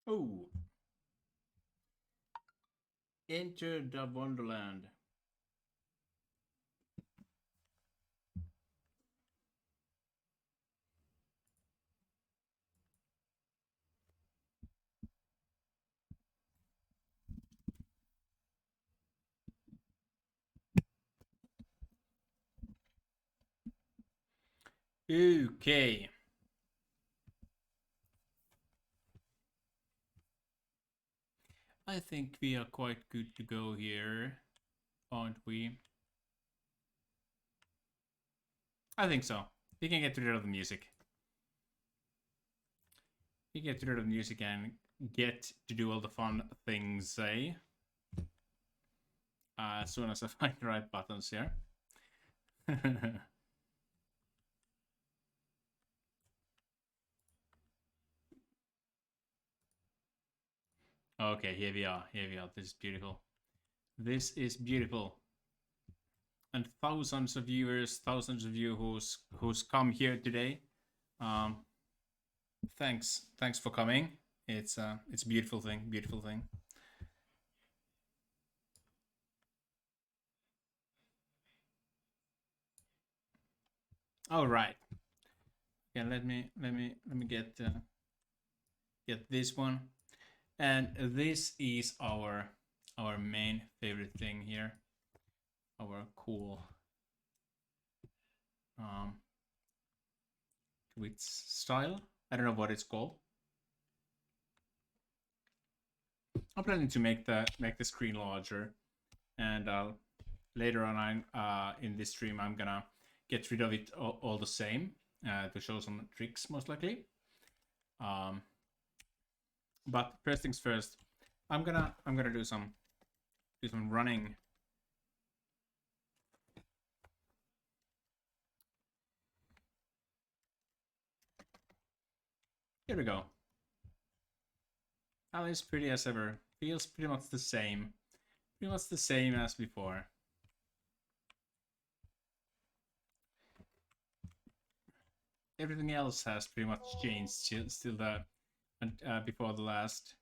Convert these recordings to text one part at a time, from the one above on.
Oh, enter the Wonderland. Okay. I think we are quite good to go here, aren't we? I think so. We can get rid of the music. We can get rid of the music and get to do all the fun things, eh? As soon as I find the right buttons here. Okay, here we are. Here we are. This is beautiful. This is beautiful. And thousands of viewers, thousands of you who's come here today. Um, thanks for coming. It's a beautiful thing, beautiful thing. All right. Yeah, let me get this one. And this is our main favorite thing here. Our cool Twitch style. I don't know what it's called. I'm planning to make the screen larger, and later on in this stream I'm gonna get rid of it all the same to show some tricks most likely. But first things first, I'm gonna do some running. Here we go. Alice pretty as ever. Feels pretty much the same. Pretty much the same as before. Everything else has pretty much changed. Still the before the last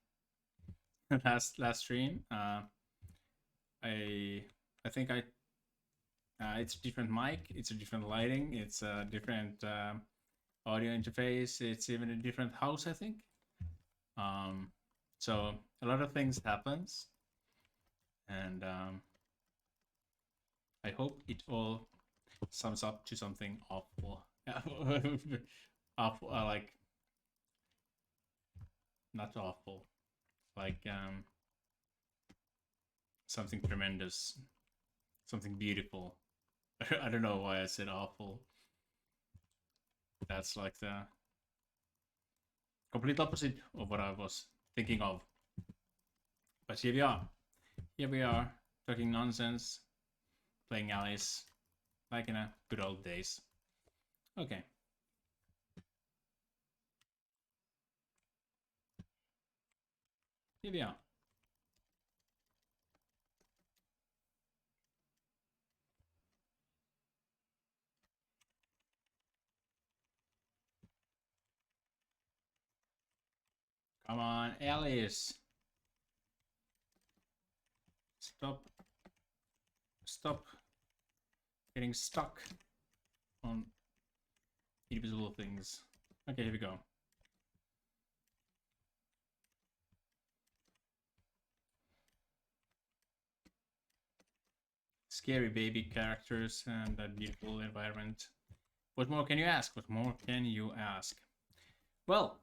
last stream. I think it's a different mic. It's a different lighting. It's a different audio interface. It's even a different house, I think. So a lot of things happens, and I hope it all sums up to something awful. Awful, like not awful, like something tremendous, something beautiful. I don't know why I said awful. That's like the complete opposite of what I was thinking of. But here we are. Here we are, talking nonsense, playing Alice, like in a good old days. Okay. Here we are. Come on, Alice. Stop getting stuck on invisible things. Okay, here we go. Scary baby characters and a beautiful environment. What more can you ask? What more can you ask? Well,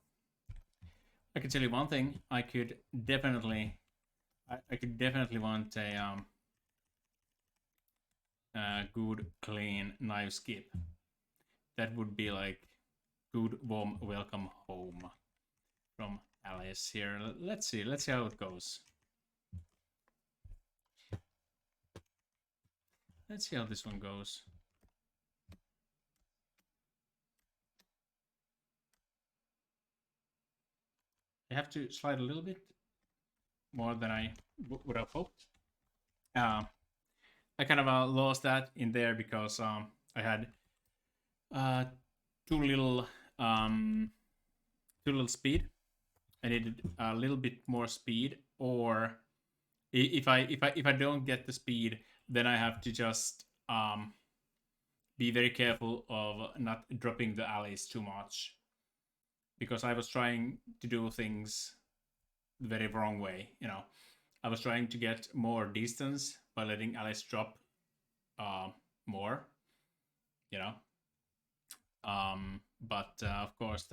I can tell you one thing. I could definitely want a good clean knife skip. That would be like good warm welcome home from Alice here. Let's see how it goes. Let's see how this one goes. I have to slide a little bit more than I would have hoped. I kind of lost that in there because I had too little speed, I needed a little bit more speed, or if I don't get the speed, then I have to just be very careful of not dropping the alleys too much, because I was trying to do things the very wrong way. I was trying to get more distance by letting alleys drop more. You know, but of course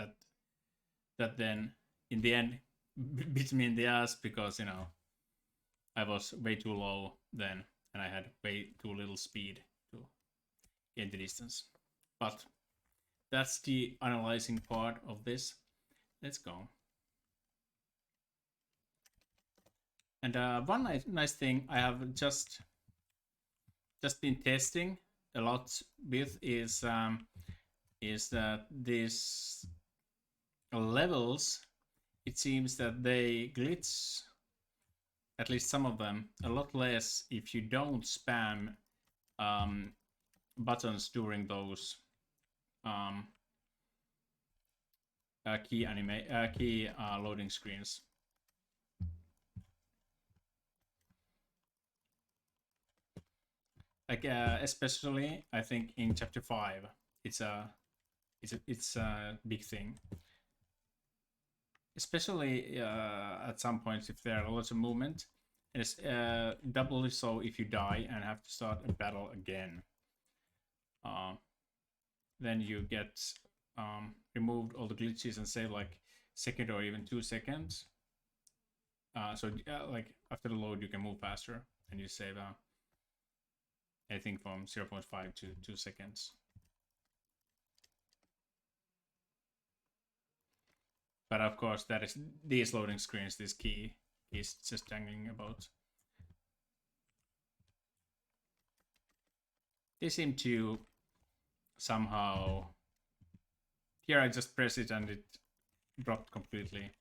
that then in the end bit me in the ass, because I was way too low then, and I had way too little speed to gain the distance. But that's the analyzing part of this. Let's go. And one nice thing I have just been testing a lot with is that these levels, it seems that they glitch, at least some of them, a lot less if you don't spam buttons during those key loading screens. Like especially, I think in chapter 5, it's a big thing. Especially at some points if there are lots of movement, and it's doubly so if you die and have to start a battle again. Then you get removed all the glitches and save like second or even 2 seconds. So like after the load you can move faster, and you save anything from 0.5 to 2 seconds. But of course, that is these loading screens, this key is just dangling about. They seem to somehow... Here I just press it and it dropped completely.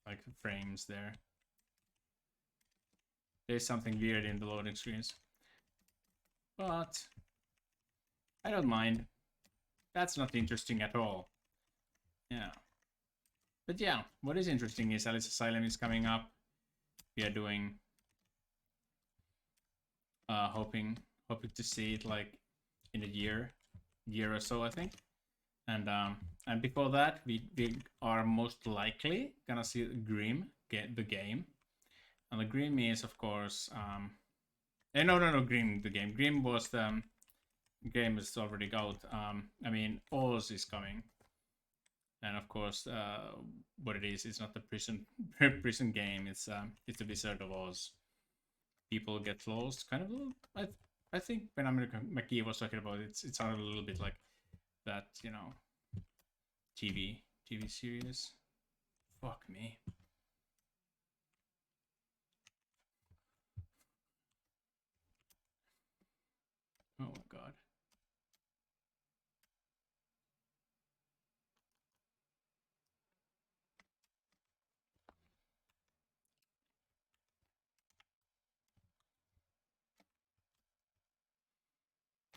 Like frames there. There's something weird in the loading screens. But I don't mind. That's not interesting at all. Yeah. But yeah, what is interesting is Alice Asylum is coming up. We are doing... hoping to see it like in a year or so, I think. And before that, we are most likely gonna see Grim, the game. And the Grim is, of course, no, Grim, the game. Grim was the game is already out. I mean, Oz is coming. And of course, what it is not the prison game. It's the Wizard of Oz. People get lost, kind of. I think when America McGee was talking about it, it sounded a little bit like that, TV series. Fuck me. Oh my god.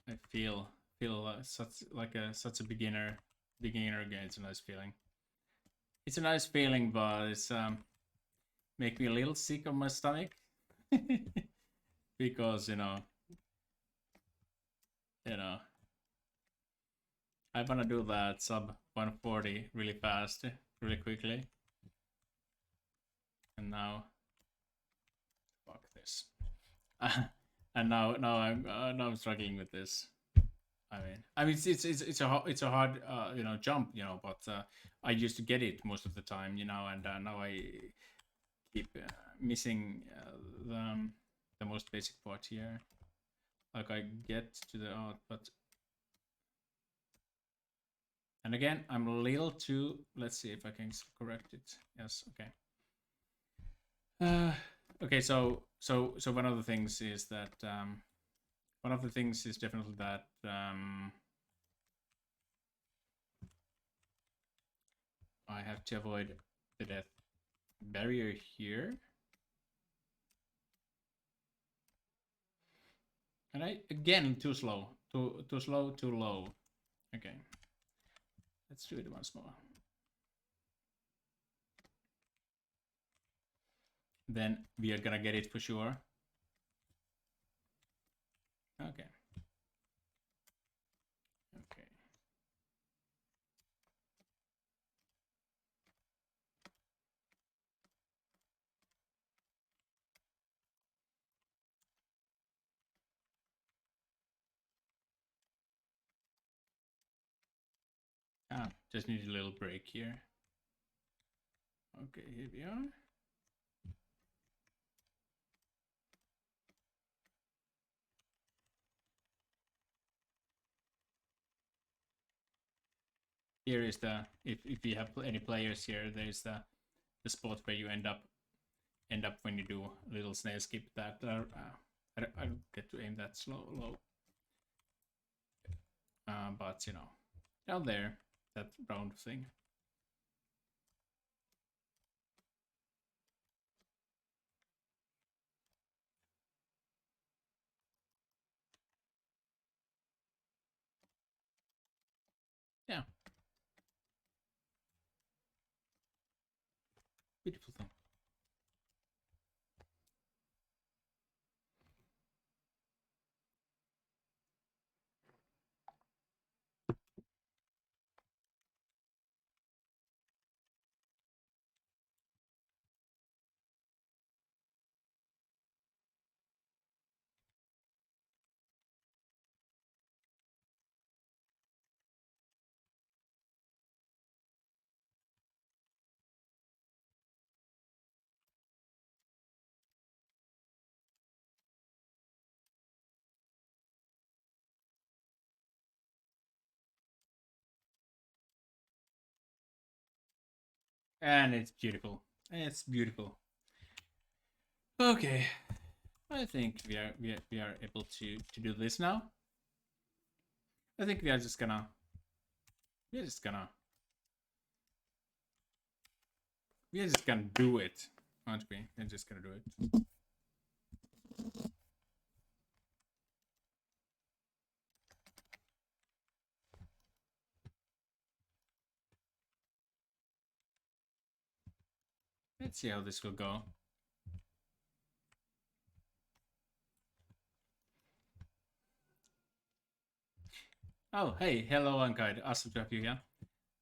I feel such a beginner again. It's a nice feeling. It's a nice feeling, but it's make me a little sick of my stomach. Because I wanna do that sub 140 really fast, really quickly. And now fuck this. And now I'm struggling with this. I mean it's a hard jump, but I used to get it most of the time, and now I keep missing the most basic part here. Like I get to the art, but and again I'm a little too. Let's see if I can correct it. Yes, okay. Okay, so one of the things is that definitely that I have to avoid the death barrier here. And I again too slow, too slow, too low. Okay, let's do it once more. then we are gonna get it for sure. Okay. Okay. Just need a little break here. Okay, here we are. Here is the if you have any players here, there's the spot where you end up when you do a little snail skip that I don't get to aim that low. But you know, down there, that round thing. Yeah. Beautiful thing. And it's beautiful. It's beautiful. Okay, I think we are able to do this now. I think we are just gonna do it, aren't we? We're just gonna do it. Let's see how this will go. Oh, hey, hello, Unkind. Awesome to have you here.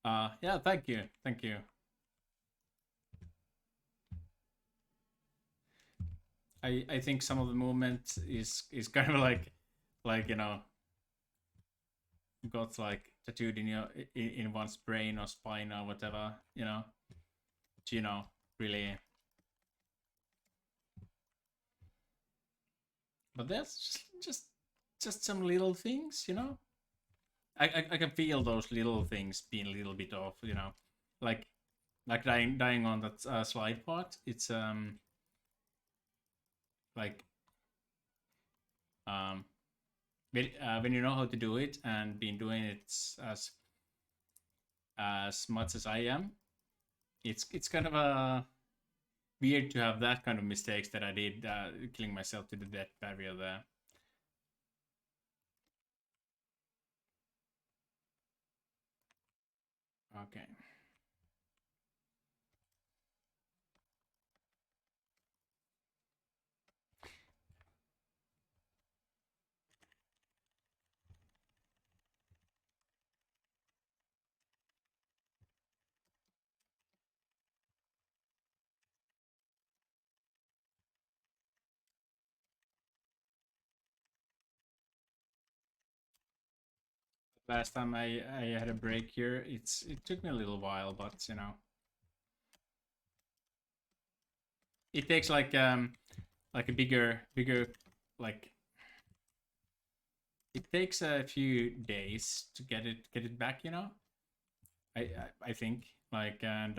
Yeah, thank you. I think some of the movement is kind of like you know, got like tattooed in your in one's brain or spine or whatever, you know, really. But that's just some little things, you know. I can feel those little things being a little bit off, you know, like dying on that slide part. It's like um when you know how to do it and been doing it as much as I am, it's kind of a weird to have that kind of mistakes that I did, killing myself to the death barrier there. Okay. Last time I had a break here, it took me a little while, but you know, it takes like a bigger like it takes a few days to get it back, you know. I think like and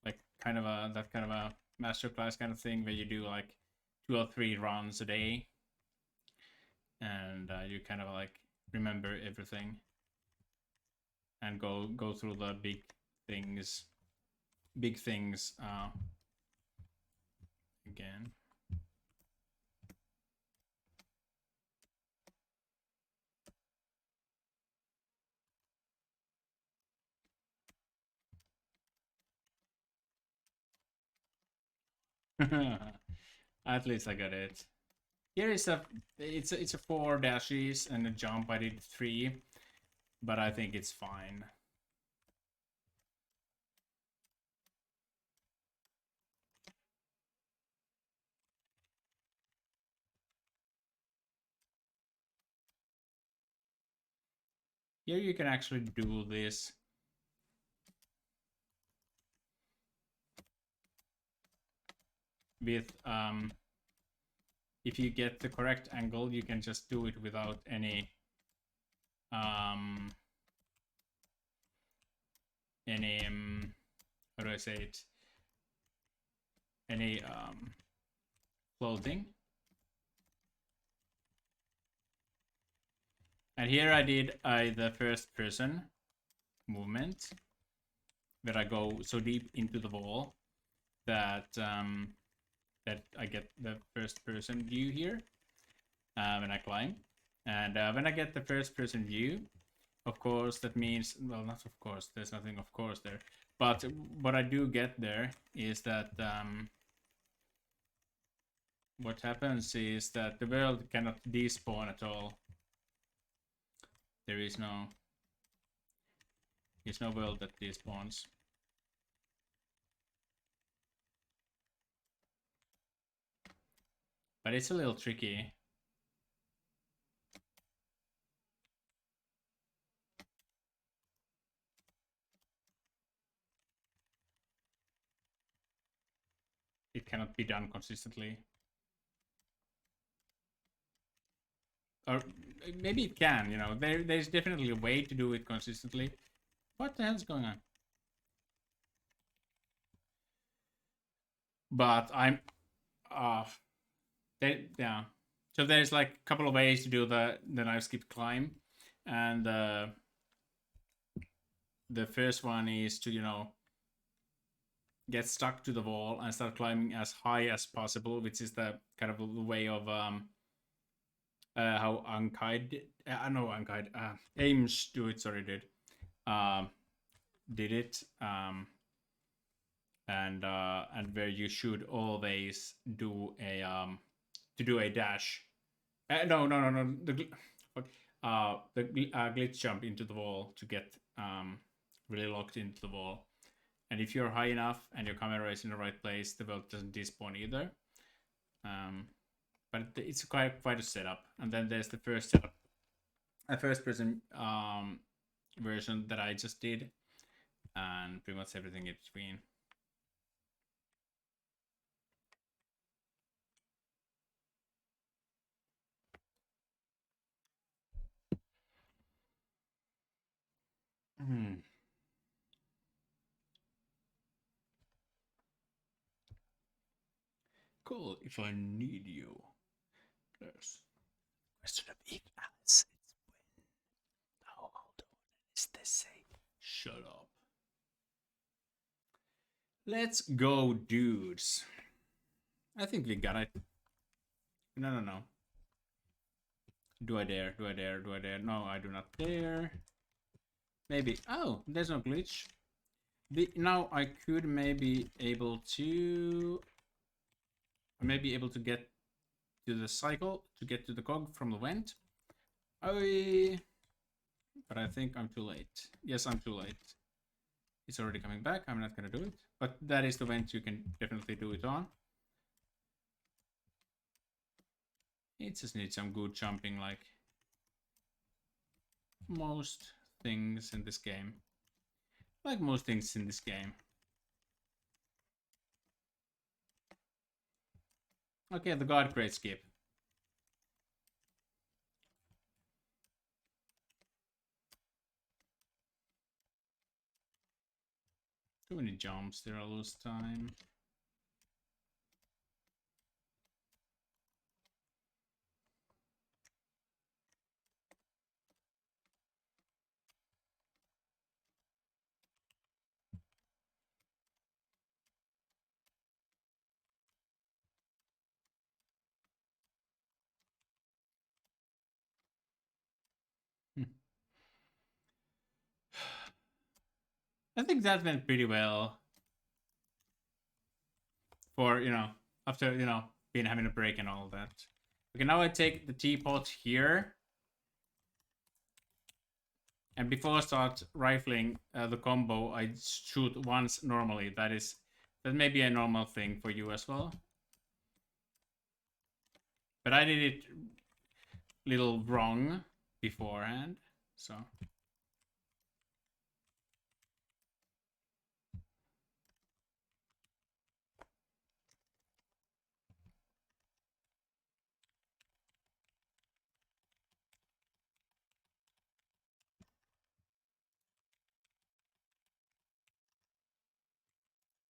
like kind of a that kind of a masterclass kind of thing where you do like 2 or 3 runs a day, and you kind of like remember everything and go through the things big things again. At least I got it. Here is it's a 4 dashes and a jump. I did 3, but I think it's fine. Here you can actually do this. With if you get the correct angle, you can just do it without any how do I say it? Any floating. And here I did the first person movement, where I go so deep into the wall that that I get the first person view here when I climb. And when I get the first person view, of course, that means, well, not of course, there's nothing of course there. But what I do get there is that what happens is that the world cannot despawn at all. There is no world that despawns. But it's a little tricky. It cannot be done consistently. Or maybe it can, you know. There's definitely a way to do it consistently. What the hell's going on? But I'm yeah. So there's like a couple of ways to do the knife skip climb, and the first one is to, you know, get stuck to the wall and start climbing as high as possible, which is the kind of the way of how Unkind, no Unkind, Ames do it. Sorry, did it, and where you should always do a dash. No. The glitch jump into the wall to get really locked into the wall. And if you're high enough and your camera is in the right place, the world doesn't despawn either. But it's quite a setup. And then there's the first setup, a first person version that I just did, and pretty much everything in between. Call if I need you. There's question of if Alice is when. How old is this say? Shut up. Let's go, dudes. I think we got it. No. Do I dare? Do I dare? Do I dare? No, I do not dare. Maybe. Oh, there's no glitch. Now I could maybe able to get to the cycle to get to the cog from the vent. But I think I'm too late. Yes, I'm too late. It's already coming back. I'm not gonna do it. But that is the vent you can definitely do it on. It just needs some good jumping, like most things in this game. Like most things in this game. Okay, the God Great Skip. Too many jumps there, I lose time. I think that went pretty well. For, you know, after, you know, been having a break and all that. Okay, now I take the teapot here. And before I start rifling the combo, I shoot once normally. That may be a normal thing for you as well. But I did it little wrong beforehand, so.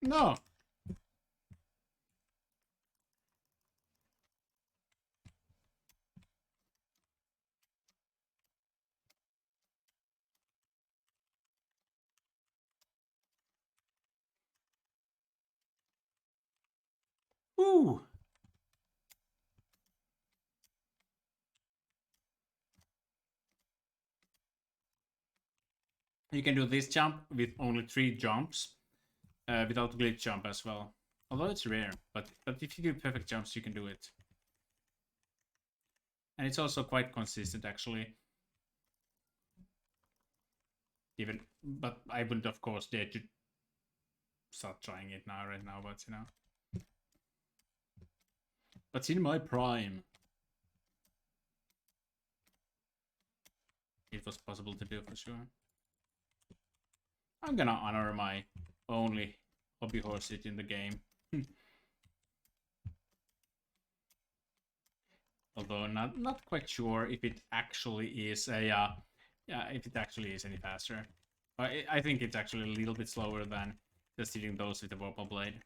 No. Ooh. You can do this jump with only 3 jumps, without glitch jump as well. Although it's rare, but if you do perfect jumps, you can do it. And it's also quite consistent, actually. But I wouldn't, of course, dare to start trying it right now, but you know. But in my prime, it was possible to do for sure. I'm gonna honor my only hobby horse it in the game. Although not quite sure if it actually is if it actually is any faster. But I think it's actually a little bit slower than just hitting those with the Vorpal Blade.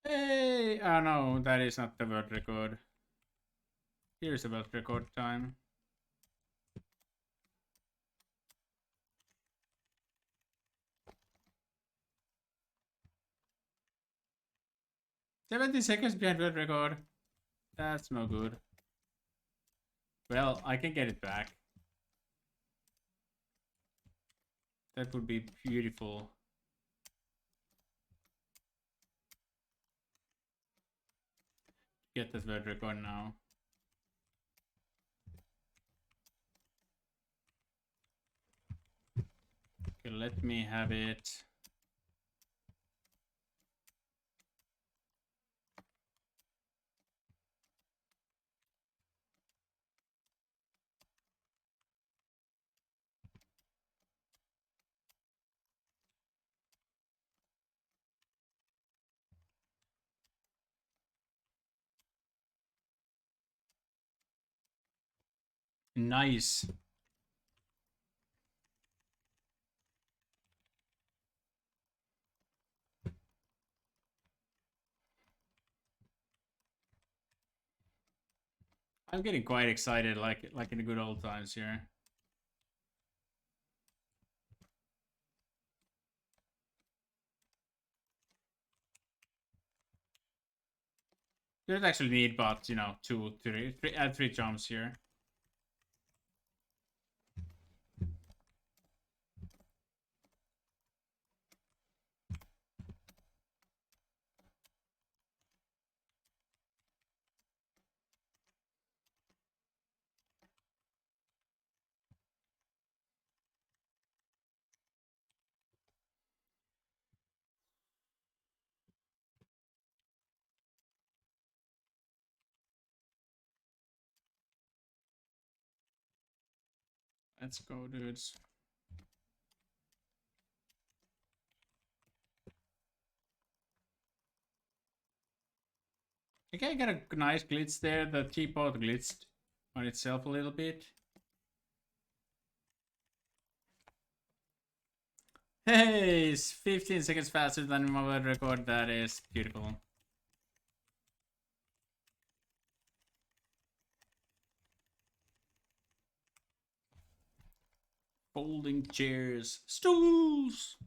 Hey! Oh no, that is not the world record. Here's the world record time. $70 behind world record. That's no good. Well, I can get it back. That would be beautiful. Get that world record now. Okay, let me have it. Nice. I'm getting quite excited, like in the good old times here. You don't actually need, but you know, add 3 jumps here. Let's go, dudes. Okay, I got a nice glitch there. The teapot glitched on itself a little bit. Hey, it's 15 seconds faster than my world record. That is beautiful. Folding chairs, stools.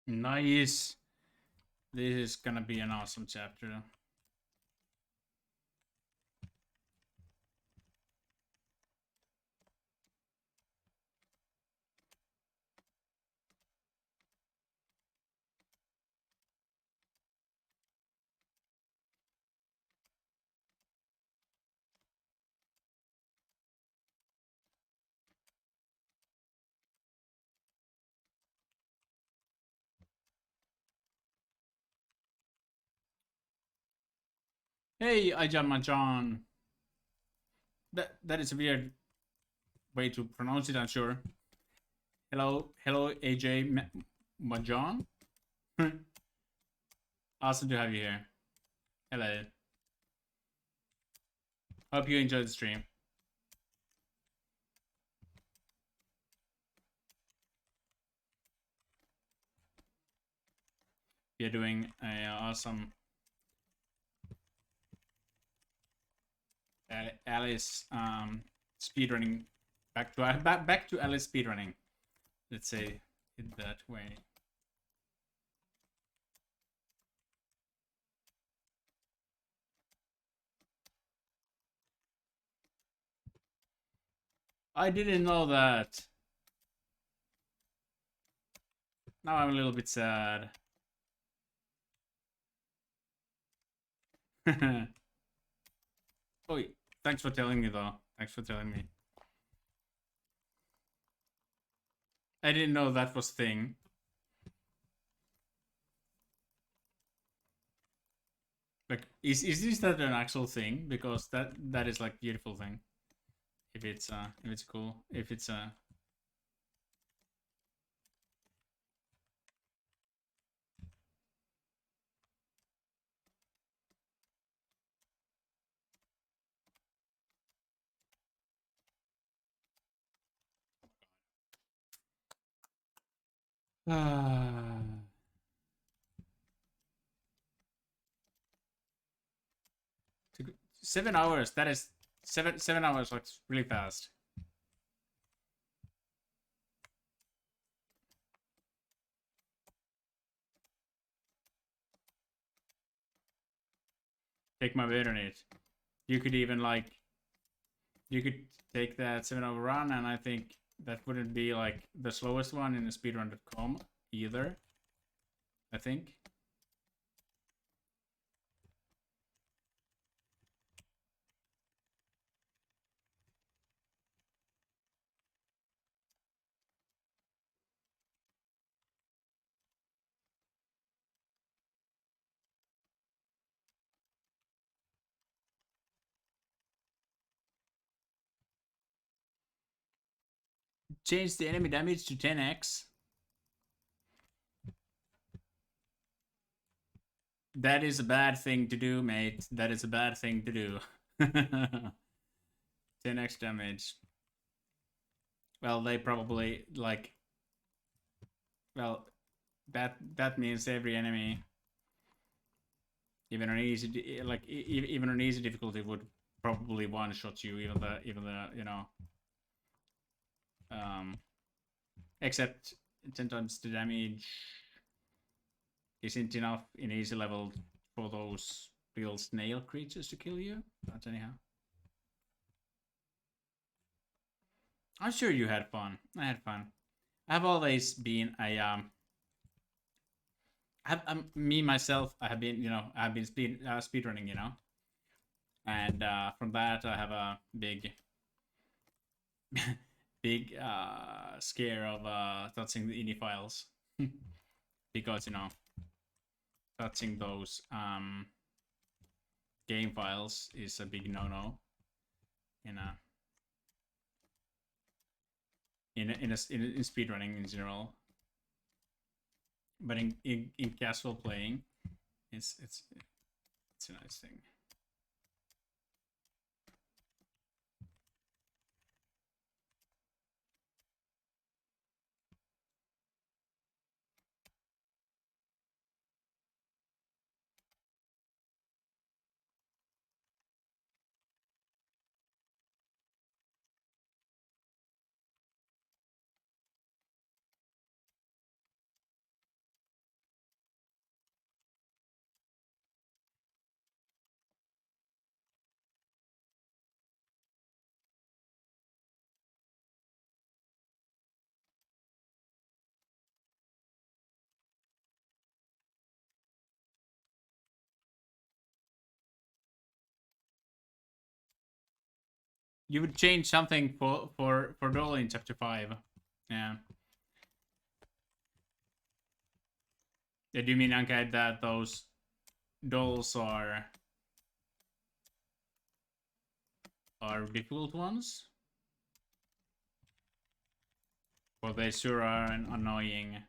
Nice. This is gonna be an awesome chapter. Hey, Ajama John. That is a weird way to pronounce it, I'm sure. Hello, AJ Majan. Awesome to have you here. Hello. Hope you enjoyed the stream. You're doing awesome. Alice speedrunning. Back to Alice speedrunning. Let's say it that way. I didn't know that. Now I'm a little bit sad. Oh, thanks for telling me though. Thanks for telling me. I didn't know that was thing. Like, is this that an actual thing? Because that is like beautiful thing. If it's cool, if it's uh... 7 hours. That is 7 hours. Like really fast. Take my word on it. You could even like, you could take that 7 hour run, and I think that wouldn't be like the slowest one in the speedrun.com either. I think. Change the enemy damage to 10x. That is a bad thing to do, mate. That is a bad thing to do. 10x damage. Well, they probably like. Well, that means every enemy, even on easy even on easy difficulty, would probably one shot you. Even the you know. Except 10 times the damage isn't enough in easy level for those little snail creatures to kill you. But anyhow. I'm sure you had fun. I had fun. I've always been a me myself. I have been, I've been speedrunning, and from that I have a big, big scare of touching the ini files because touching those game files is a big no-no in a in speedrunning in general. But in casual playing, it's a nice thing. You would change something for Doll in chapter 5. Yeah. Do you mean, Anka, that those dolls are difficult ones? Or they sure are annoying?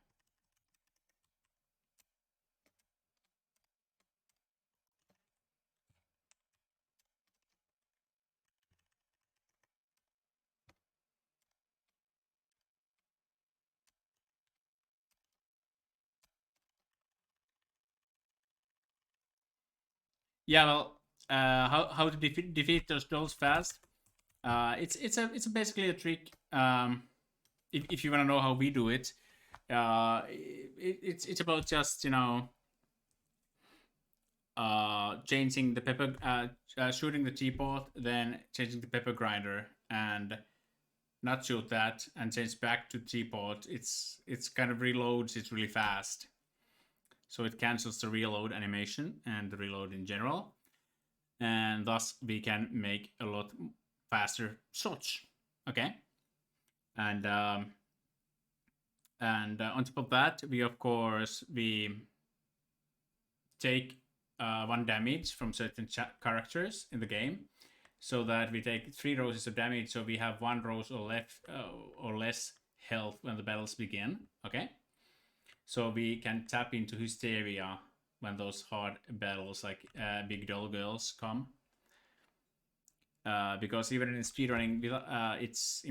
Yeah, well, how to defeat those dolls fast? It's basically a trick. If you want to know how we do it, it's about just changing the pepper, shooting the teapot, then changing the pepper grinder, and not shoot that and change back to teapot. It's kind of reloads it really fast, so it cancels the reload animation and the reload in general, and thus we can make a lot faster shots. Okay, and on top of that, we of course we take 1 damage from certain characters in the game, so that we take 3 roses of damage, so we have 1 rose or less health when the battles begin. Okay, so we can tap into hysteria when those hard battles like big doll girls come, because even in speedrunning, it's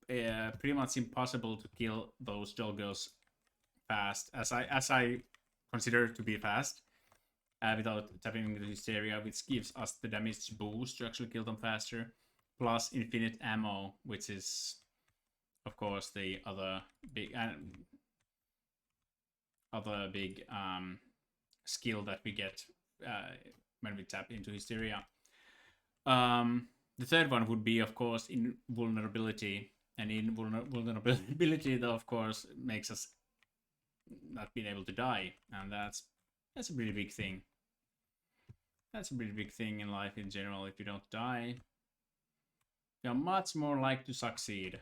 pretty much impossible to kill those doll girls fast, as I consider to be fast, without tapping into hysteria, which gives us the damage boost to actually kill them faster, plus infinite ammo, which is of course the other big skill that we get when we tap into hysteria. The third one would be, of course, invulnerability, and invulnerability, though, of course, makes us not being able to die, and that's a pretty big thing. That's a pretty big thing in life in general. If you don't die, you're much more likely to succeed.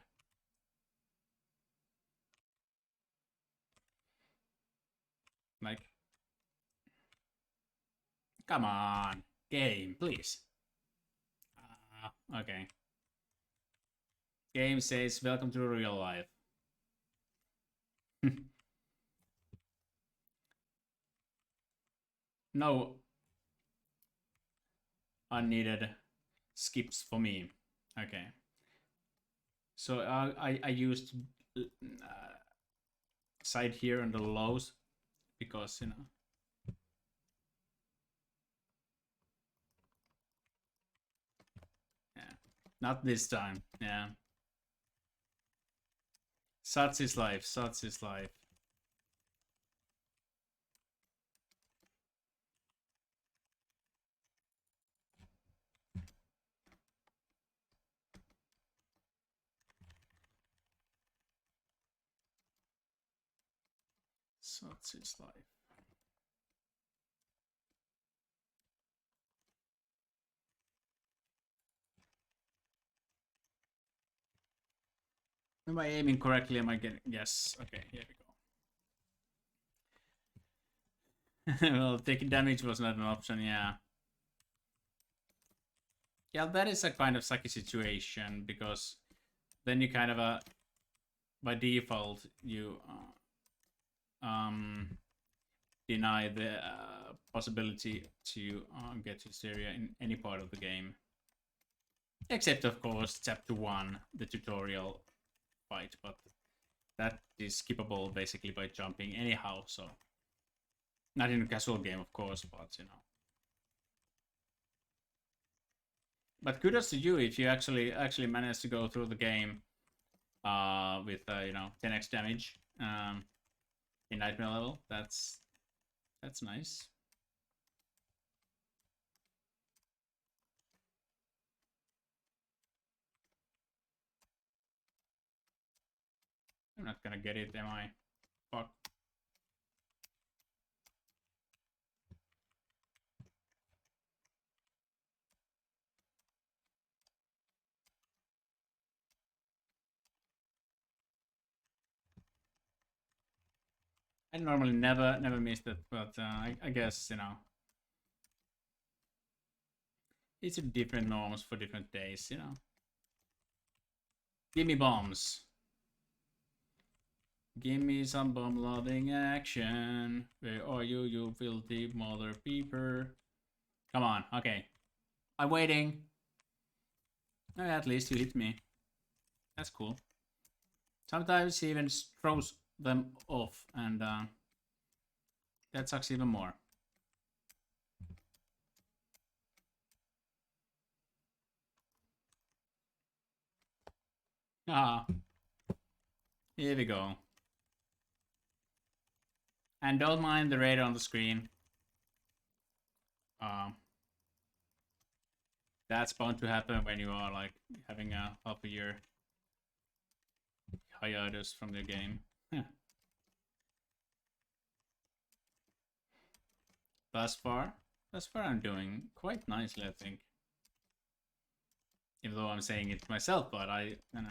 Like, come on, game, please. Okay. Game says, welcome to real life. No unneeded skips for me. Okay. So I used side here on the lows because yeah, not this time. Yeah, such is life. Such is life. What's his life? Am I aiming correctly? Am I getting... Yes. Okay, here we go. Well, taking damage was not an option, yeah. Yeah, that is a kind of sucky situation, because then you kind of, by default, you deny the possibility to get hysteria in any part of the game. Except, of course, chapter 1, the tutorial fight, but that is skippable basically by jumping anyhow, so... Not in a casual game, of course, but, you know. But kudos to you if you actually managed to go through the game with, you know, 10x damage in nightmare level. That's nice. I'm not gonna get it, am I? Fuck. I normally never miss it, but I guess, you know, it's a different norms for different days, you know. Give me bombs. Give me some bomb loading action. Where are you, you filthy mother peeper? Come on, okay. I'm waiting. At least you hit me. That's cool. Sometimes he even throws them off, and that sucks even more. Ah, here we go. And don't mind the radar on the screen. That's bound to happen when you are like having a half a year hiatus from the game. Thus far I'm doing quite nicely, I think. Even though I'm saying it myself, but I know.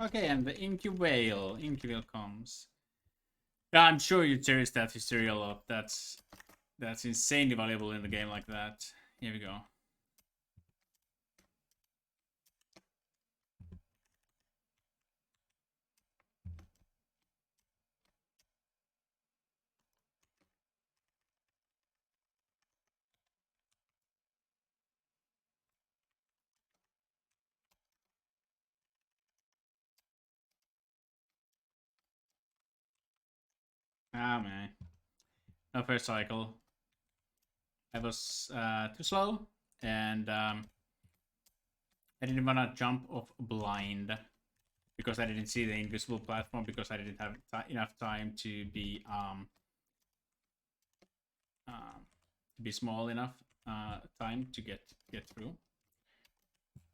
Okay, and the Inky Whale comes. Yeah, I'm sure you cherish that hysteria a lot. That's insanely valuable in the game like that. Here we go. Ah, man. No first cycle. I was too slow, and I didn't want to jump off blind because I didn't see the invisible platform, because I didn't have enough time to be small enough time to get through.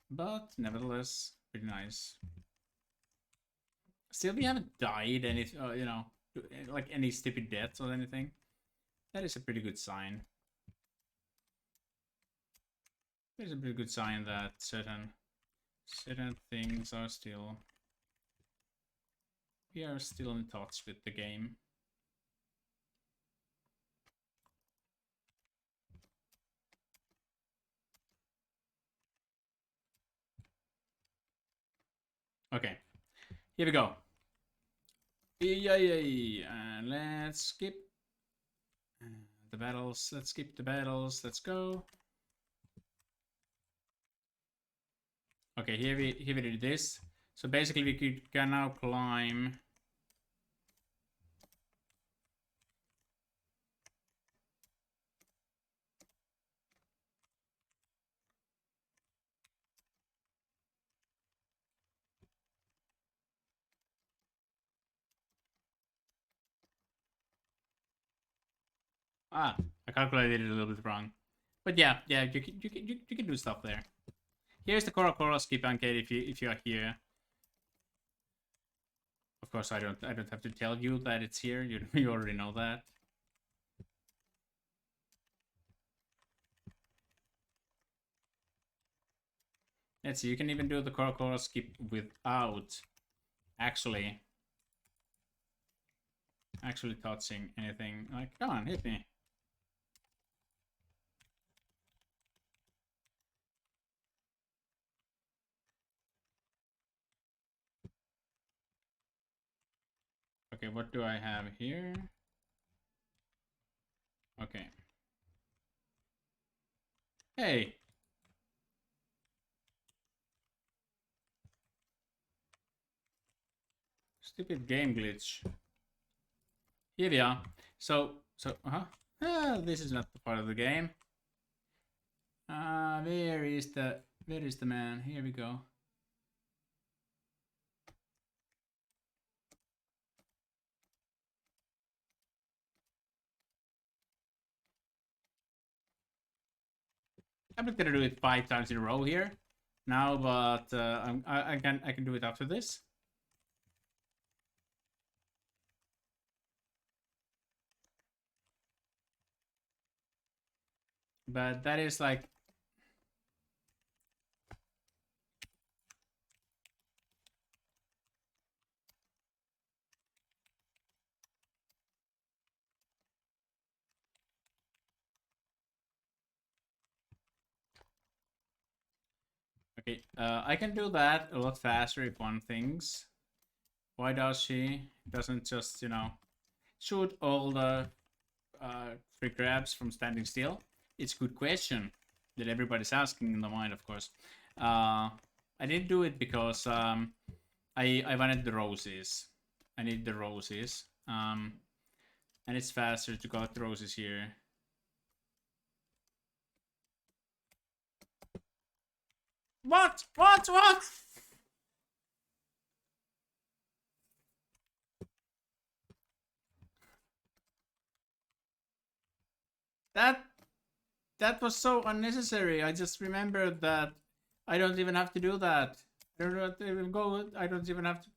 But nevertheless, pretty nice. Still, we haven't died any, you know, like any stupid deaths or anything. That is a pretty good sign. That is a pretty good sign that certain things are still... We are still in touch with the game. Okay, here we go. Yay! And let's skip the battles. Let's skip the battles. Let's go. Okay, here we did this. So basically we can now climb. Ah, I calculated it a little bit wrong. But yeah, you can do stuff there. Here's the Coral Skip Arcade if you are here. Of course, I don't have to tell you that it's here. You already know that. Let's see. You can even do the Coral Skip without actually touching anything. Like, come on, hit me. Okay, what do I have here? Okay. Hey. Stupid game glitch. Here we are. So, this is not the part of the game. Where is the man? Here we go. I'm not gonna do it 5 times in a row here now, but I can do it after this. But that is like okay. I can do that a lot faster if one thinks. Why does she doesn't just shoot all the free grabs from standing still? It's a good question that everybody's asking in the mind, of course. I didn't do it because I wanted the roses. I need the roses. And it's faster to collect the roses here. What? That was so unnecessary. I just remembered that I don't even have to do that. I don't even go. I don't even have to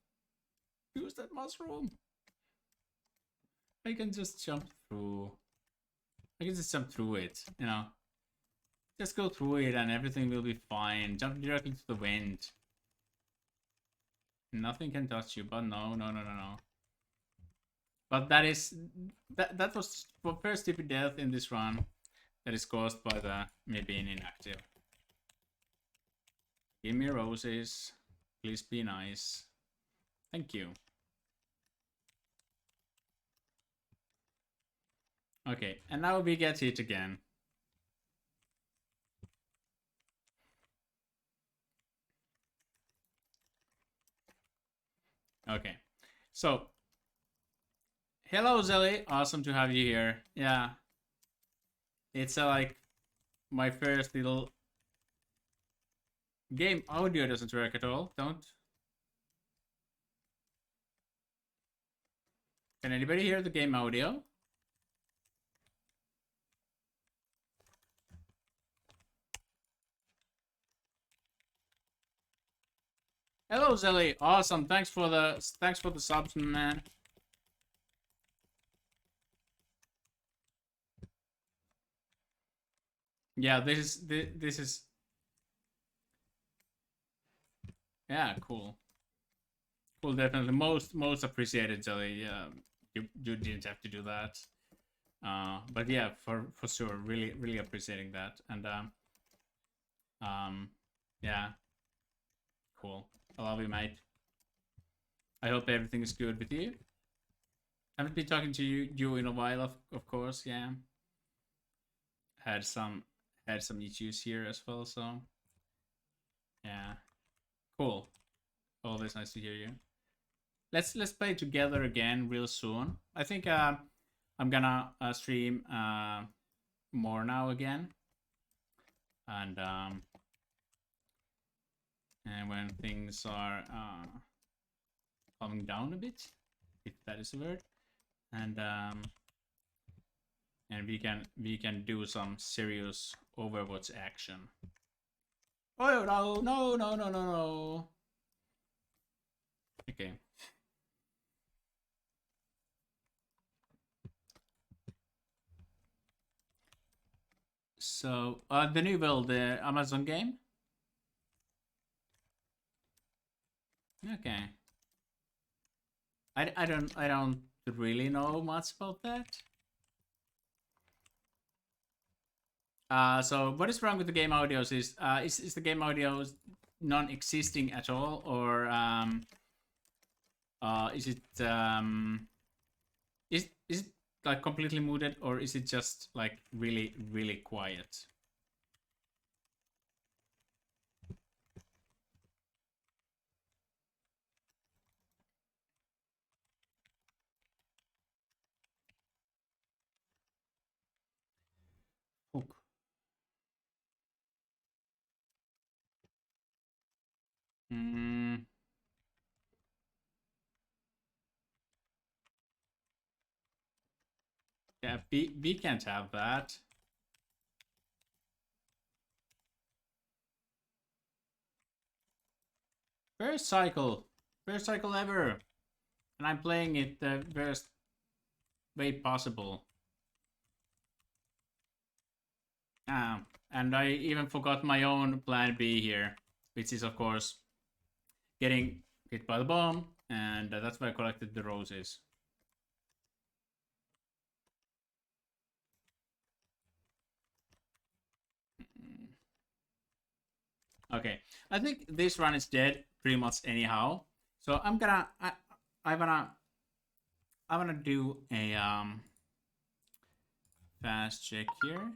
use that mushroom. I can just jump through. I can just jump through it. Just go through it and everything will be fine. Jump directly to the wind. Nothing can touch you. But no. But that was the first stupid death in this run that is caused by me being inactive. Give me roses. Please be nice. Thank you. Okay, and now we get hit again. Okay, so hello Zelly, awesome to have you here. Yeah, it's like my first little game audio doesn't work at all. Don't. Can anybody hear the game audio? Hello Zelly, awesome. Thanks for the subs, man. Yeah, this is yeah, cool. Cool, definitely most appreciated, Jelly. Yeah, you didn't have to do that. But yeah, for sure, really appreciating that. And yeah, cool. I love you, mate. I hope everything is good with you. Haven't been talking to you in a while, of course. Yeah, had some issues here as well. So yeah. Cool. Always nice to hear you. Let's play together again real soon. I think I'm gonna stream more now again, and when things are calming down a bit, if that is a word, and we can do some serious Overwatch action. Oh no no no no no no. Okay. So the new build, the Amazon game. Okay. I don't really know much about that. So what is wrong with the game audios is the game audio non-existing at all, or is it like completely muted, or is it just like really quiet? Hook. Mm, yeah, we can't have that. First cycle ever, and I'm playing it the worst way possible. And I even forgot my own plan B here, which is of course getting hit by the bomb, and that's why I collected the roses. Okay, I think this run is dead pretty much anyhow. So I wanna do a fast check here.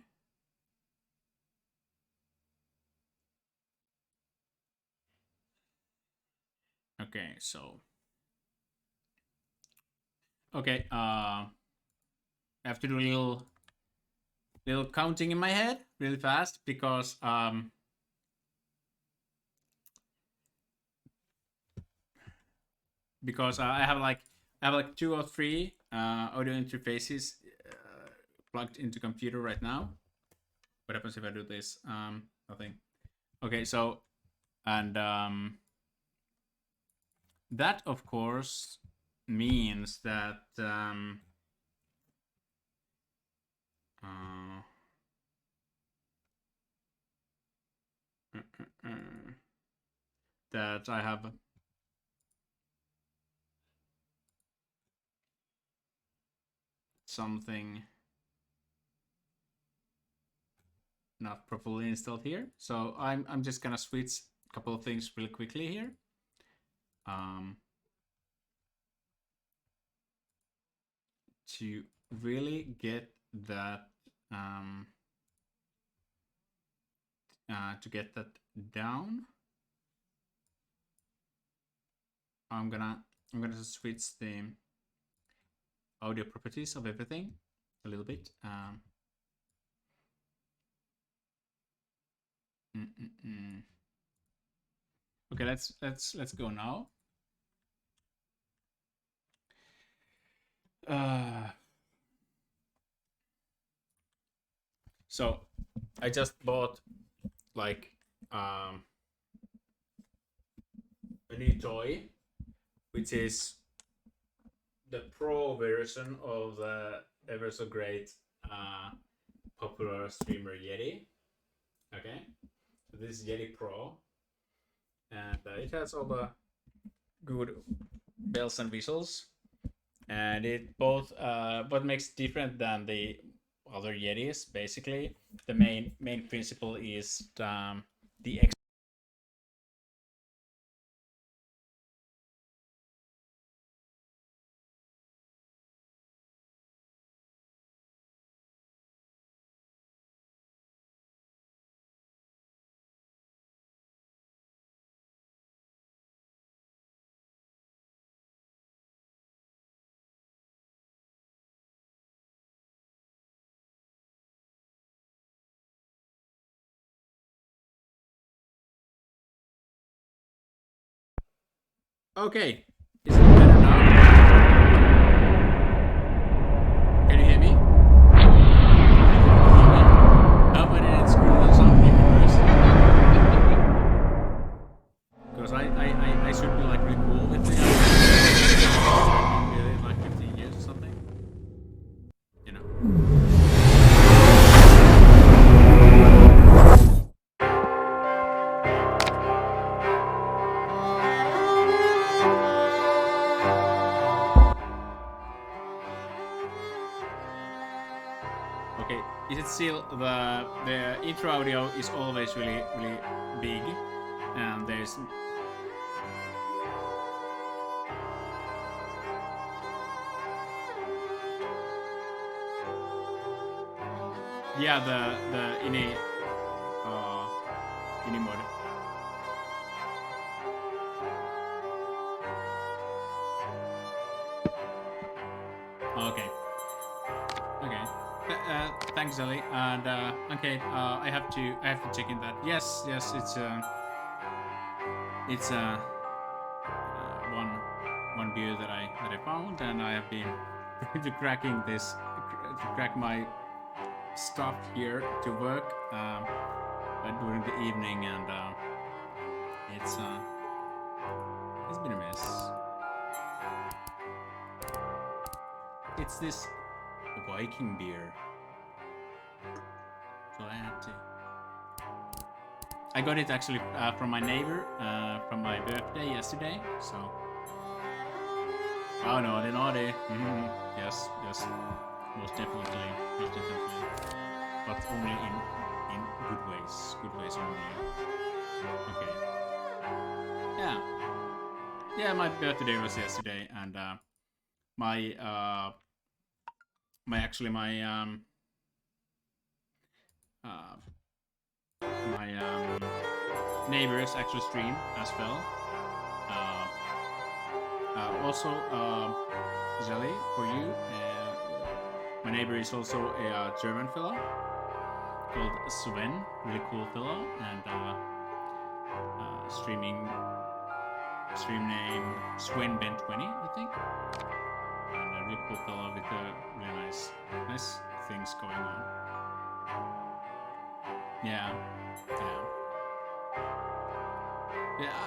Okay, so okay, I have to do a little counting in my head really fast because I have like 2 or 3 audio interfaces plugged into computer right now. What happens if I do this? Nothing. Okay, so and that of course means that that I have something not properly installed here. So I'm just gonna switch a couple of things really quickly here. To really get that to get that down, I'm gonna switch the audio properties of everything a little bit. Okay, let's go now. So I just bought like a new toy, which is the pro version of the ever so great popular streamer Yeti. Okay, so this is Yeti Pro, and it has all the good bells and whistles, and it both what makes it different than the other Yetis. Basically, the main principle is the Okay. Is it better now? Can you hear me? I hope I didn't screw this up even worse. Because I should be like really cool with the like 15 years or something. You know. Okay, is it still the intro audio is always really big, and there's yeah the ini mode. Okay. Okay. Thanks, Zelly. And okay, I have to check in that. Yes, it's one beer that I found, and I have been to cracking this to crack my stuff here to work during the evening, and it's been a mess. It's this Viking beer. So I had to. I got it actually from my neighbor from my birthday yesterday. So. Oh no, they're naughty. Yes, most definitely, but only in good ways only. Okay. Yeah. My birthday was yesterday, and my neighbors actually stream as well. Also, Zelly, for you, my neighbor is also a German fellow called Sven, really cool fellow, and stream name SwenBen20, I think, and a really cool fellow with really nice things going on. Yeah.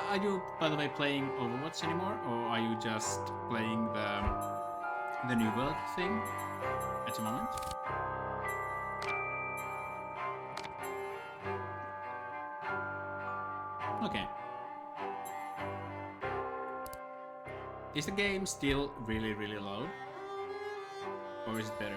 Are you, by the way, playing Overwatch anymore, or are you just playing the New World thing at the moment? Okay. Is the game still really low, or is it better?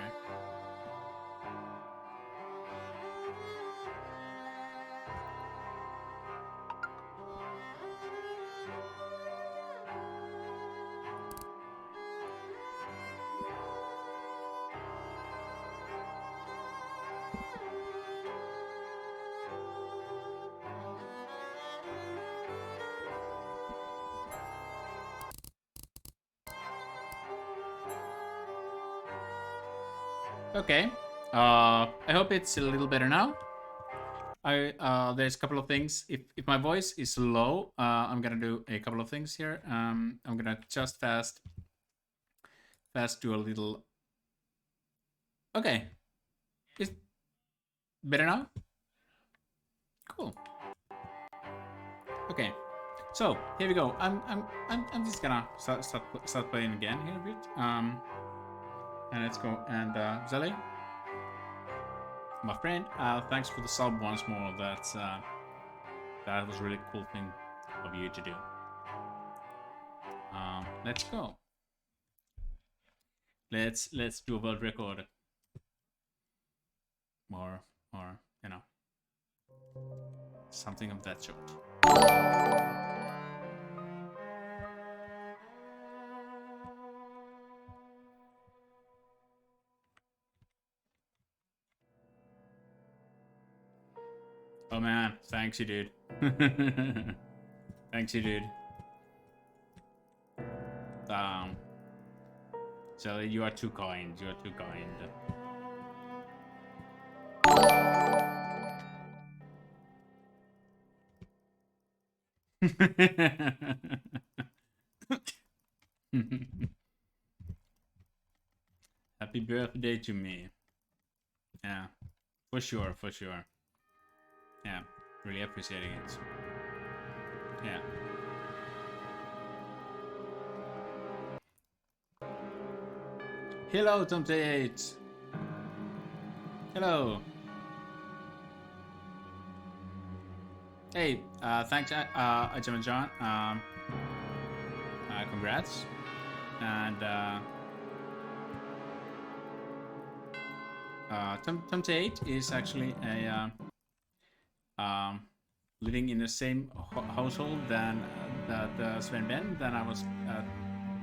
Okay. I hope it's a little better now. There's a couple of things. If my voice is low, I'm gonna do a couple of things here. I'm gonna just fast do a little. Okay. Is better now? Cool. Okay. So here we go. I'm just gonna start playing again here a bit. And let's go. And Zelly, my friend, thanks for the sub once more. That was a really cool thing of you to do. Let's go. Let's do a world record. Or you know, something of that sort. Oh man, thanks you, dude. Thanks you, dude. Sally, you are too kind. You are too kind. birthday to me. Yeah, for sure, for sure. Yeah, really appreciating it. Yeah. Hello, Tom8. Hello. Hey, thanks, Ajama John. Congrats. And Tom8 is actually a living in the same household than that Sven Ben that I was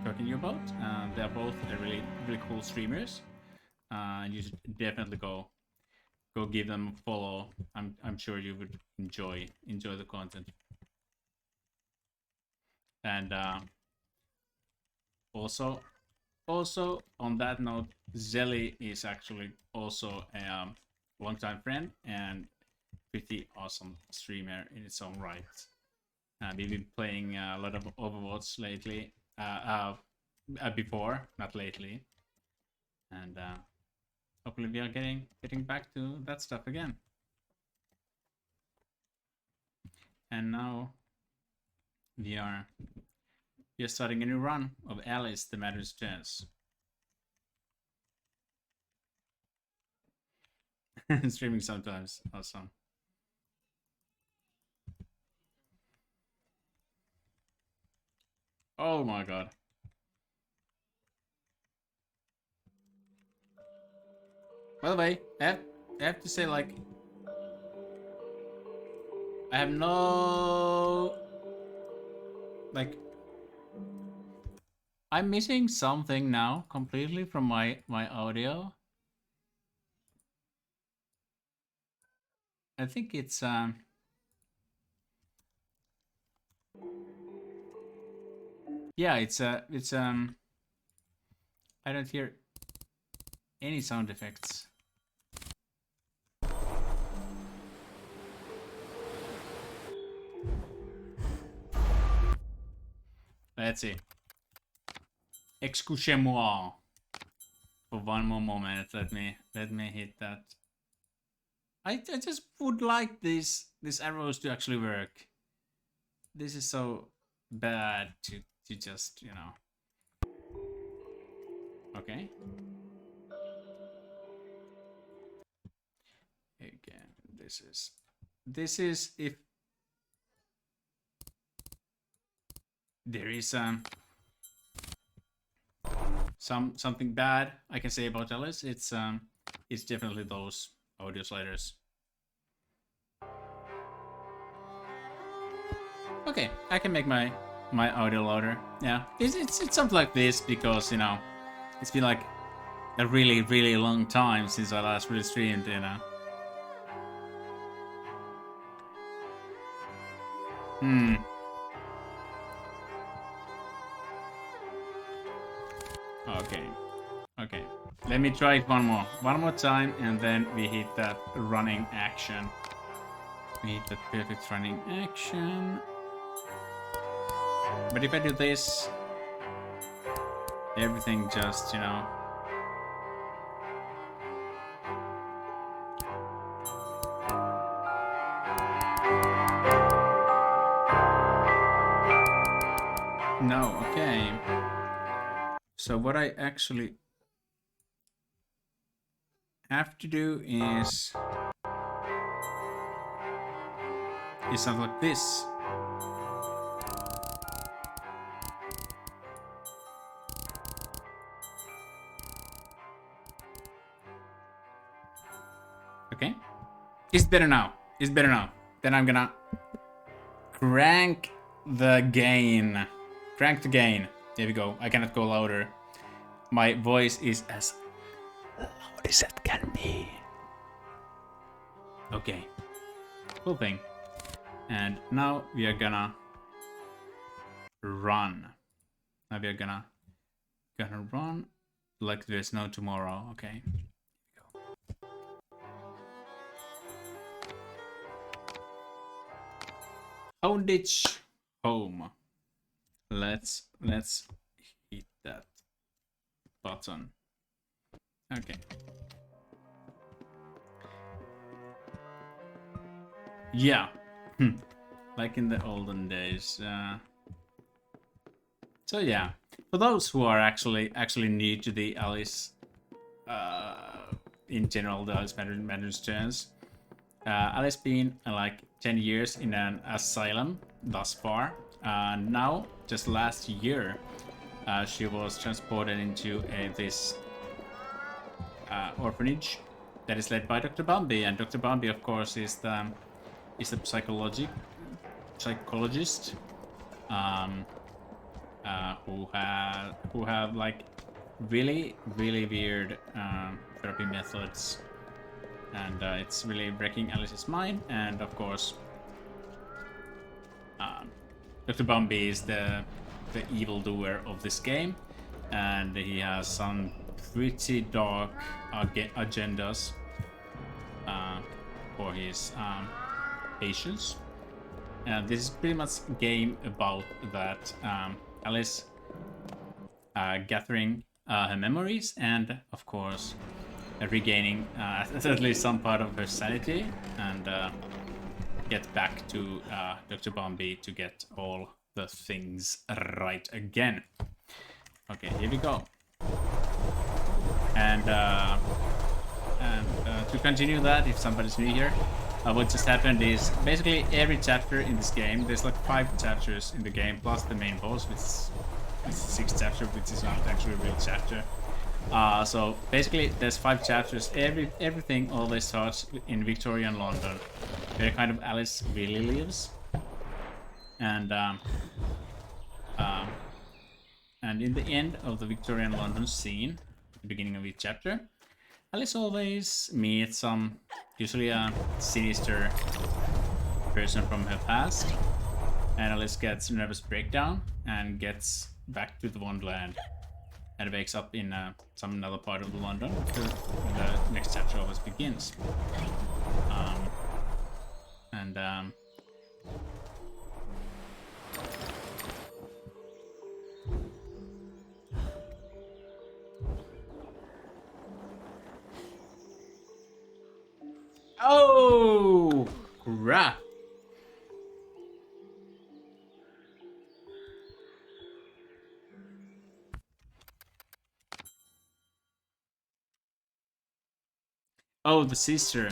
talking to you about. They're both really cool streamers. And you should definitely go give them a follow. I'm sure you would enjoy the content. And also on that note, Zelly is actually also a longtime friend and pretty awesome streamer in its own right. We've been playing a lot of Overwatch lately. Before, not lately. And hopefully we are getting back to that stuff again. And now we are starting a new run of Alice the Matters Chance. Streaming sometimes, awesome. Oh my god. By the way, I have to say, like, I have no, like, I'm missing something now completely from my audio. I think it's yeah, it's I don't hear any sound effects. Let's see. Excusez-moi for one more moment. Let me hit that. I just would like these arrows to actually work. This is so bad to just, you know. Okay. Again, this is if there is something bad I can say about Alice, it's definitely those audio sliders. Okay, I can make my audio louder. Yeah, it's something like this because, you know, it's been like a really long time since I last really streamed, you know. Okay. Let me try it one more time, and then we hit that running action. We hit that perfect running action. But if I do this, everything just, you know. No, okay. So what I actually have to do is something like this. Okay. It's better now. Then I'm gonna crank the gain. Crank the gain. There we go. I cannot go louder. My voice is as loud as it can be. Okay. Cool thing. And now we are gonna run. Now we are gonna run like there's no tomorrow. Okay. Olditch home. Let's hit that button. Okay. Yeah. Like in the olden days. So yeah, for those who are actually new to the Alice, in general, the Alice Matters chance, Alice been like 10 years in an asylum thus far. Now, just last year, she was transported into this orphanage that is led by Dr. Bambi, and Dr. Bambi, of course, is the psychologist who have like really weird therapy methods, and it's really breaking Alice's mind. And of course, Dr. Bambi is the evildoer of this game, and he has some pretty dark agendas for his patients. And this is pretty much a game about that. Alice gathering her memories and, of course, regaining at least some part of her sanity, and get back to Dr. Bambi to get all the things right again. Okay, here we go. And to continue that, if somebody's new here, what just happened is basically every chapter in this game, there's like 5 chapters in the game, plus the main boss, which is 6th chapter, which is not actually a real chapter. So basically there's 5 chapters. Everything always starts in Victorian London, where kind of Alice really lives. And in the end of the Victorian London scene, the beginning of each chapter, Alice always meets some, usually a sinister person from her past, and Alice gets a nervous breakdown and gets back to the Wonderland and wakes up in some another part of the London when the next chapter always begins. Oh, crap. Oh, the sister.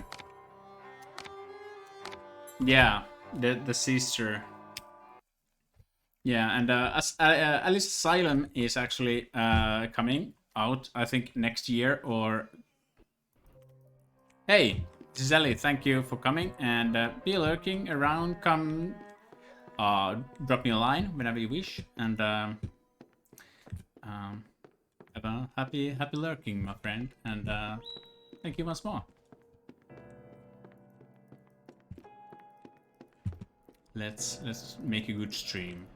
Yeah, the sister. Yeah, and Alice Asylum is actually coming out, I think, next year or... Hey, this is Ellie. Thank you for coming, and be lurking around. Come, drop me a line whenever you wish, and have a happy lurking, my friend, and thank you once more. Let's make a good stream.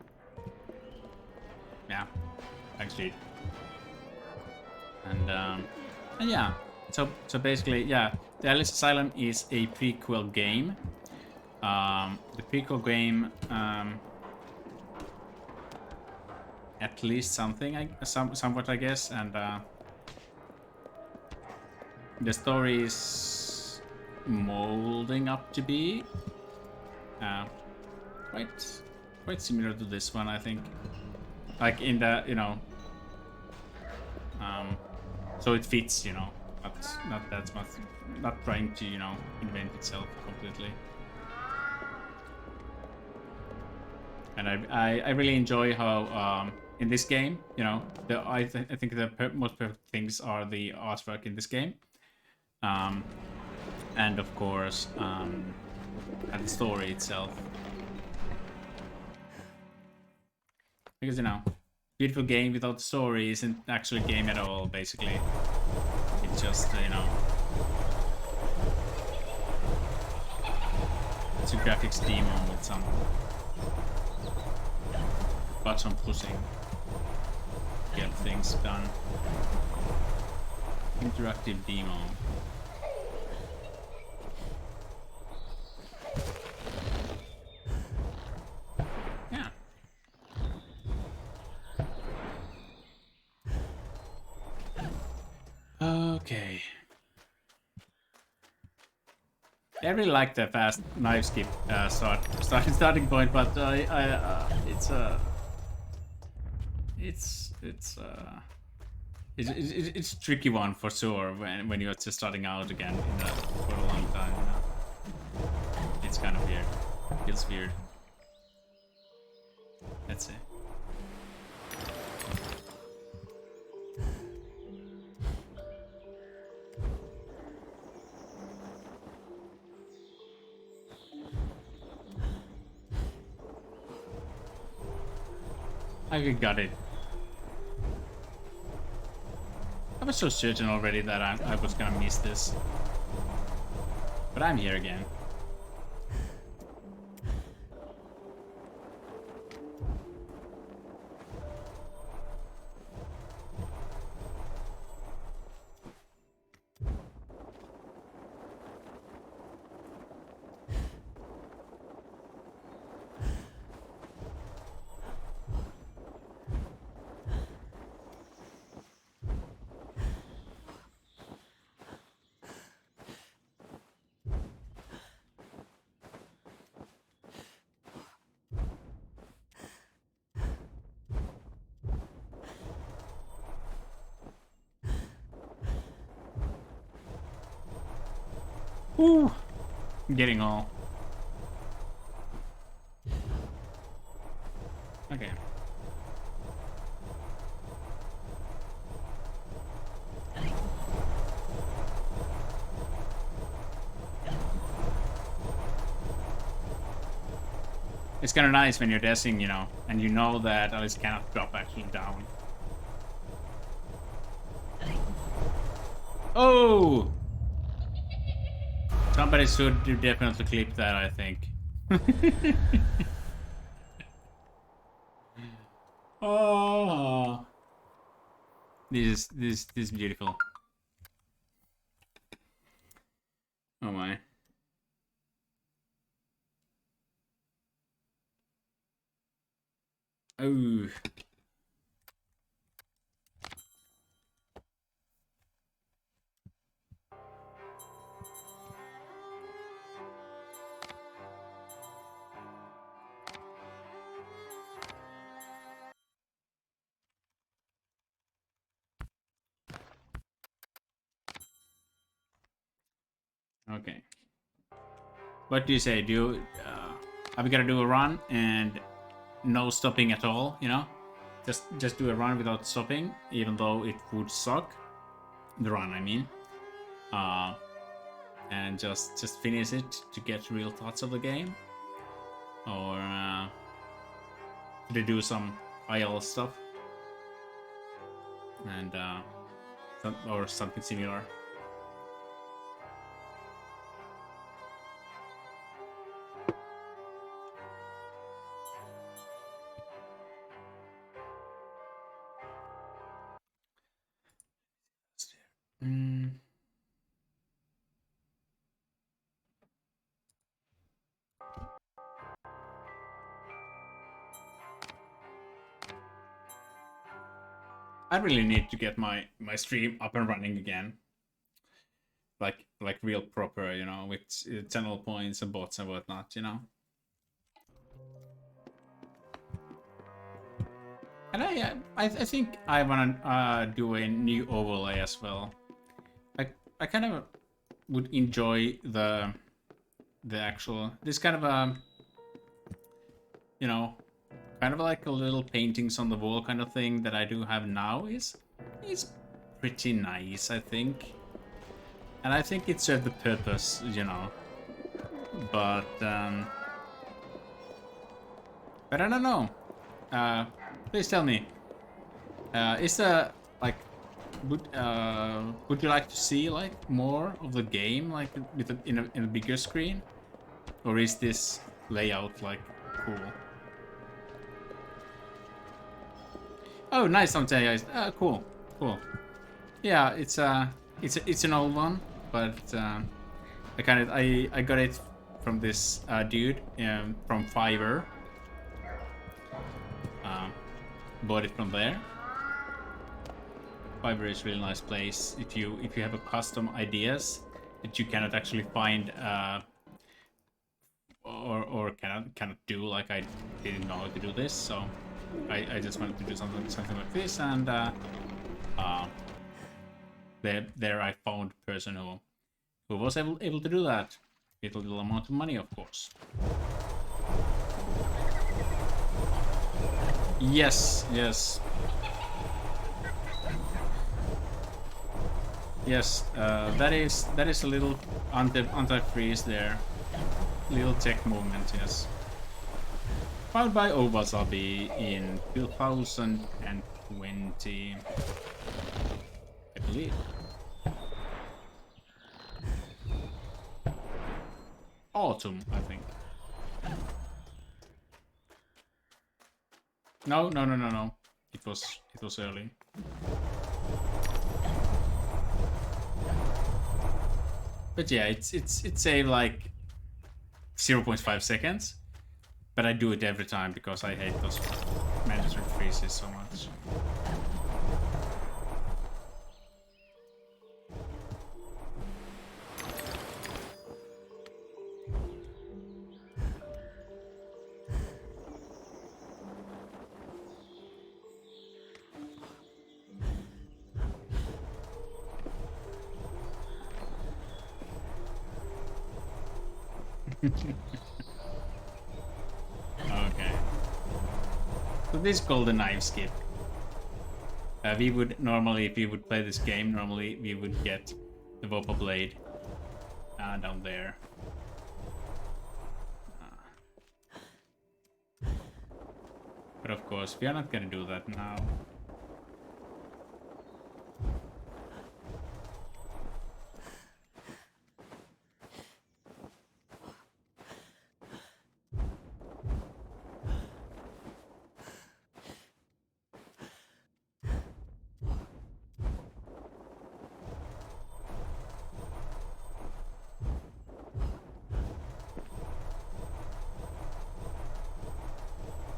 Yeah, thanks, dude. And yeah, so basically, yeah, the Alice Asylum is a prequel game. The prequel game, at least something, somewhat, I guess, and the story is molding up to be quite similar to this one, I think. Like in the, you know, so it fits, you know, but not that much, not trying to, you know, invent itself completely. And I really enjoy how in this game, you know, I think the most perfect things are the artwork in this game, and of course, and the story itself. Because, you know, beautiful game without story isn't actually a game at all, basically. It's just, you know, it's a graphics demo with some button pushing, get things done. Interactive demo. Yeah. Okay. I really like the fast knife skip starting point, but it's a tricky one for sure when you're just starting out again for a long time. You know? It's kind of weird. Feels weird. Let's see. I got it. I was so certain already that I was gonna miss this. But I'm here again. Ooh, I'm getting all. Okay. It's kind of nice when you're dashing, you know, and you know that Alice cannot drop actually down. Oh! Somebody should definitely clip that, I think. Oh, this is beautiful. Oh my. Oh. Okay. What do you say? Are we gonna do a run and no stopping at all? You know, just do a run without stopping, even though it would suck. The run, I mean. And just finish it to get real thoughts of the game, or to do some IL stuff and or something similar. I really need to get my stream up and running again, like real proper, you know, with channel points and bots and whatnot, you know. And I think I wanna do a new overlay as well. I kind of would enjoy the actual this kind of you know, kind of like a little paintings on the wall kind of thing that I do have now is pretty nice, I think. And I think it served the purpose, you know. But I don't know. Please tell me. Is the like would you like to see like more of the game like with in a bigger screen, or is this layout like cool? Oh, nice, guys. Cool. Yeah, it's an old one, but I got it from this dude from Fiverr. Bought it from there. Fiverr is a really nice place if you have a custom ideas that you cannot actually find or cannot do. Like I didn't know how to do this, so I just wanted to do something like this, and there I found a person who was able to do that with a little amount of money, of course. Yes, yes. Yes, that is a little anti-freeze there. Little tech movement, yes. Found by Owasabi in 2020, I believe. Autumn, I think. No. It was early. But yeah, it's saved like 0.5 seconds. But I do it every time because I hate those mandatory freezes so much. Okay. So this is called the knife skip. We would normally, if we would play this game, normally we would get the Vopa blade down there. But of course, we are not gonna do that now.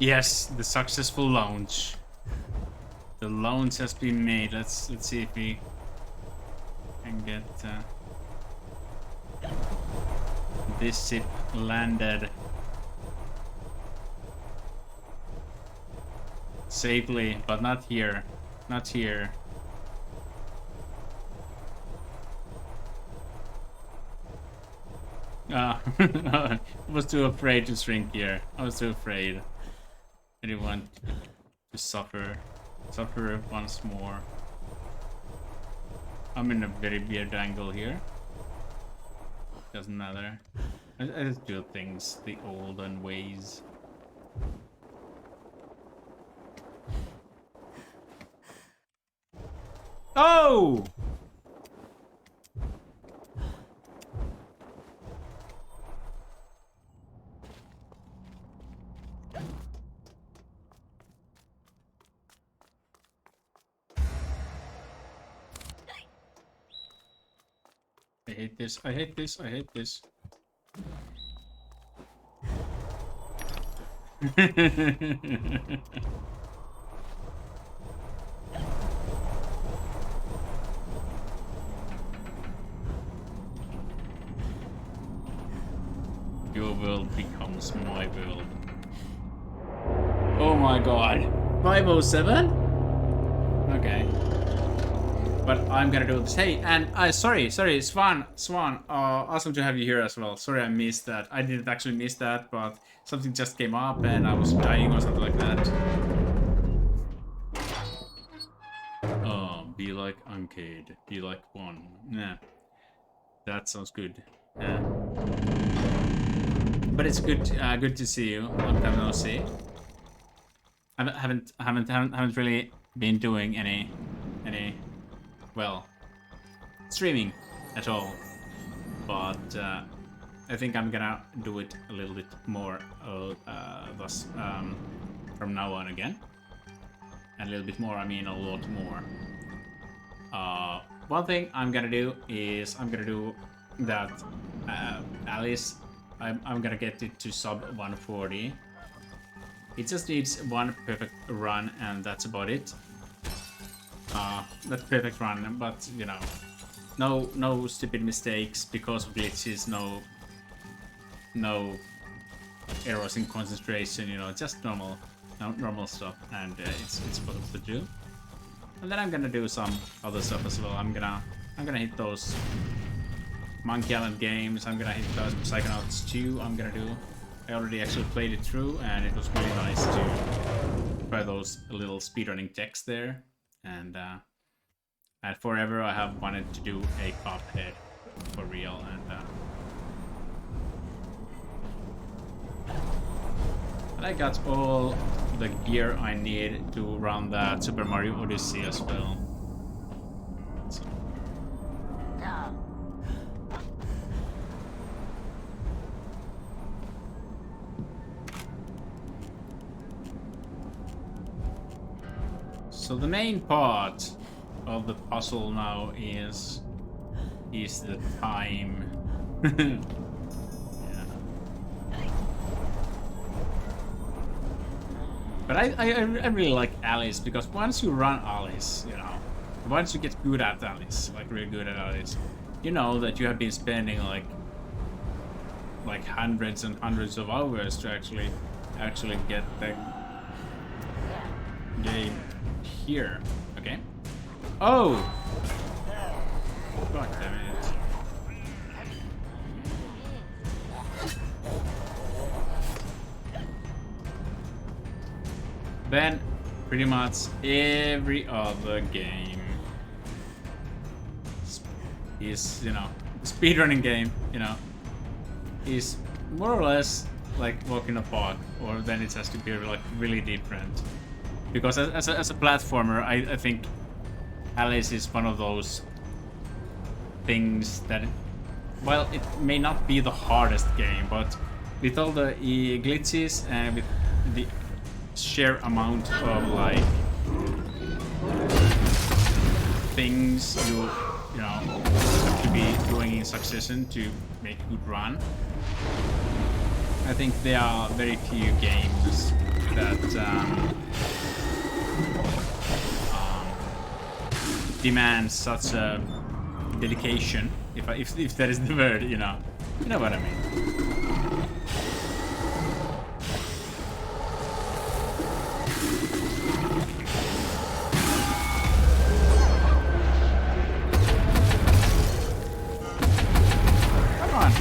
Yes, the successful launch. The launch has been made. Let's see if we can get this ship landed safely, but not here. Not here. I was too afraid to shrink here. I was too afraid. I didn't want to suffer once more. I'm in a very weird angle here. Doesn't matter. I just do things the olden ways. Oh! I hate this, I hate this, I hate this. Your world becomes my world. Oh my god. 507? Okay. But I'm gonna do this. Hey, and sorry, Swan, awesome to have you here as well. Sorry I missed that. I didn't actually miss that, but something just came up and I was dying or something like that. Oh, be like Uncade, be like one. Yeah, that sounds good. Yeah. But it's good, good to see you. Long time no see. I haven't really been doing any. Well, streaming at all, but I think I'm gonna do it a little bit more from now on again. And a little bit more, I mean a lot more. One thing I'm gonna do is I'm gonna do that Alice, I'm gonna get it to sub 140. It just needs one perfect run and that's about it. That's perfect run, but you know, no stupid mistakes because of glitches, no errors in concentration, you know, just normal stuff, and it's possible to do. And then I'm gonna do some other stuff as well. I'm gonna hit those Monkey Island games. I'm gonna hit those Psychonauts 2. I already actually played it through, and it was really nice to try those little speedrunning checks there. And forever I have wanted to do a Cuphead for real, and I got all the gear I need to run that Super Mario Odyssey as well. So the main part of the puzzle now is the time. Yeah. But I really like Alice, because once you run Alice, you know, once you get good at Alice, like really good at Alice, you know that you have been spending like hundreds and hundreds of hours to actually get the game here. Okay. Oh! God damn it. Then, pretty much every other game is, you know, speedrunning game, you know, is more or less like walk in a park, or then it has to be like really different. Because as a platformer, I think Alice is one of those things that, well, it may not be the hardest game, but with all the glitches and with the sheer amount of like things you know have to be doing in succession to make a good run, I think there are very few games that demand such a dedication, if that is the word, you know what I mean. Come on.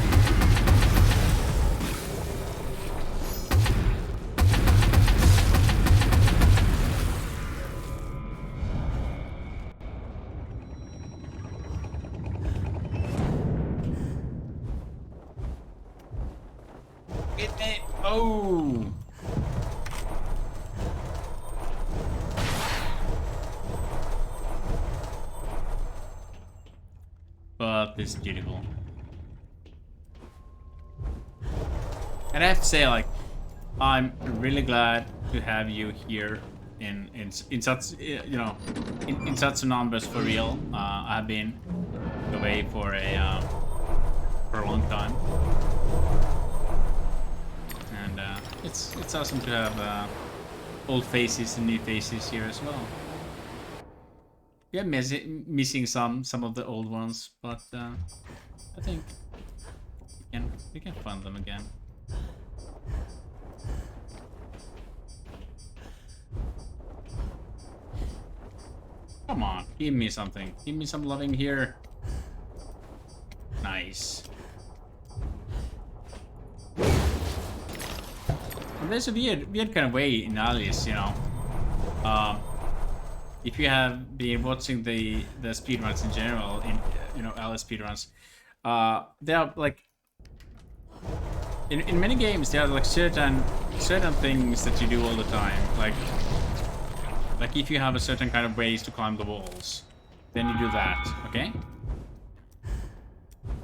Oh! But this is beautiful. And I have to say, like, I'm really glad to have you here in such, you know, in such numbers for real. I have been away for a long time. It's awesome to have old faces and new faces here as well. We are missing some of the old ones, but I think we can find them again. Come on, give me something. Give me some loving here. Nice. And there's a weird kind of way in Alice, you know. If you have been watching the speedruns in general, in Alice speedruns, there are like in many games there are like certain things that you do all the time, like if you have a certain kind of ways to climb the walls, then you do that, okay?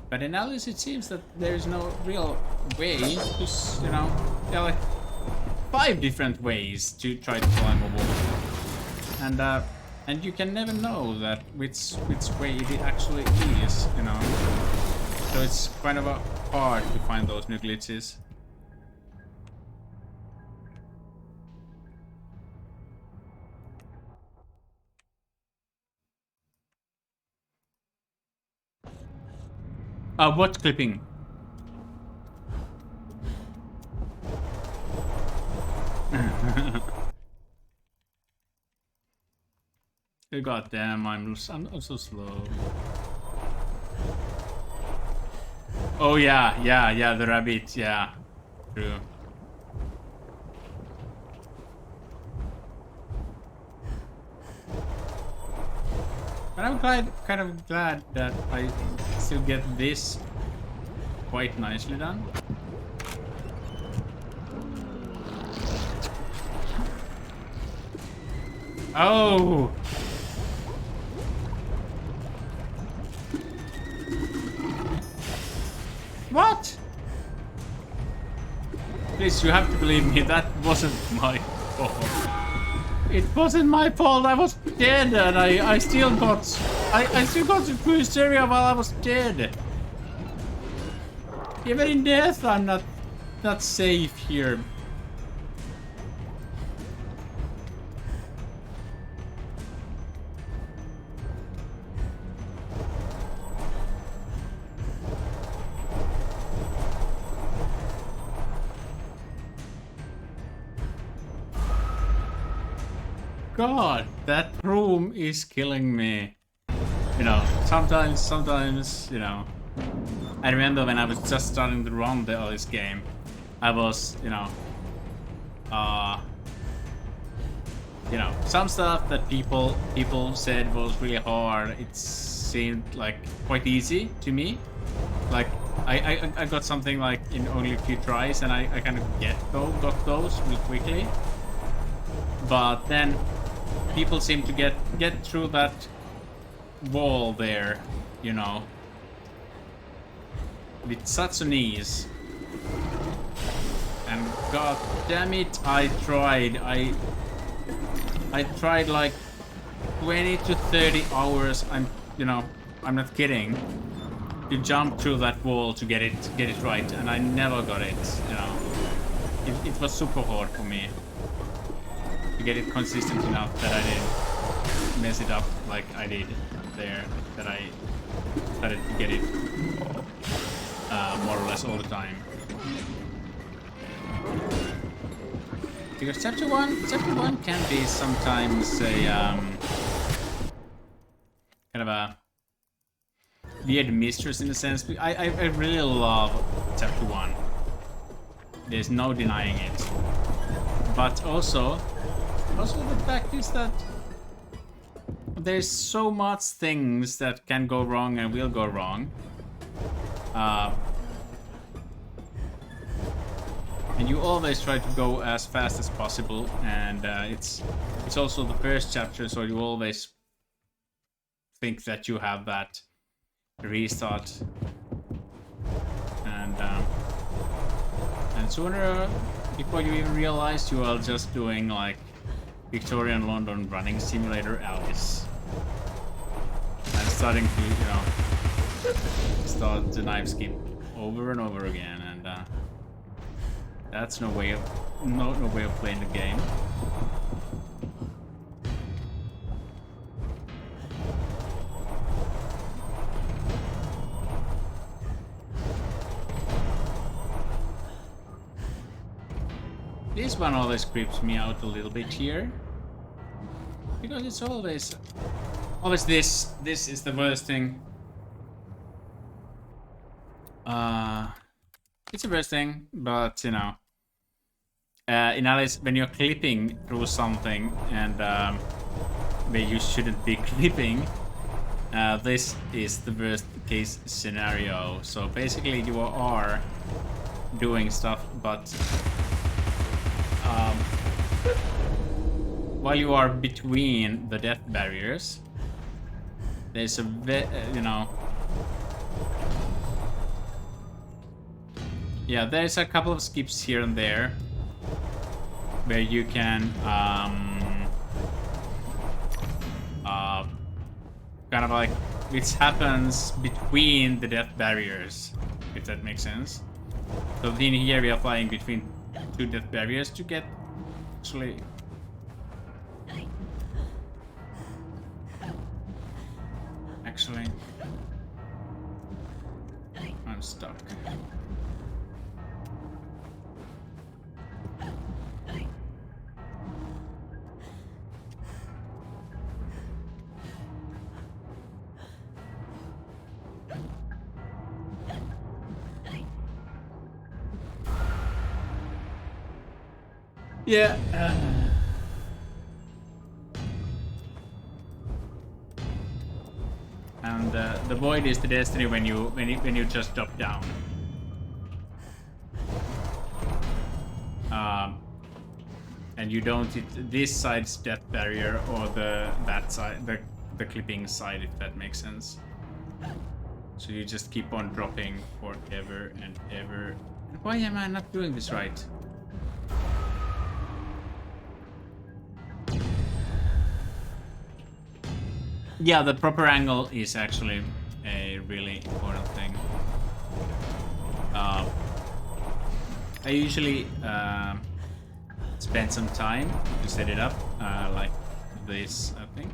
But in Alice, it seems that there is no real way, because, you know, there are like 5 different ways to try to climb a wall, and you can never know that which way it actually is, you know. So it's kind of hard to find those new glitches. What clipping? God damn, I'm so slow. Oh yeah, the rabbit, yeah. True. But I'm kind of glad that I still get this quite nicely done. Oh! What? Please, you have to believe me, that wasn't my fault. It wasn't my fault, I was dead and I still got... I still got to cruise area while I was dead. Even in death, I'm not safe here. God, that room is killing me. You know, sometimes, you know, I remember when I was just starting to run this game, I was, you know, some stuff that people said was really hard. It seemed like quite easy to me. Like I got something like in only a few tries, and I kind of got those really quickly. But then people seem to get through that wall there, you know, with such an ease. And god damn it, I tried like 20 to 30 hours. I'm not kidding, to jump through that wall to get it right, and I never got it. You know, it was super hard for me to get it consistent enough that I didn't mess it up like I did there, that I started to get it more or less all the time. Because chapter one can be sometimes a kind of a weird mistress in a sense. I really love chapter 1. There's no denying it. But also the fact is that there's so much things that can go wrong and will go wrong. And you always try to go as fast as possible, and it's also the first chapter, so you always think that you have that restart, and sooner, before you even realize, you are just doing like Victorian London running simulator Alice, and starting to, you know, start the knife skip over and over again, and that's no way of playing the game. This one always creeps me out a little bit here, because it's always this is the worst thing. It's the worst thing, but you know, in Alice, when you're clipping through something and where you shouldn't be clipping, this is the worst case scenario. So basically, you are doing stuff, but while you are between the death barriers, there's a you know. Yeah, there's a couple of skips here and there where you can kind of like, which happens between the death barriers, if that makes sense. So in here we are flying between two death barriers to get actually I'm stuck. Yeah. And the void is the destiny when you just drop down. And you don't hit this side's death barrier or that side, the clipping side, if that makes sense. So you just keep on dropping forever and ever. Why am I not doing this right? Yeah, the proper angle is actually a really important thing. I usually spend some time to set it up, like this, I think.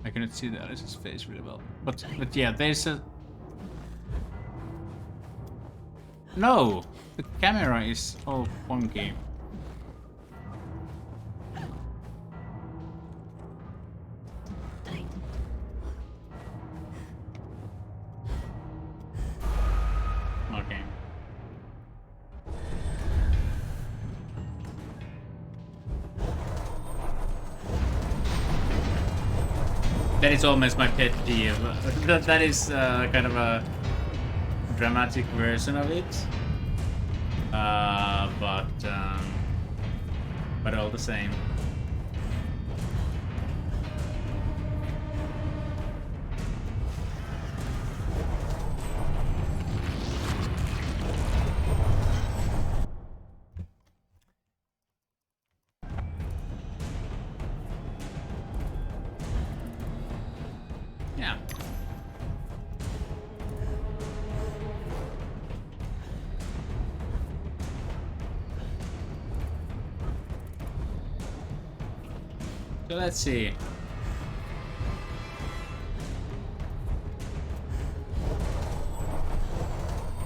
I cannot see the Alice's face really well, but yeah, there's a. No, the camera is all funky. Okay. That is almost my pet peeve. That is kind of a dramatic version of it, but all the same. Yeah. So let's see.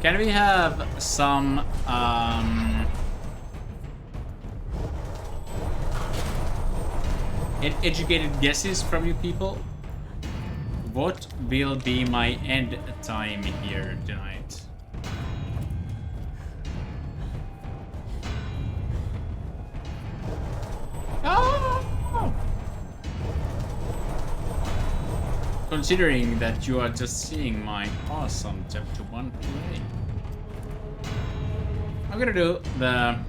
Can we have some educated guesses from you people? What will be my end time here tonight? Oh! Considering that you are just seeing my awesome chapter 1 play. I'm gonna do the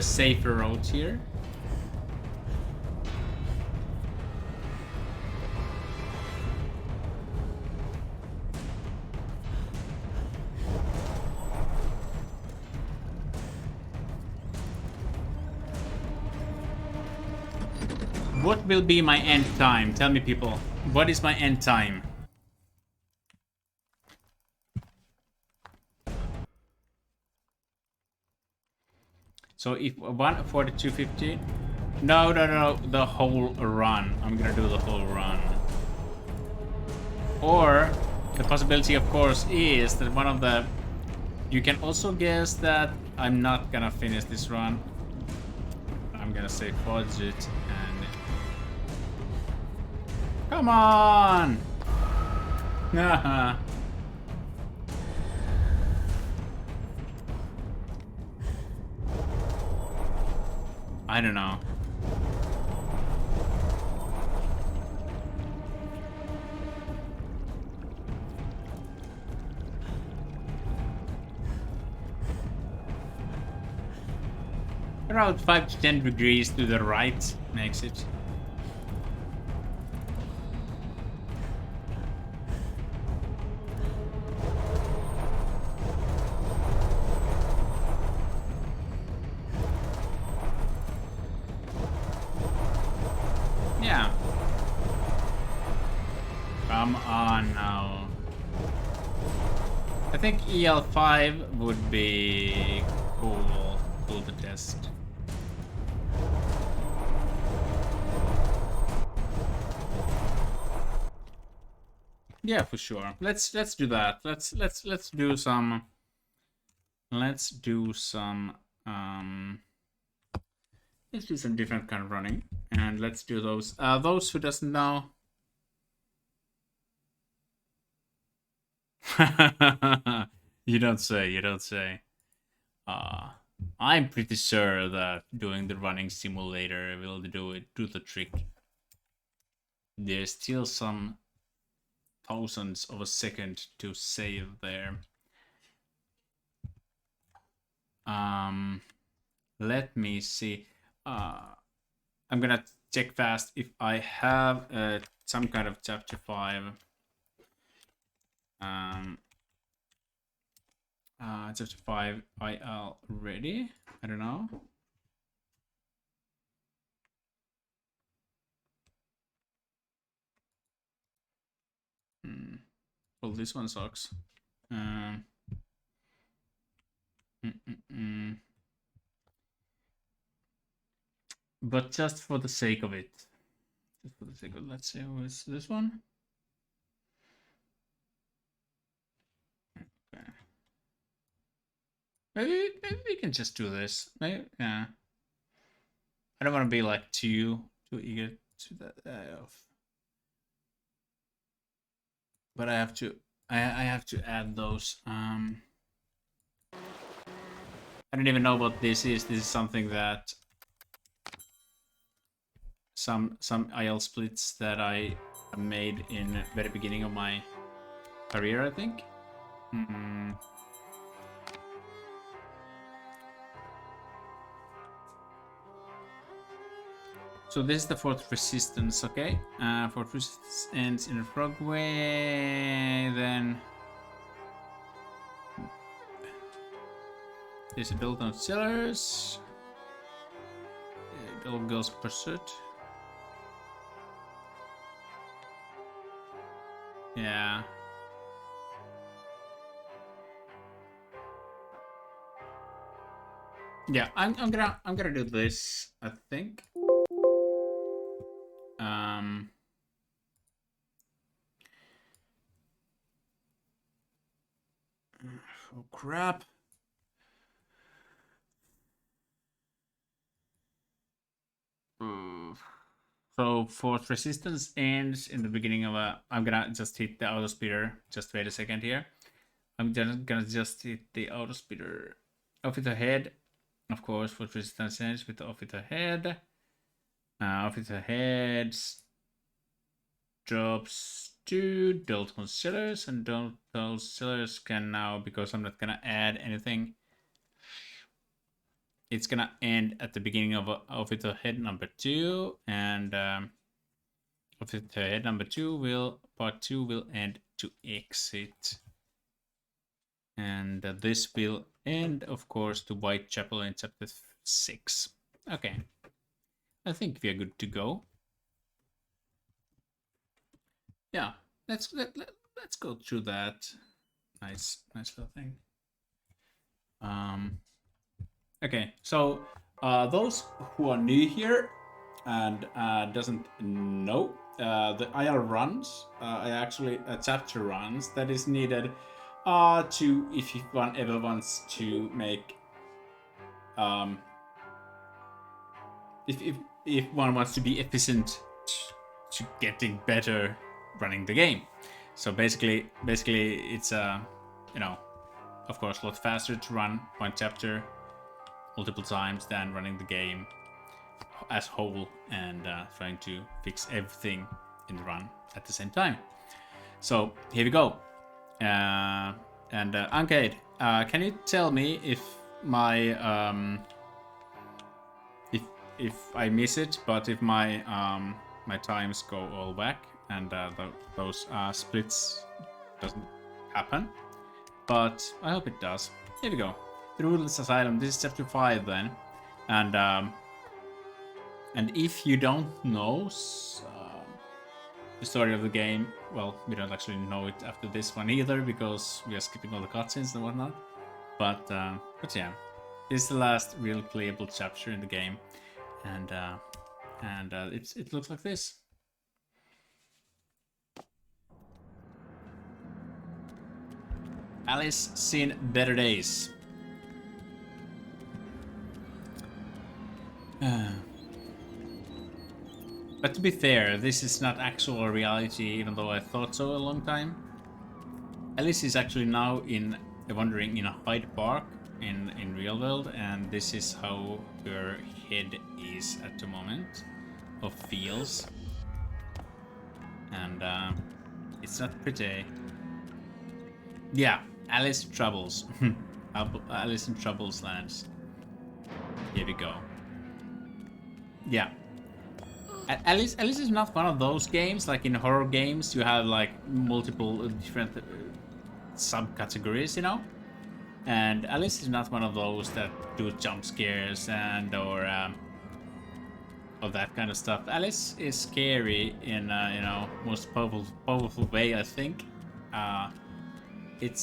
safer route here. What will be my end time? Tell me, people. What is my end time? So if 1:42:50. No, the whole run. I'm gonna do the whole run. Or the possibility, of course, is that one of the. You can also guess that I'm not gonna finish this run. I'm gonna say fudge it and. Come on! Haha. I don't know. Around 5 to 10 degrees to the right makes it. Yeah. Come on now. I think EL5 would be cool to test. Yeah, for sure. Let's do that. Let's do some. Let's do some. Let's do some different kind of running, and let's do those. Those who doesn't know. You don't say, you don't say. Uh, I'm pretty sure that doing the running simulator will do the trick. There's still some thousandths of a second to save there. Let me see. I'm gonna check fast if I have some kind of chapter 5. Chapter 5 IL ready. I don't know. Well, this one sucks. But just for the sake of it, let's see, what's this one? Okay. Maybe we can just do this. Maybe, yeah. I don't want to be like too eager to that off. But I have to add those. I don't even know what this is. This is something that some IL splits that I made in the very beginning of my career, I think. So this is the fourth resistance, okay? Fourth resistance ends in a frogway, then there's a build on cellars. It all goes pursuit. Yeah. Yeah, I'm gonna do this, I think. Oh crap. So fourth resistance ends in the beginning of a. I'm gonna just hit the auto speeder. Just wait a second here. I'm gonna just hit the auto speeder. Off with the head. Of course, fourth resistance ends with off with the head. Off with the head drops to Dalton Sellers, and Dalton Sellers can now, because I'm not gonna add anything, it's gonna end at the beginning of with the head number 2, and of the head number 2 part 2 will end to exit, and this will end, of course, to Whitechapel in chapter 6. Okay, I think we are good to go. Yeah, let's go through that. Nice little thing. Okay, so those who are new here and doesn't know, the IL runs, actually chapter runs that is needed to, if one ever wants to make, if one wants to be efficient to getting better running the game. So basically it's of course a lot faster to run one chapter multiple times than running the game as whole and trying to fix everything in the run at the same time. So here we go. Uncade, can you tell me if my if I miss it, but if my my times go all whack and those splits doesn't happen? But I hope it does. Here we go. The Ruthless Asylum. This is chapter 5 then, and if you don't know the story of the game, well, we don't actually know it after this one either because we are skipping all the cutscenes and whatnot. But yeah, this is the last real playable chapter in the game, and it looks like this. Alice seen better days. But to be fair, this is not actual reality, even though I thought so a long time. Alice is actually now wandering in a Hyde Park in real world, and this is how her head is at the moment, or feels, and it's not pretty. Yeah, Alice Troubles. Alice in Troubles lands. Here we go. Yeah. Alice is not one of those games, like in horror games, you have like multiple different subcategories, you know? And Alice is not one of those that do jump scares and or that kind of stuff. Alice is scary in you know, most powerful way, I think. It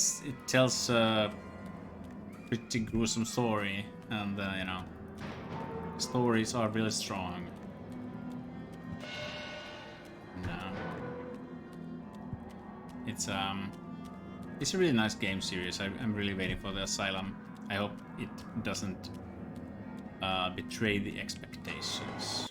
tells a pretty gruesome story, and you know, stories are really strong. No. It's a really nice game series. I'm really waiting for the Asylum. I hope it doesn't betray the expectations.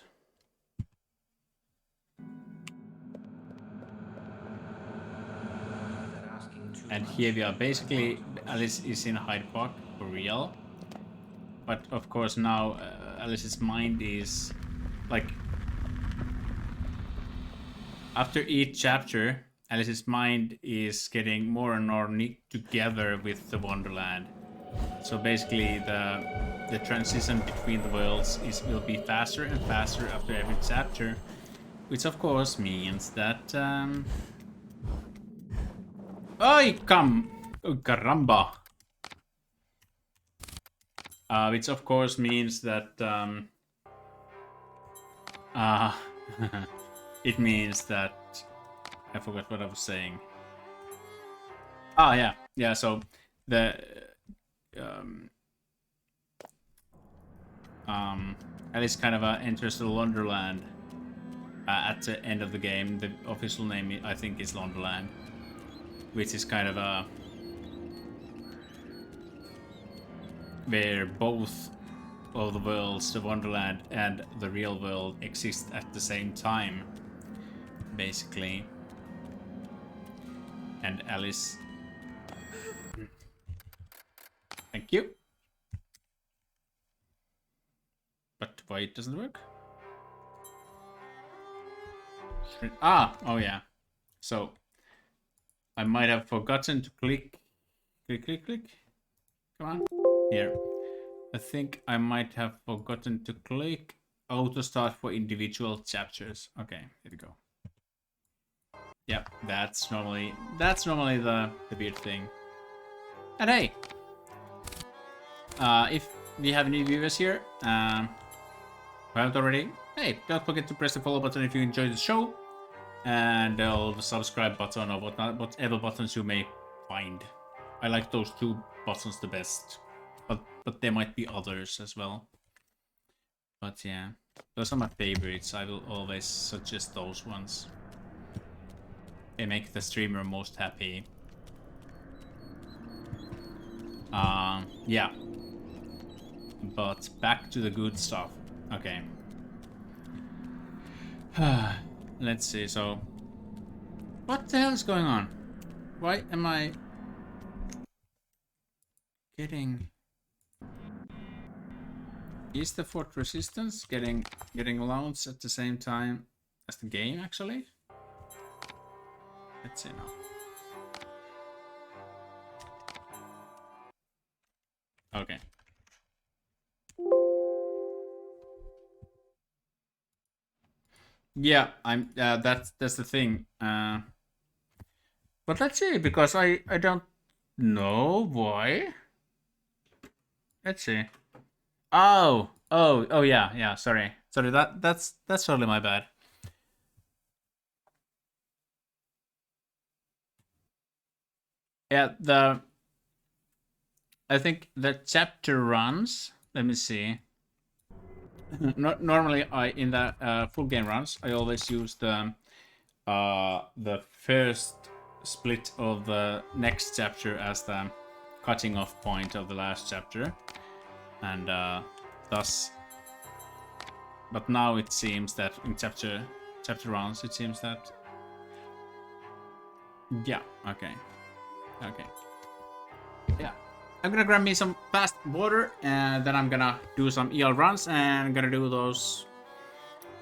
And here we are. Basically, Alice is in Hyde Park for real. But of course now Alice's mind is like, after each chapter, Alice's mind is getting more and more knit together with the Wonderland. So basically, the transition between the worlds will be faster and faster after every chapter, which of course means that oh, caramba! Which of course means that it means that I forgot what I was saying. Ah, yeah. So the Alice kind of enters the Wonderland at the end of the game. The official name, I think, is Wonderland, which is kind of where both of the worlds, the Wonderland and the real world, exist at the same time, basically. And Alice... Thank you. But why it doesn't work? Ah, oh yeah. So, I might have forgotten to click. Come on. Here. I think I might have forgotten to click auto start for individual chapters. Okay, here we go. Yep, that's normally the weird thing. And hey, if we have any viewers here, who haven't already, hey, don't forget to press the follow button if you enjoyed the show, and the subscribe button or whatever buttons you may find. I like those two buttons the best, but there might be others as well. But yeah, those are my favorites. I will always suggest those ones. They make the streamer most happy. Yeah. But back to the good stuff. Okay. Let's see, so... What the hell is going on? Why am I... getting... Is the fort resistance getting launched at the same time as the game, actually? Let's see now. Okay. Yeah, I'm. That's the thing. But let's see, because I don't know why. Let's see. Oh yeah. Sorry. That's totally my bad. Yeah, I think the chapter runs. Let me see. Normally, in the full game runs, I always use the first split of the next chapter as the cutting off point of the last chapter, and thus. But now it seems that in chapter runs, it seems that. Yeah. Okay. Okay. Yeah. I'm gonna grab me some fast water, and then I'm gonna do some EL runs, and I'm gonna do those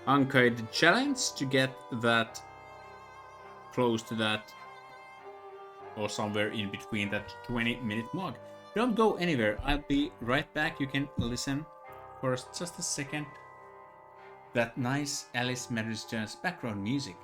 Untitled Challenge to get that close to that, or somewhere in between that 20-minute mark. Don't go anywhere. I'll be right back. You can listen for just a second. That nice Alice Matters Jones background music.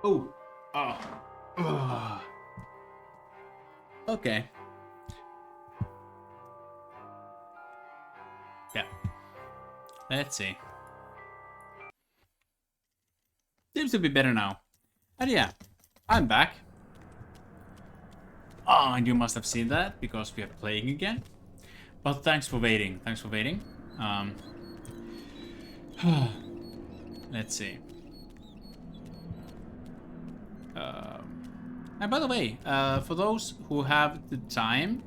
Oh. Oh. Okay. Yeah. Let's see. Seems to be better now. And yeah, I'm back. Oh, and you must have seen that because we are playing again. But thanks for waiting. Thanks for waiting. Let's see. And by the way, for those who have the time,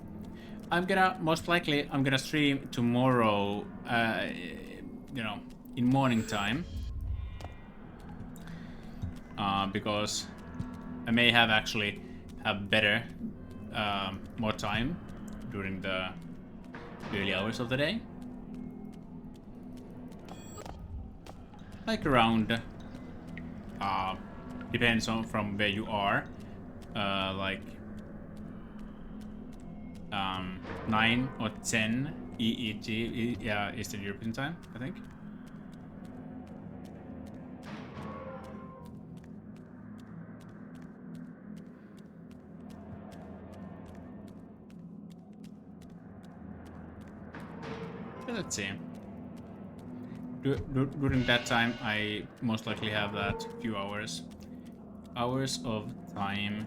I'm gonna stream tomorrow. You know, in morning time. Because I may have actually have better, more time during the early hours of the day. Like around, depends on from where you are, like 9 or 10 EET, yeah, Eastern European time, I think. Let's see. During that time, I most likely have that few hours of time.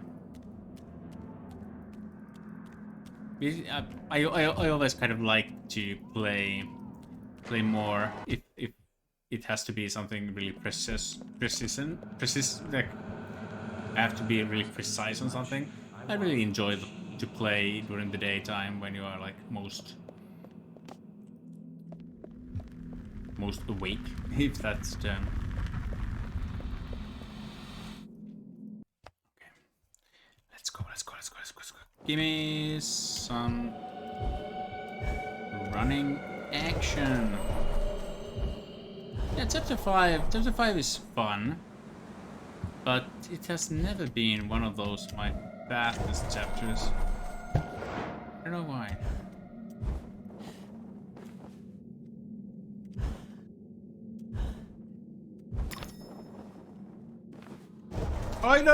I always kind of like to play more if it has to be something really precision. Like I have to be really precise on something. I really enjoy to play during the daytime when you are like most awake, if that's the term. Okay. Let's go. Give me some running action. Yeah, chapter 5 is fun, but it has never been one of those my fastest chapters. I don't know why. Oh, no!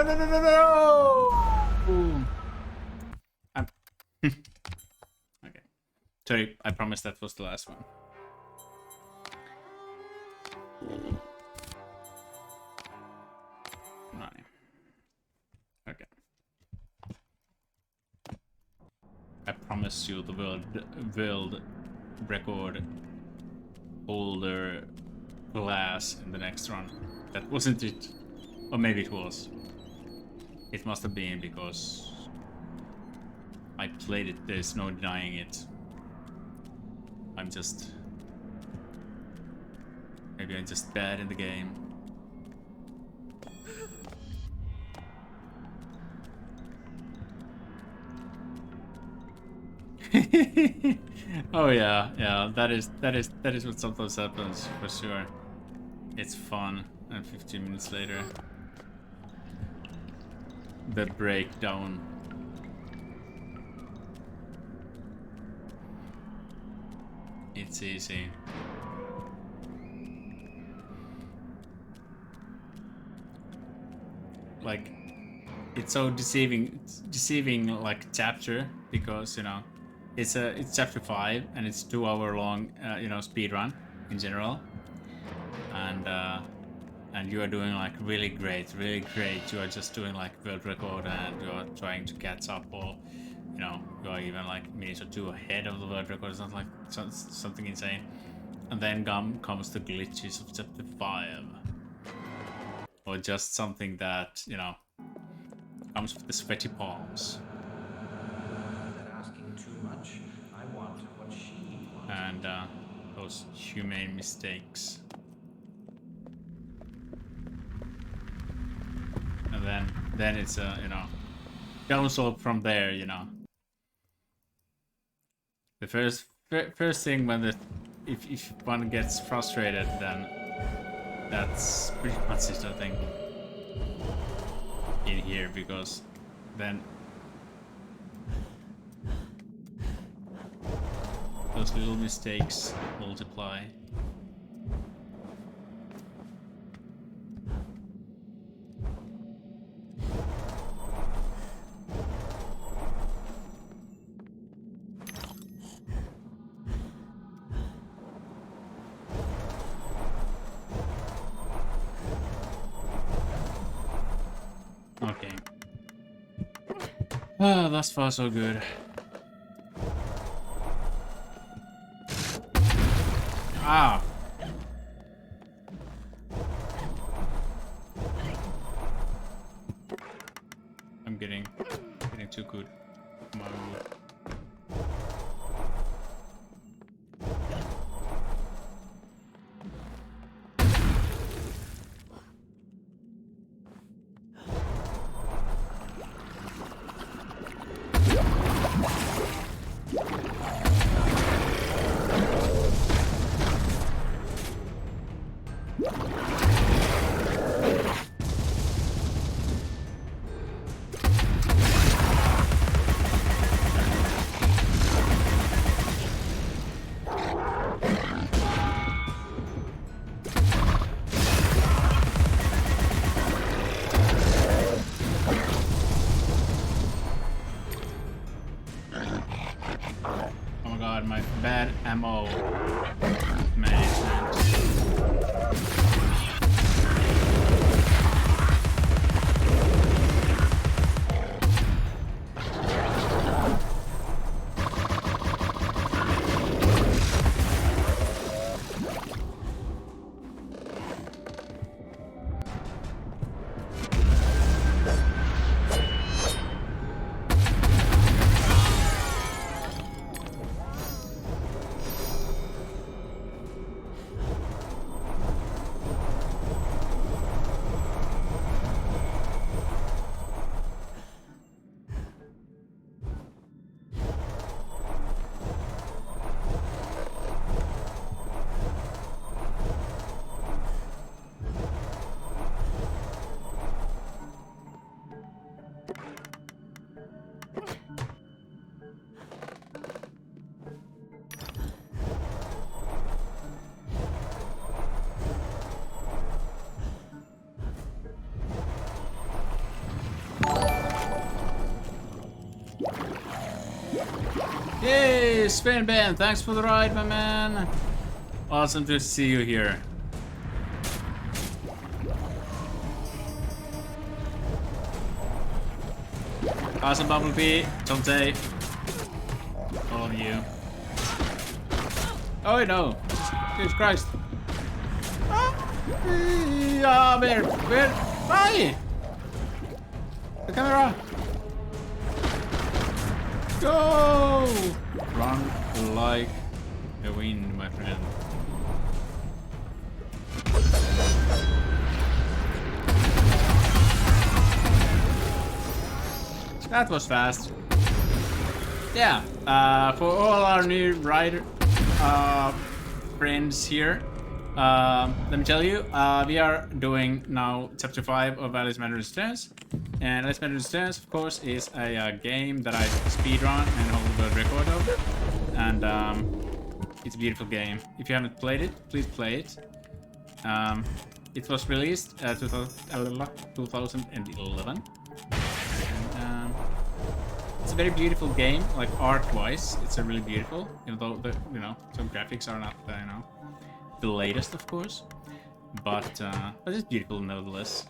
Okay. Sorry, I promised that was the last one. Nine. Okay. I promise you the world record holder glass in the next run. That wasn't it. Or maybe it was. It must have been because I played it, there's no denying it. Maybe I'm just bad in the game. Oh yeah, that is what sometimes happens for sure. It's fun, and 15 minutes later, the breakdown. It's easy. Like, it's so deceiving like chapter, because you know it's chapter 5 and it's 2 hour long you know, speed run in general, and you are doing like really great. You are just doing like world record, and you are trying to catch up, or you know, you are even like minutes or 2 ahead of the world record. It's not like something insane, and then comes the glitches of chapter 5, or just something that, you know, comes with the sweaty palms. Asking too much. I want what she wants. And those humane mistakes. And then it's you know, downslope from there, you know. The first thing when if one gets frustrated, then that's pretty much it, I think, in here, because then those little mistakes multiply. Okay. Ah, thus far so good. Ah! I'm getting too good. My bad ammo management. Hey, Sven Ben, thanks for the ride, my man. Awesome to see you here. Awesome, Bumblebee, Tomte, all of you. Oh no, Jesus Christ. Ah, where? Why? The camera. Go! Run like the wind, my friend. That was fast. Yeah, for all our new rider friends here, let me tell you, we are doing now chapter 5 of Alice Madder's Stairs. And Alice Madder's Stairs, of course, is a game that I speedrun and hold the record of. And it's a beautiful game. If you haven't played it, please play it. It was released 2011. And, it's a very beautiful game, like art-wise. It's a really beautiful, even though the some graphics are not the latest, of course, but it's beautiful nevertheless.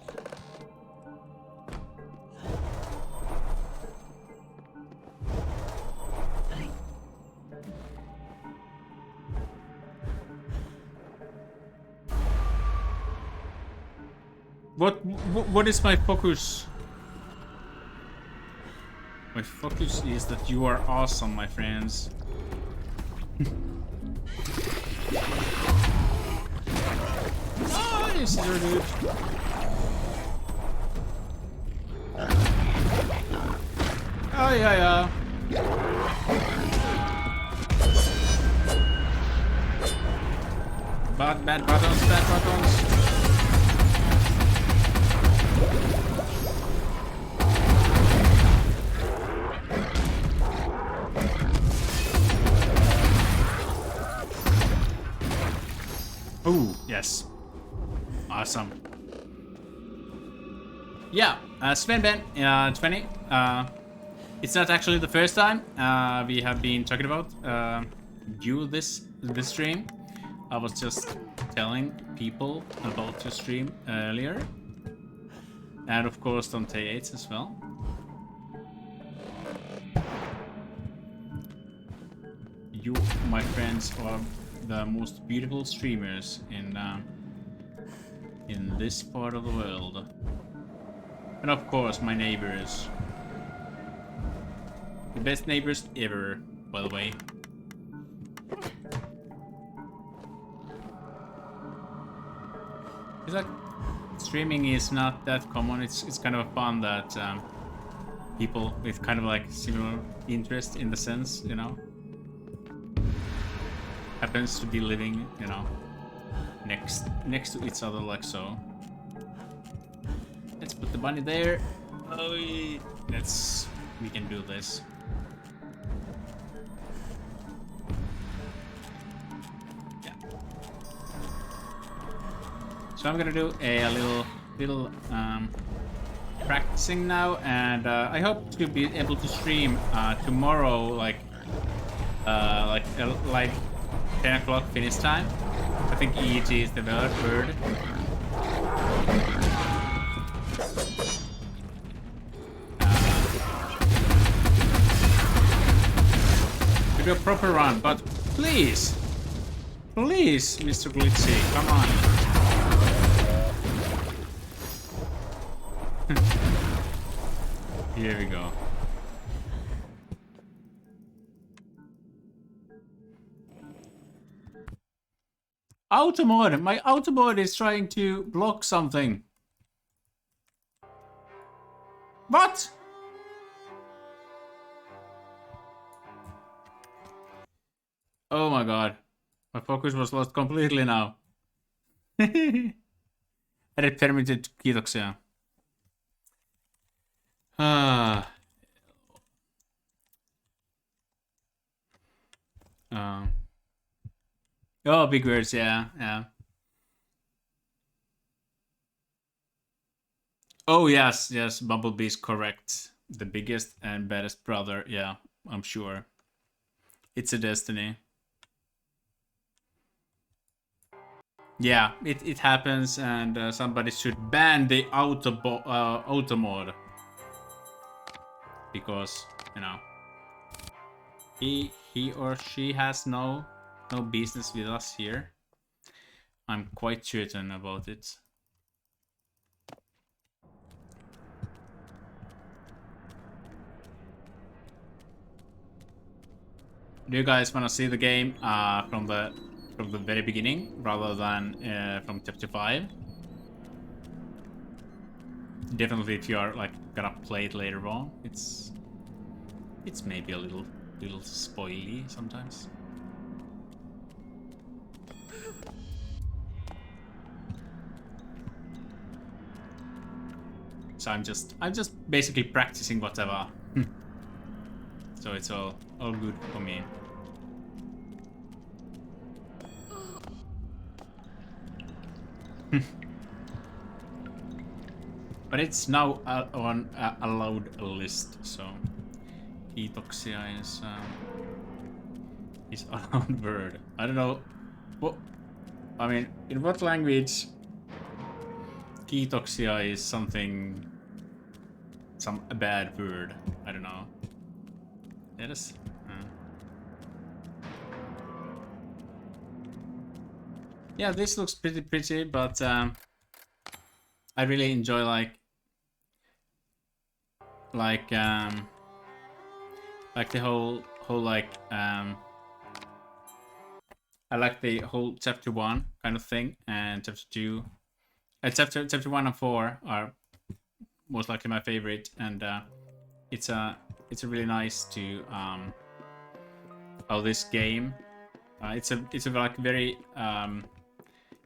What is my focus? My focus is that you are awesome, my friends. Nice, dude. Oh yeah. Bad buttons. Oh, yes. Awesome. Yeah, Svenben 20. It's not actually the first time we have been talking about this stream. I was just telling people about your stream earlier. And of course Dante 8 as well. You, my friends, are the most beautiful streamers in this part of the world. And of course my neighbors. The best neighbors ever, by the way. It's like streaming is not that common. It's kind of fun that people with kind of like similar interest in the sense, happens to be living, next to each other like so. Let's put the bunny there. Oh, we can do this. Yeah. So I'm gonna do a little practicing now, and I hope to be able to stream tomorrow, like 10 o'clock Finnish time. I think EET is the word. To do a proper run, but please, Mr. Glitzy, come on. Here we go. Automod! My automod is trying to block something. What? Oh my god. My focus was lost completely now. Edit permitted, kiitoksia. Oh, big words, yeah. Oh, yes, Bumblebee's correct. The biggest and baddest brother, yeah, I'm sure. It's a destiny. Yeah, it happens, and somebody should ban the auto mode. Because, he or she has no business with us here. I'm quite certain about it. Do you guys want to see the game from the very beginning rather than from chapter 5? Definitely, if you are like gonna play it later on, it's maybe a little spoily sometimes. So I'm just basically practicing whatever. So it's all good for me. But it's now on a allowed list, so Ketoxia is allowed word. I don't know what. I mean, in what language Ketoxia is something, some bad word? I don't know. It is. Yeah, this looks pretty, but I really enjoy like the whole like I like the whole chapter 1 kind of thing, and chapter 2, chapter 1 and 4 are most likely my favorite, and it's a really nice to how this game. It's a like very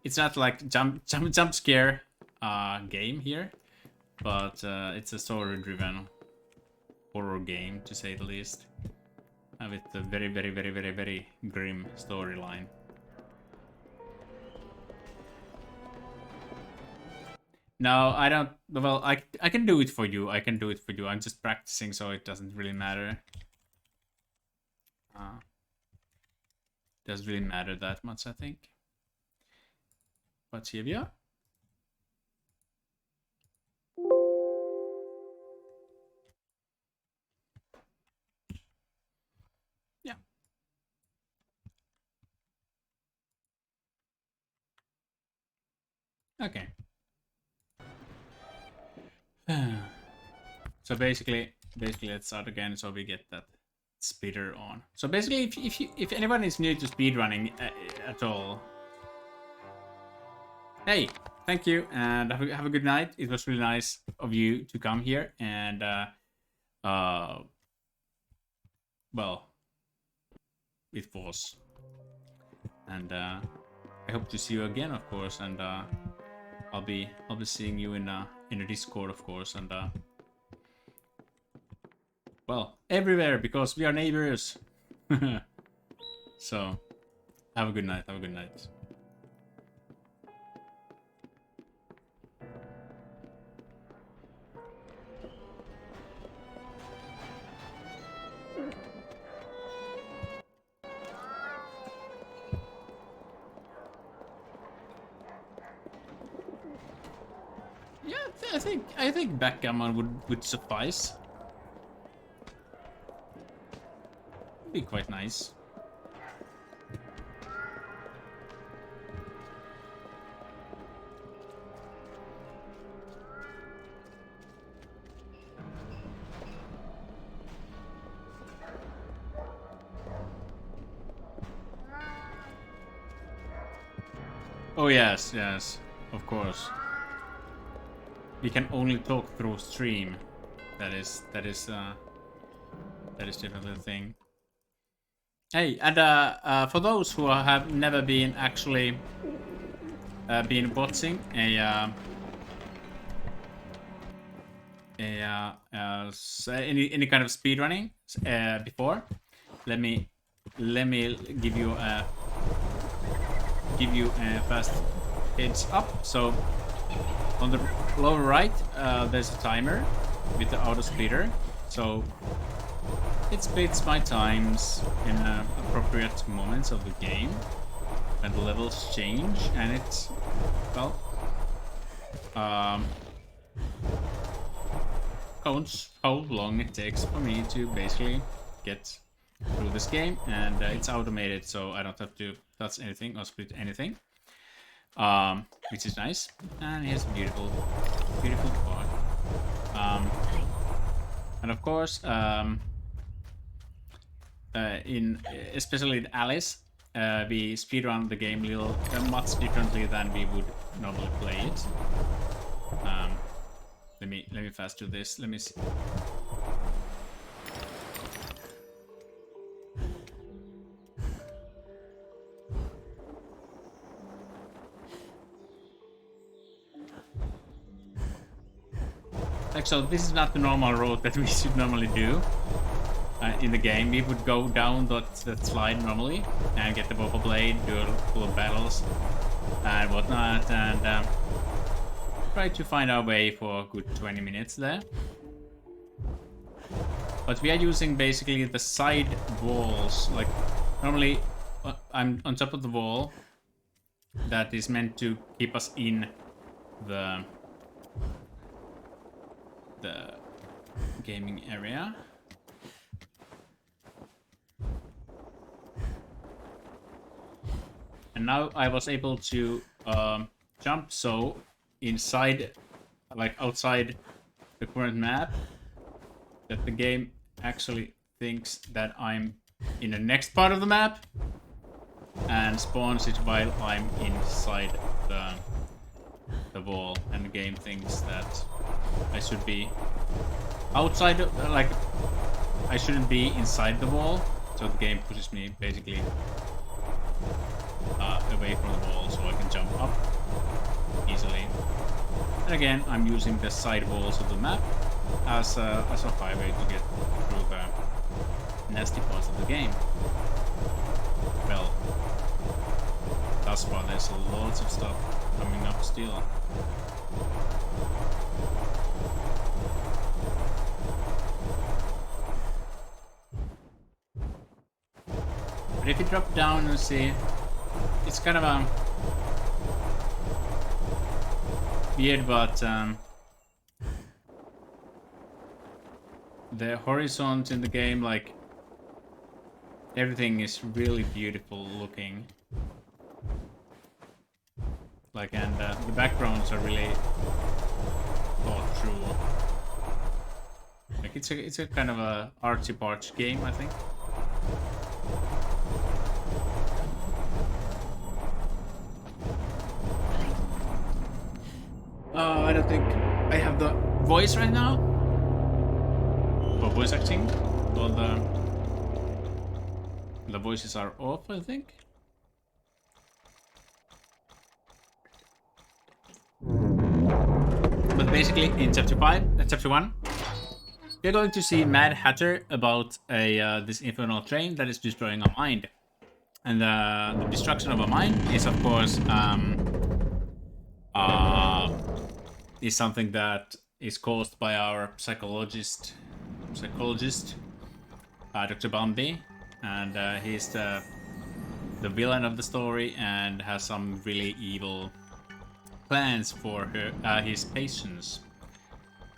it's not like jump scare game here, but it's a story-driven horror game, to say the least, with a very grim storyline. No, I don't. Well, I can do it for you. I can do it for you. I'm just practicing, so it doesn't really matter. Doesn't really matter that much, I think. But here we are. Yeah. Okay. So basically let's start again, so we get that speeder on. So basically, if anyone is new to speedrunning at all, hey, thank you, and have a good night. It was really nice of you to come here, and well, it was, and I hope to see you again, of course, and I'll be seeing you in a Discord, of course, and well, everywhere, because we are neighbors. So have a good night. Have a good night. Yeah, I think backgammon would suffice. Be quite nice. Oh yes, of course. We can only talk through stream. That is definitely a thing. Hey, and for those who have never been actually been watching any kind of speedrunning before, let me give you a fast heads up. So on the lower right, there's a timer with the auto splitter. So it splits my times in appropriate moments of the game when the levels change, and it's, well, counts how long it takes for me to basically get through this game, and it's automated, so I don't have to touch anything or split anything, which is nice. And here's a beautiful part. And of course, especially in Alice, we speedrun the game much differently than we would normally play it. Let me fast do this. Let me see. Like, so this is not the normal road that we should normally do in the game. We would go down that slide normally and get the Boba Blade, do a couple of battles and whatnot, and try to find our way for a good 20 minutes there. But we are using basically the side walls. Like, normally I'm on top of the wall that is meant to keep us in the gaming area. And now I was able to jump so inside, like outside the current map, that the game actually thinks that I'm in the next part of the map and spawns it while I'm inside the wall, and the game thinks that I should be outside, like I shouldn't be inside the wall, so the game pushes me basically away from the wall so I can jump up easily. And again, I'm using the side walls of the map as a highway to get through the nasty parts of the game. Well, thus far there's lots of stuff coming up still. But if you drop down and see, it's kind of weird, but the horizons in the game, like everything is really beautiful looking. Like, and the backgrounds are really thought through. Like, it's a kind of a artsy-fartsy game, I think. I don't think I have the voice right now. For voice acting. All the voices are off, I think. But basically, in chapter 1, we're going to see Mad Hatter about this infernal train that is destroying our mind. And the destruction of our mind is, of course, is something that is caused by our psychologist, Dr. Bambi, and he's the villain of the story and has some really evil plans for his patients.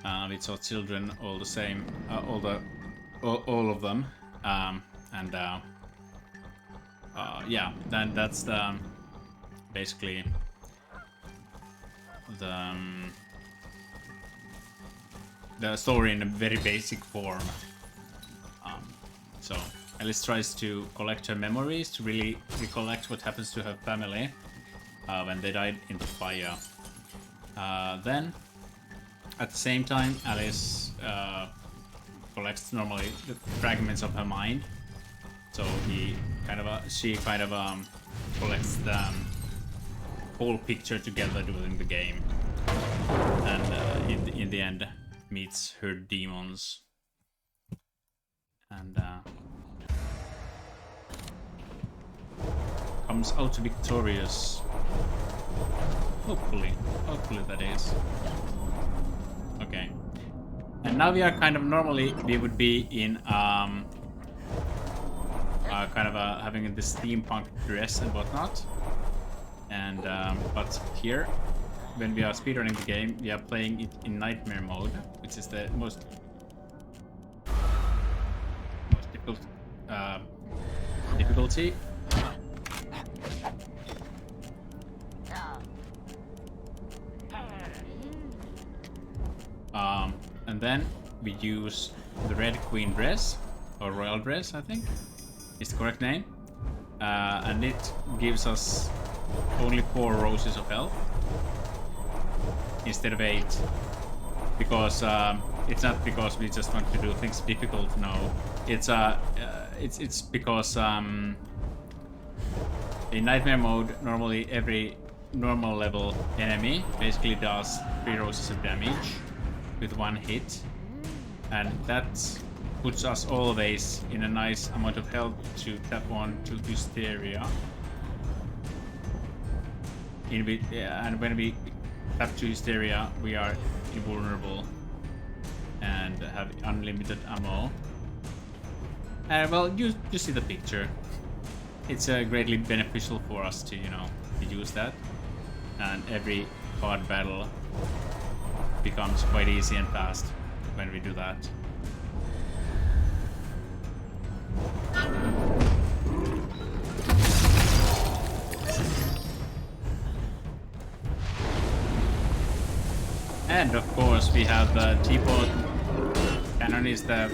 It's all children, all the same, all of them, yeah. Then that's basically the story in a very basic form. So Alice tries to collect her memories to really recollect what happens to her family when they died in the fire. Then, at the same time, Alice collects normally the fragments of her mind. So she kind of collects the whole picture together during the game, and in the end meets her demons, and comes out victorious. Hopefully that is. Okay. And now we are kind of, normally we would be in kind of having this steampunk dress and whatnot. And but here, when we are speedrunning the game, we are playing it in nightmare mode, which is the most difficult difficulty. And then we use the red queen dress, or royal dress, I think. is the correct name. And it gives us only 4 roses of health instead of 8. Because it's not because we just want to do things difficult, no. It's because in Nightmare mode, normally every normal level enemy basically does 3 roses of damage with 1 hit. And that puts us always in a nice amount of health to tap on to Hysteria. And when we tap to Hysteria, we are invulnerable and have unlimited ammo. Well, you see the picture. It's greatly beneficial for us to, to use that. And every hard battle becomes quite easy and fast when we do that. And of course we have the Teapot Cannon is the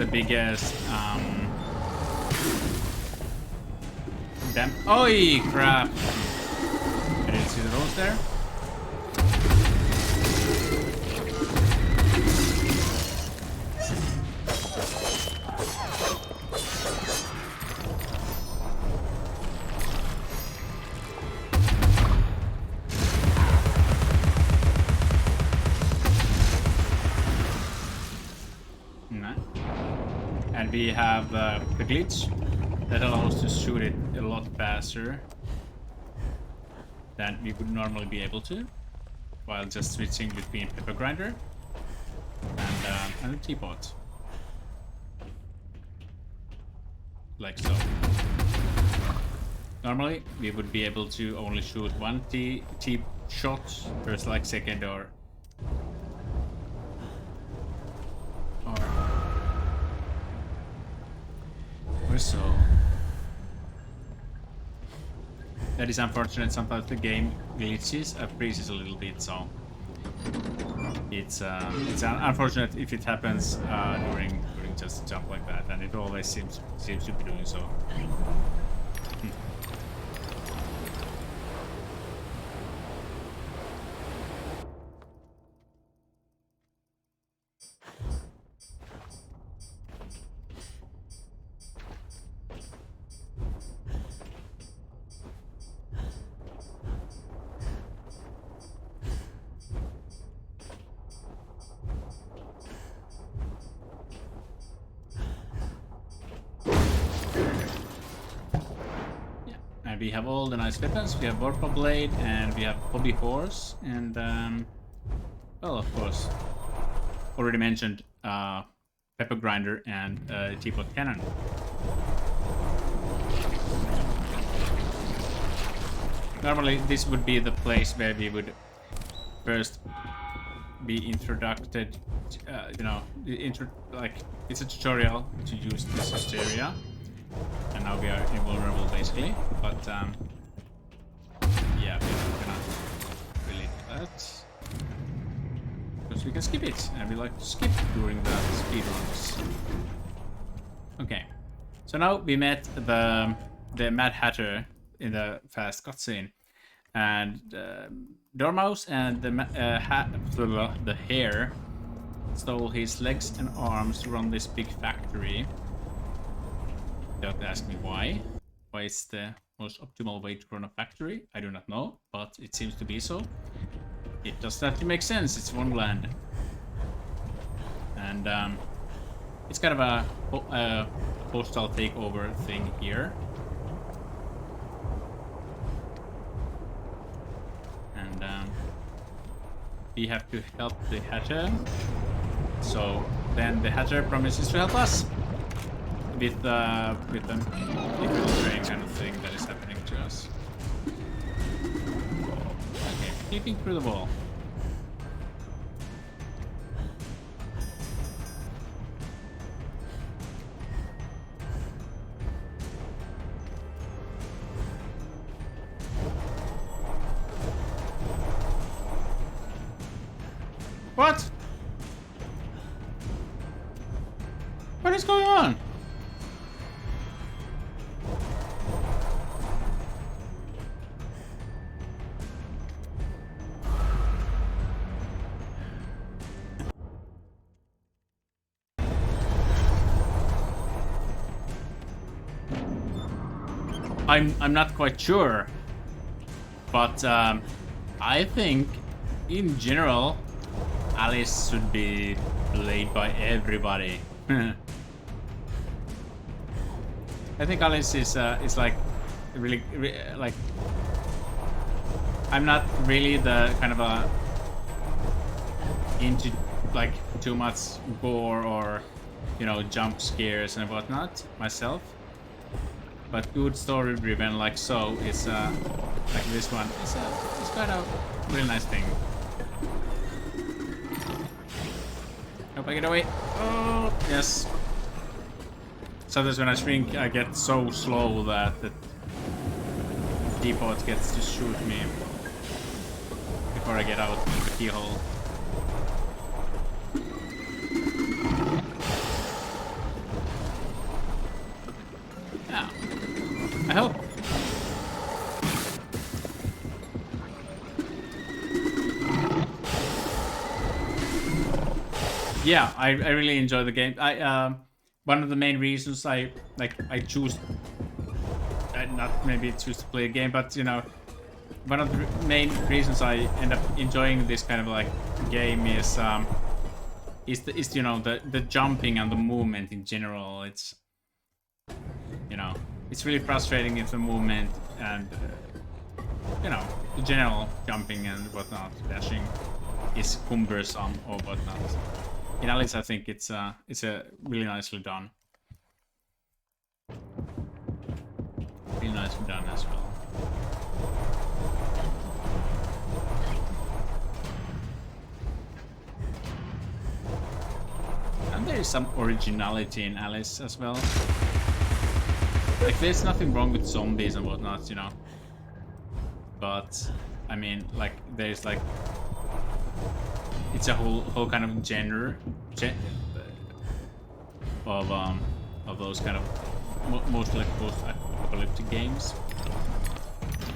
biggest damn. Oi crap! I didn't see the rose there. And we have the glitch that allows us to shoot it a lot faster than we would normally be able to, while just switching between Pepper Grinder and the Teapot. Like so. Normally, we would be able to only shoot 1 T shot per like second or so. That is unfortunate. Sometimes the game glitches, freezes a little bit, so it's unfortunate if it happens during just a jump like that, and it always seems to be doing so. We have all the nice weapons. We have Vorpal Blade and we have Hobby Horse and well, of course, already mentioned Pepper Grinder and Teapot Cannon. Normally, this would be the place where we would first be introduced. Like it's a tutorial to use this Hysteria. And now we are invulnerable basically, but yeah, we're gonna really do that because we can skip it, and we like to skip during the speedruns. Okay, so now we met the Mad Hatter in the fast cutscene, and Dormouse and the hare stole his legs and arms to run this big factory. Don't ask me why. Why it's the most optimal way to run a factory, I do not know, but it seems to be so. It does have to make sense, it's one land. And it's kind of a postal takeover thing here. And we have to help the Hatter. So then the Hatter promises to help us with the train kind of thing that is happening to us. Okay, peeping through the wall. What? I'm not quite sure, but I think in general Alice should be played by everybody. I think Alice is like really like, I'm not really the kind of a into like too much gore or, you know, jump scares and whatnot myself, but good story driven like so is like this one is it's kind of really nice thing. Hope I get away. Oh yes. Sometimes when I shrink I get so slow that the Teapot gets to shoot me before I get out of the keyhole. Yeah. I hope. Yeah, I really enjoy the game. I one of the main reasons I choose not maybe choose to play a game, but you know, one of the main reasons I end up enjoying this kind of like game is you know, the jumping and the movement in general. It's, you know, it's really frustrating if the movement and you know, the general jumping and whatnot, dashing is cumbersome or whatnot. In Alice, I think it's a really nicely done. Really nicely done as well. And there is some originality in Alice as well. Like, there's nothing wrong with zombies and whatnot, you know. But I mean, like, there's like, it's a whole kind of genre of those kind of mostly like post-apocalyptic games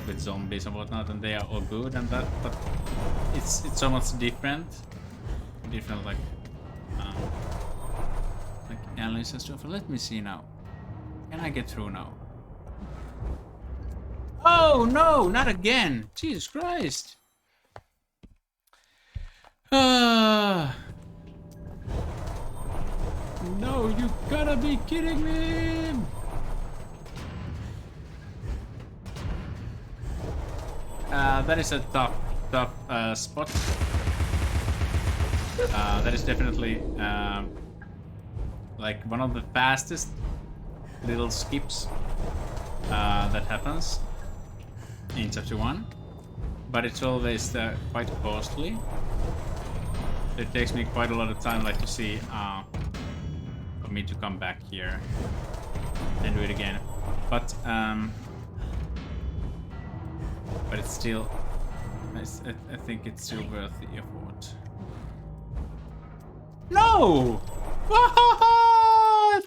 with zombies and whatnot, and they are all good and that, but it's so much different like Alice and stuff. Let me see now. Can I get through now? Oh no, not again! Jesus Christ! No, you gotta be kidding me! That is a tough spot. That is definitely like one of the fastest little skips that happens in chapter 1, but it's always quite costly. It takes me quite a lot of time, like, to see for me to come back here and do it again. But it's still, I think it's still worth the effort. No! What?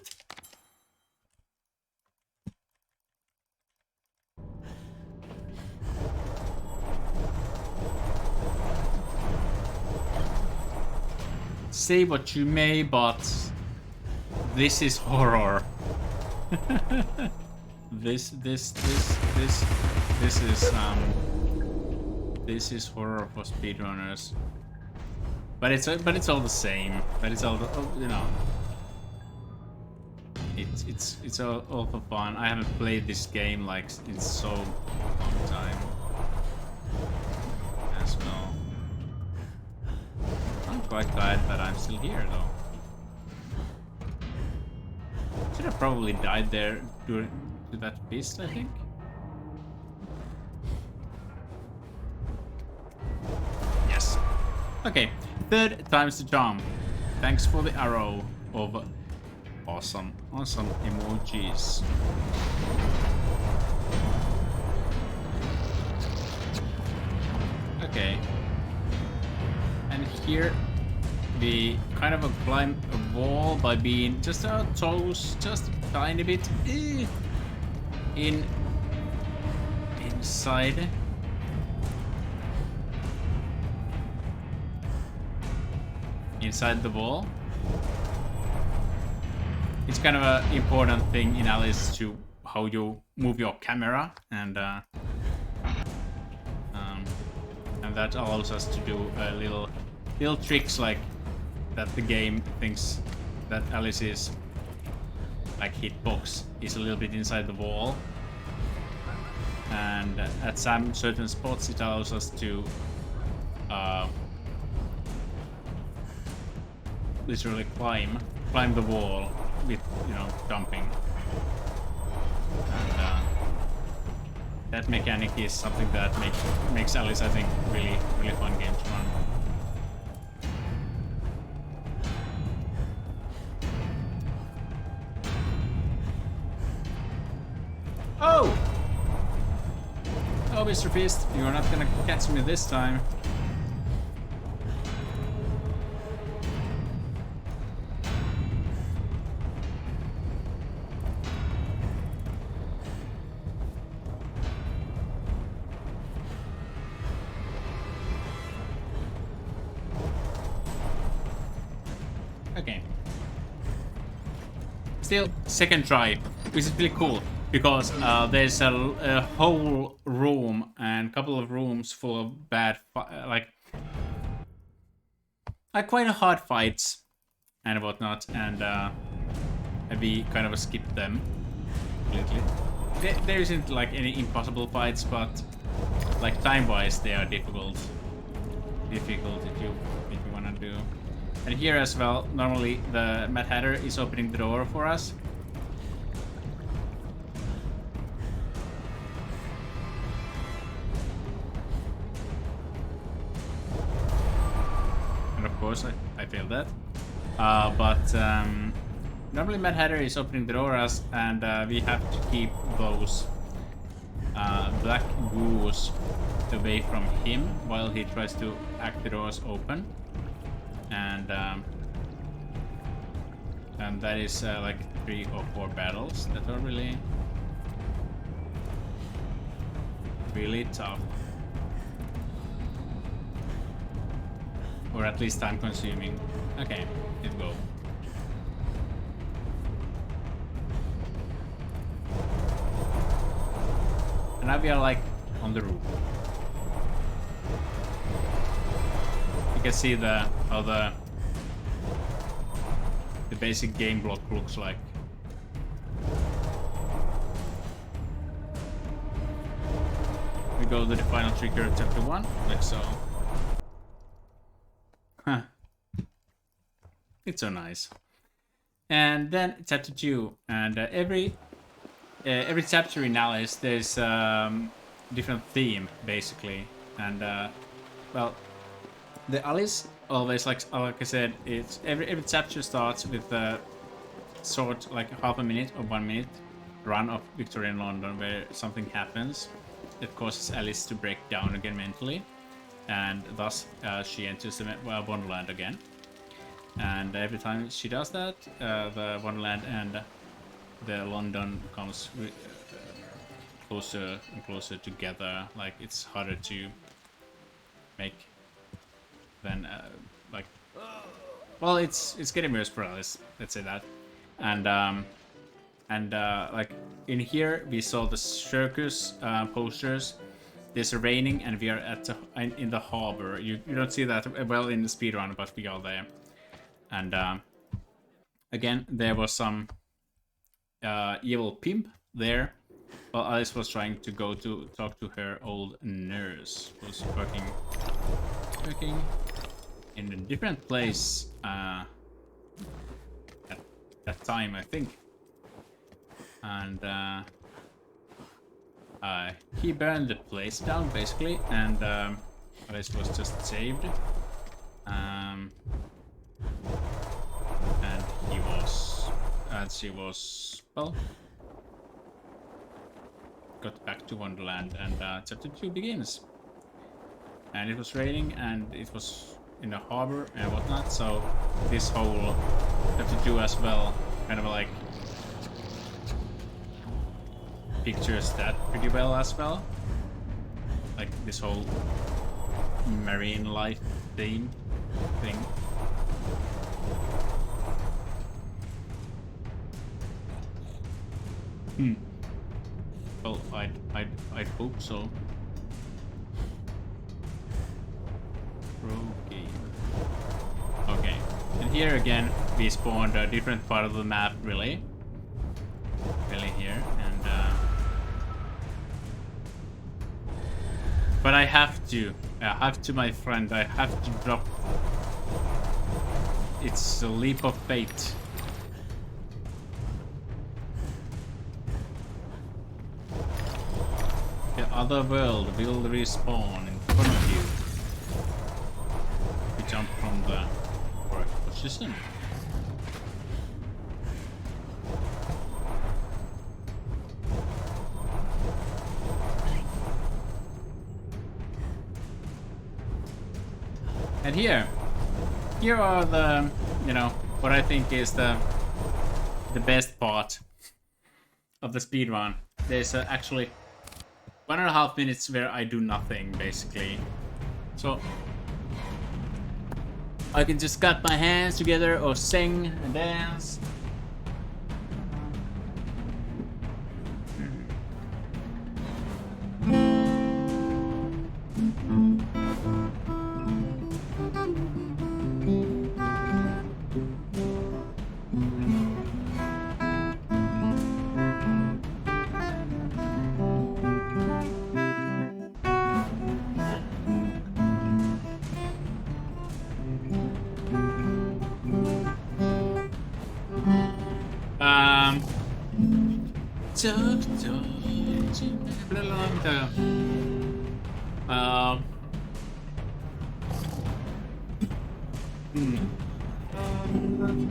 Say what you may, but this is horror. This is horror for speedrunners. But it's all the same. But it's all, you know. It's all for fun. I haven't played this game like in so long time as well. I'm quite glad that I'm still here though. Should have probably died there during that fist, I think. Yes. Okay, third time's the charm. Thanks for the arrow of awesome emojis. Okay. And here we kind of climb a wall by being just our toes just a tiny bit inside. Inside the wall. It's kind of an important thing in Alice to how you move your camera, and that allows us to do little tricks like that. The game thinks that Alice's like hitbox is a little bit inside the wall, and at some certain spots it allows us to literally climb the wall with, you know, jumping. And that mechanic is something that makes Alice, I think, really fun game to run. Oh! Oh, Mr. Fist, you're not gonna catch me this time. Okay. Still, second try, which is really cool because there's a whole room and a couple of rooms full of bad, like quite hard fights and whatnot, and we kind of skipped them completely. There isn't like any impossible fights, but like time-wise they are difficult if you wanna do. And here as well, normally the Mad Hatter is opening the door for us. And of course I failed that. But normally Mad Hatter is opening the door us, and we have to keep those black goos away from him while he tries to hack the doors open. And that is like 3 or 4 battles that are really tough, or at least time consuming. Okay, let's go. And now we are like on the roof. You can see how the basic game block looks like. We go to the final trigger, chapter 1, like so. Huh. It's so nice. And then chapter 2, and every chapter in Alice there's different theme basically, and well, the Alice always, like I said, it's every chapter starts with a short, like half a minute or 1 minute run of Victorian London where something happens that causes Alice to break down again mentally, and thus she enters the Wonderland again. And every time she does that, the Wonderland and the London comes closer and closer together. Like, it's harder to make than like, well, it's getting worse for Alice, let's say that. And like in here we saw the circus posters. There's raining and we are in the harbor. You don't see that well in the speedrun, but we are there. And again, there was some evil pimp there while Alice was trying to go to talk to her old nurse, who's working in a different place at that time, I think. And he burned the place down basically, and Alice was just saved. And she was, well, got back to Wonderland, and chapter 2 begins. And it was raining, and it was in the harbor and whatnot, so this whole chapter 2 as well kind of like pictures that pretty well as well. Like this whole marine life thing. Well, I'd hope so. Pro game. Okay, and here again we spawned a different part of the map, really here, and but I have to, my friend, I have to drop. It's a leap of faith. The other world will respawn in front of you. We jump from the correct position. And here are the, you know, what I think is the best part of the speedrun. There's actually 1.5 minutes where I do nothing, basically. So I can just cut my hands together or sing and dance.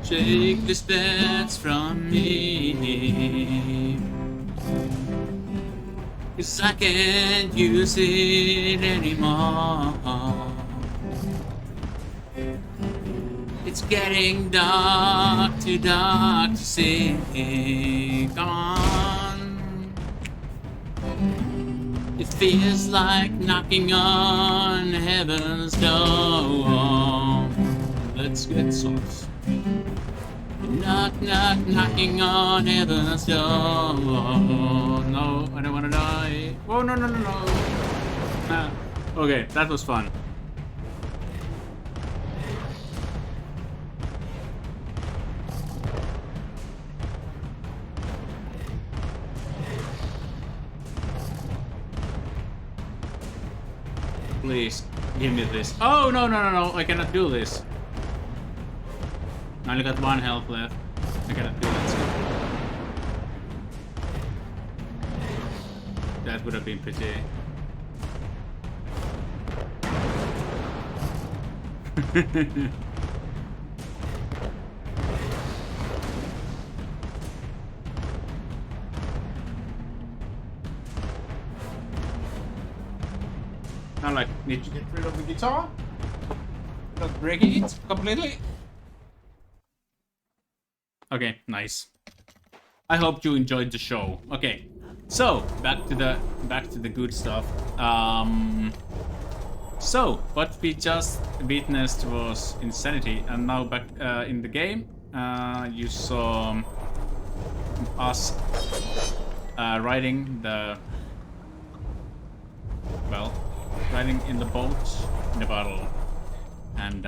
Take this dance from me, 'cause I can't use it anymore. It's getting dark, too dark to see. Come on. It feels like knocking on heaven's door. Let's get sauce. Knock, knock, knocking on heaven's door. No, I don't wanna die. Oh, no, no, no, no. Ah, okay, that was fun. Please, give me this. Oh, no, no, no, no, I cannot do this. I only got 1 health left. I cannot do that. That would have been pretty. Now, like, need to get rid of the guitar? Not breaking it completely? Okay, nice. I hope you enjoyed the show. Okay, so back to the good stuff. So what we just witnessed was insanity, and now back in the game, you saw us riding in the boat in the battle, and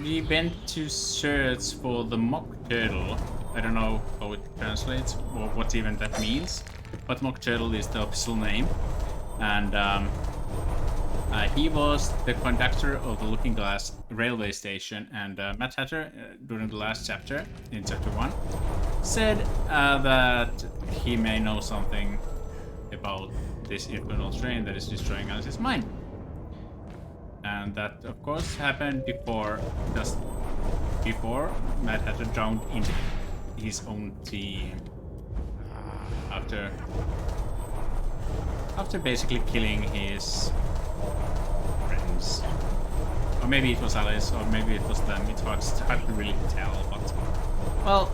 we went to search for the mock turtle. I don't know how it translates or what even that means, but mock turtle is the official name. And he was the conductor of the Looking Glass railway station. And Mad Hatter, during the last chapter, in chapter 1, said that he may know something about this infernal train that is destroying Alice's mind. And that, of course, happened just before Mad Hatter drowned in his own tea. After basically killing his friends. Or maybe it was Alice, or maybe it was them. It's hard to really tell, but... Well,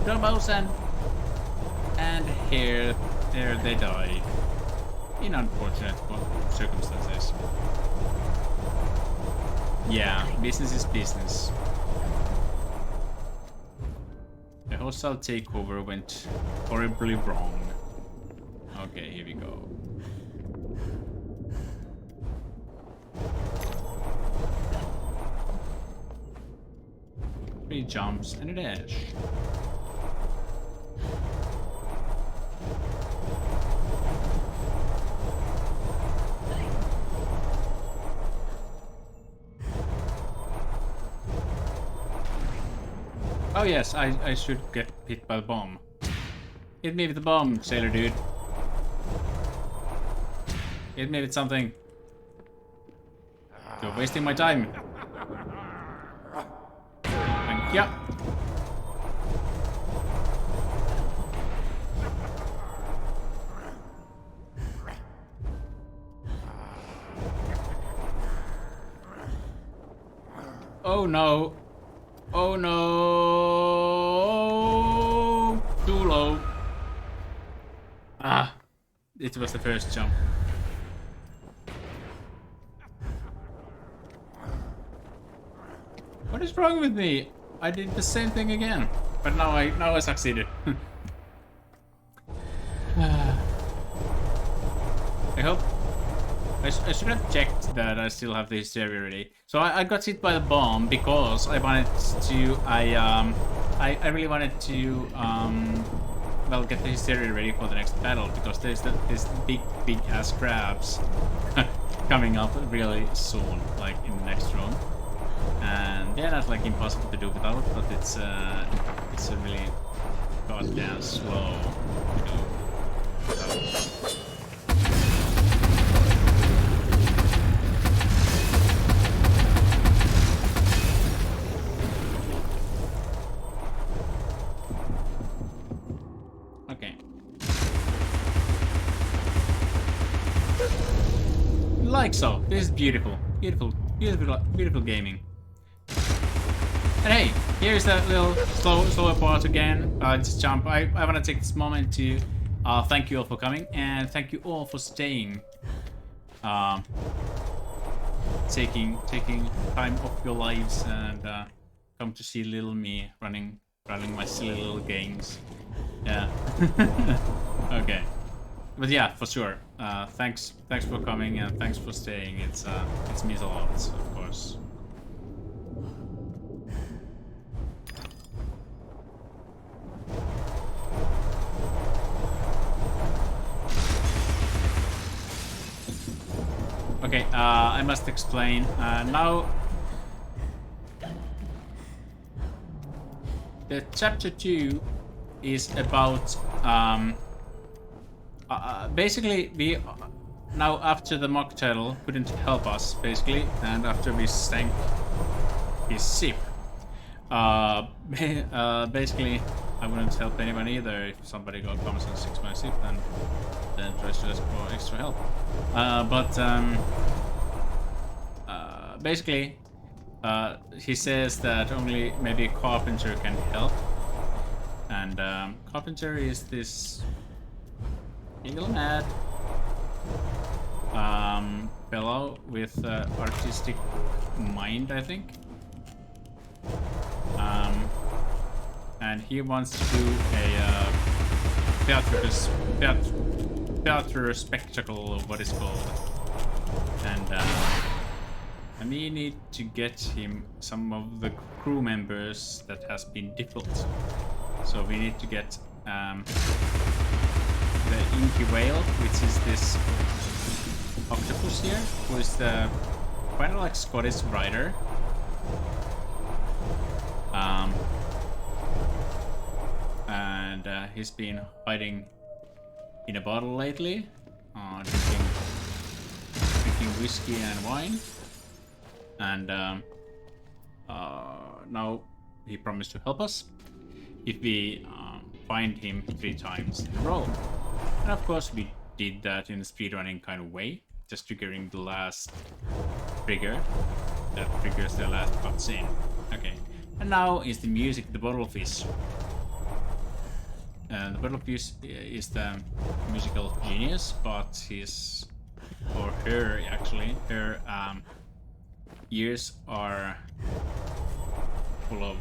Domos and here they died. In unfortunate circumstances. Yeah, business is business. hostile takeover went horribly wrong. Okay, here we go. 3 jumps and a dash. Oh yes, I should get hit by the bomb. Hit me with the bomb, sailor dude. Hit me with something. You're wasting my time. Thank you. Oh no. Oh no. Too low. Ah. It was the first jump. What is wrong with me? I did the same thing again, but now I succeeded. I hope I should have checked that I still have the hysteria ready. So I got hit by the bomb because I wanted to I really wanted to well, get the hysteria ready for the next battle, because there's this big ass crabs coming up really soon, like in the next room. And they're not like impossible to do without, but it's a really goddamn slow to do without. Okay. Like so. This is beautiful. Beautiful gaming. And hey, here's that little slower part again. Just jump. I want to take this moment to thank you all for coming, and thank you all for staying. Taking time off your lives and come to see little me running my silly little games. Yeah. Okay. But yeah, for sure. Thanks for coming, and thanks for staying. It means a lot, of course. Okay, I must explain. Now, the chapter 2 is about basically we now, after the mock turtle couldn't help us, basically, and after we sank his ship, basically I wouldn't help anyone either if somebody comes and sinks my ship and then tries to ask for extra help. Basically, he says that only maybe Carpenter can help, and Carpenter is this little mad fellow with artistic mind, I think, and he wants to do a theater spectacle, or what is called, and we need to get him some of the crew members that has been default. So we need to get the Inky Whale, which is this octopus here, who is the kind of like Scottish writer. And he's been hiding in a bottle lately, drinking whiskey and wine. And now he promised to help us if we find him 3 times in a row. And of course we did that in a speedrunning kind of way, just triggering the last trigger that triggers the last cutscene. Okay, and now is the music, the bottlefish. And the bottlefish is the musical genius, but his, or her actually, her ears are full of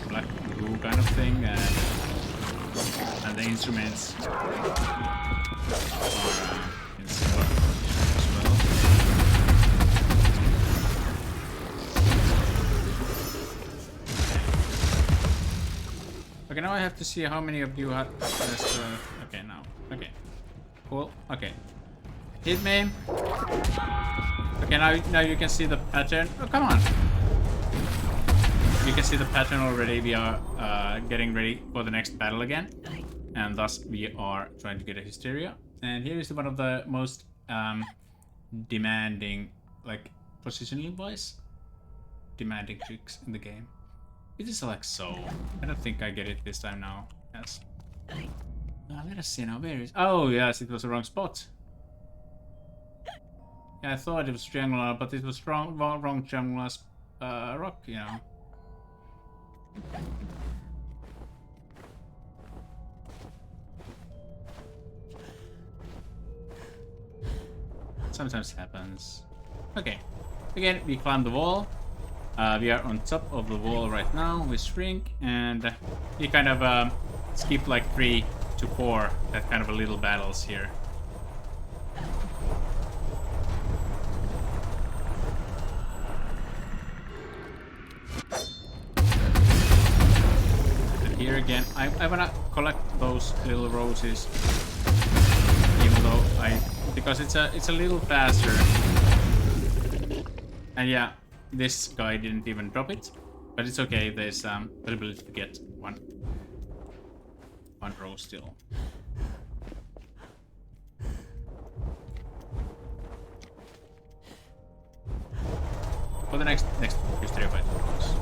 black glue kind of thing, and the instruments are in silver as well. Okay, now I have to see how many of you have just, okay, now. Okay. Cool. Okay. Hit me. Okay, now you can see the pattern. Oh, come on. You can see the pattern already. We are getting ready for the next battle again. And thus we are trying to get a Hysteria. And here is one of the most demanding, like, positioning wise, demanding tricks in the game. It is like so. I don't think I get it this time now. Yes. Let us see now. Where is... Oh, yes, it was the wrong spot. Yeah, I thought it was triangular, but it was wrong triangular rock, you know. Sometimes happens. Okay. Again, we climb the wall. We are on top of the wall right now. We shrink, and we kind of skip like 3 to 4 that kind of a little battles here. And here again, I wanna collect those little roses, even though because it's a little faster. And yeah, this guy didn't even drop it, but it's okay. There's possibility to get one rose still. For the next Hysteria fight, of course.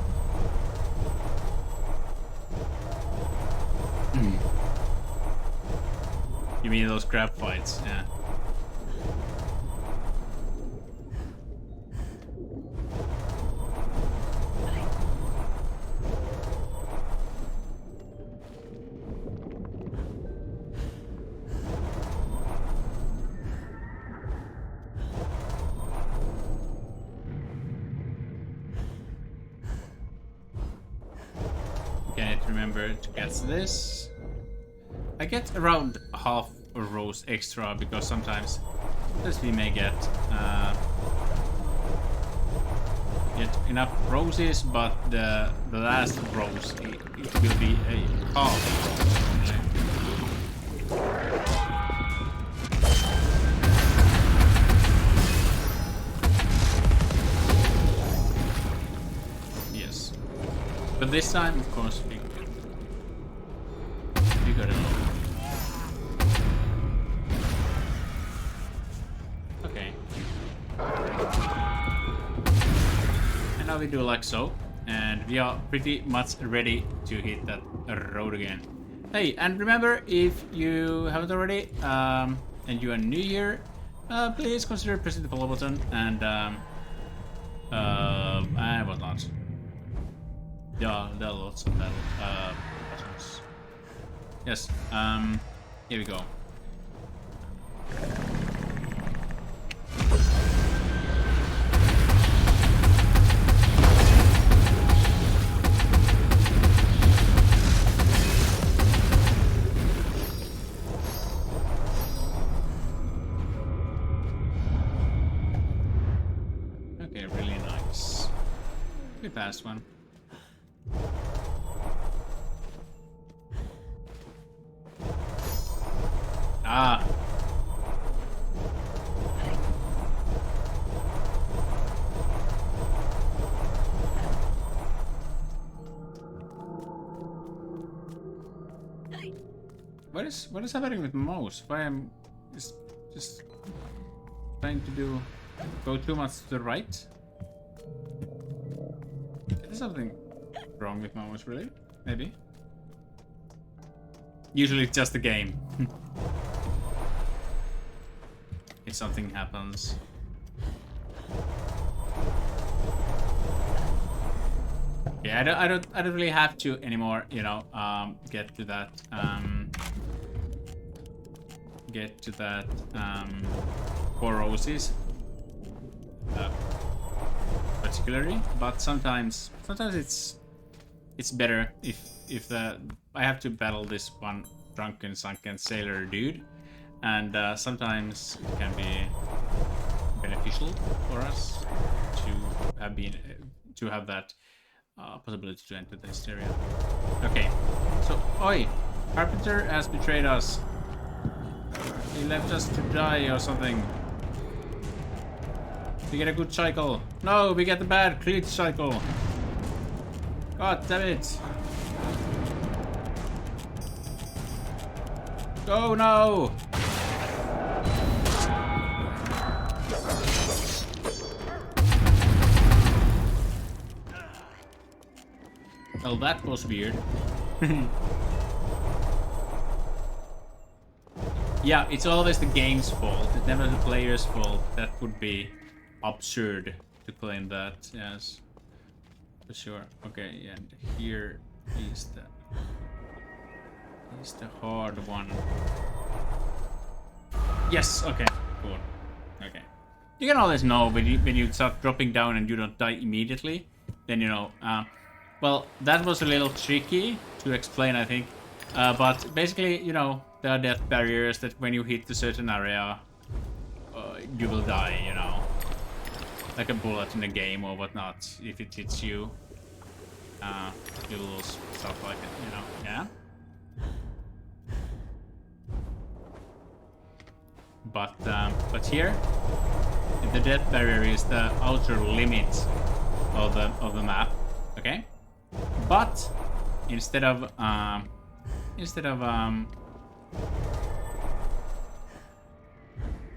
You mean those crab fights? Yeah. Remember to get this. I get around half a rose extra because sometimes we may get enoug roses, but the last rose it will be a half rose. Yes, but this time, of course, we got it all. Okay. And now we do like so, and we are pretty much ready to hit that road again. Hey, and remember, if you haven't already, and you are new here, please consider pressing the follow button and whatnot. Yeah, there are lots of battle buttons. Yes, here we go. Okay, really nice. Pretty fast one. Ah. What is happening with my mouse? Why I'm just trying to go too much to the right? Is something wrong with my mouse, really? Maybe. Usually it's just the game. If something happens. Yeah, I don't really have to anymore, you know, get to that four roses particularly, but sometimes it's it's better if I have to battle this one drunken sunken sailor dude, and sometimes it can be beneficial for us to have that possibility to enter this area. Okay, so oi, Carpenter has betrayed us. He left us to die or something. We get a good cycle. No, we get the bad glitch cycle. God damn it. Oh no! Well, that was weird. Yeah, it's always the game's fault. It's never the player's fault. That would be absurd to claim that, yes. For sure. Okay, and here is the hard one. Yes, okay, cool. Okay. You can always know when you start dropping down and you don't die immediately, then you know. Well, that was a little tricky to explain, I think. But basically, you know, there are death barriers that when you hit a certain area, you will die, you know. Like a bullet in a game or whatnot. If it hits you, you lose stuff like it, you know. Yeah? But here, the death barrier is the outer limit of the map, okay? But instead of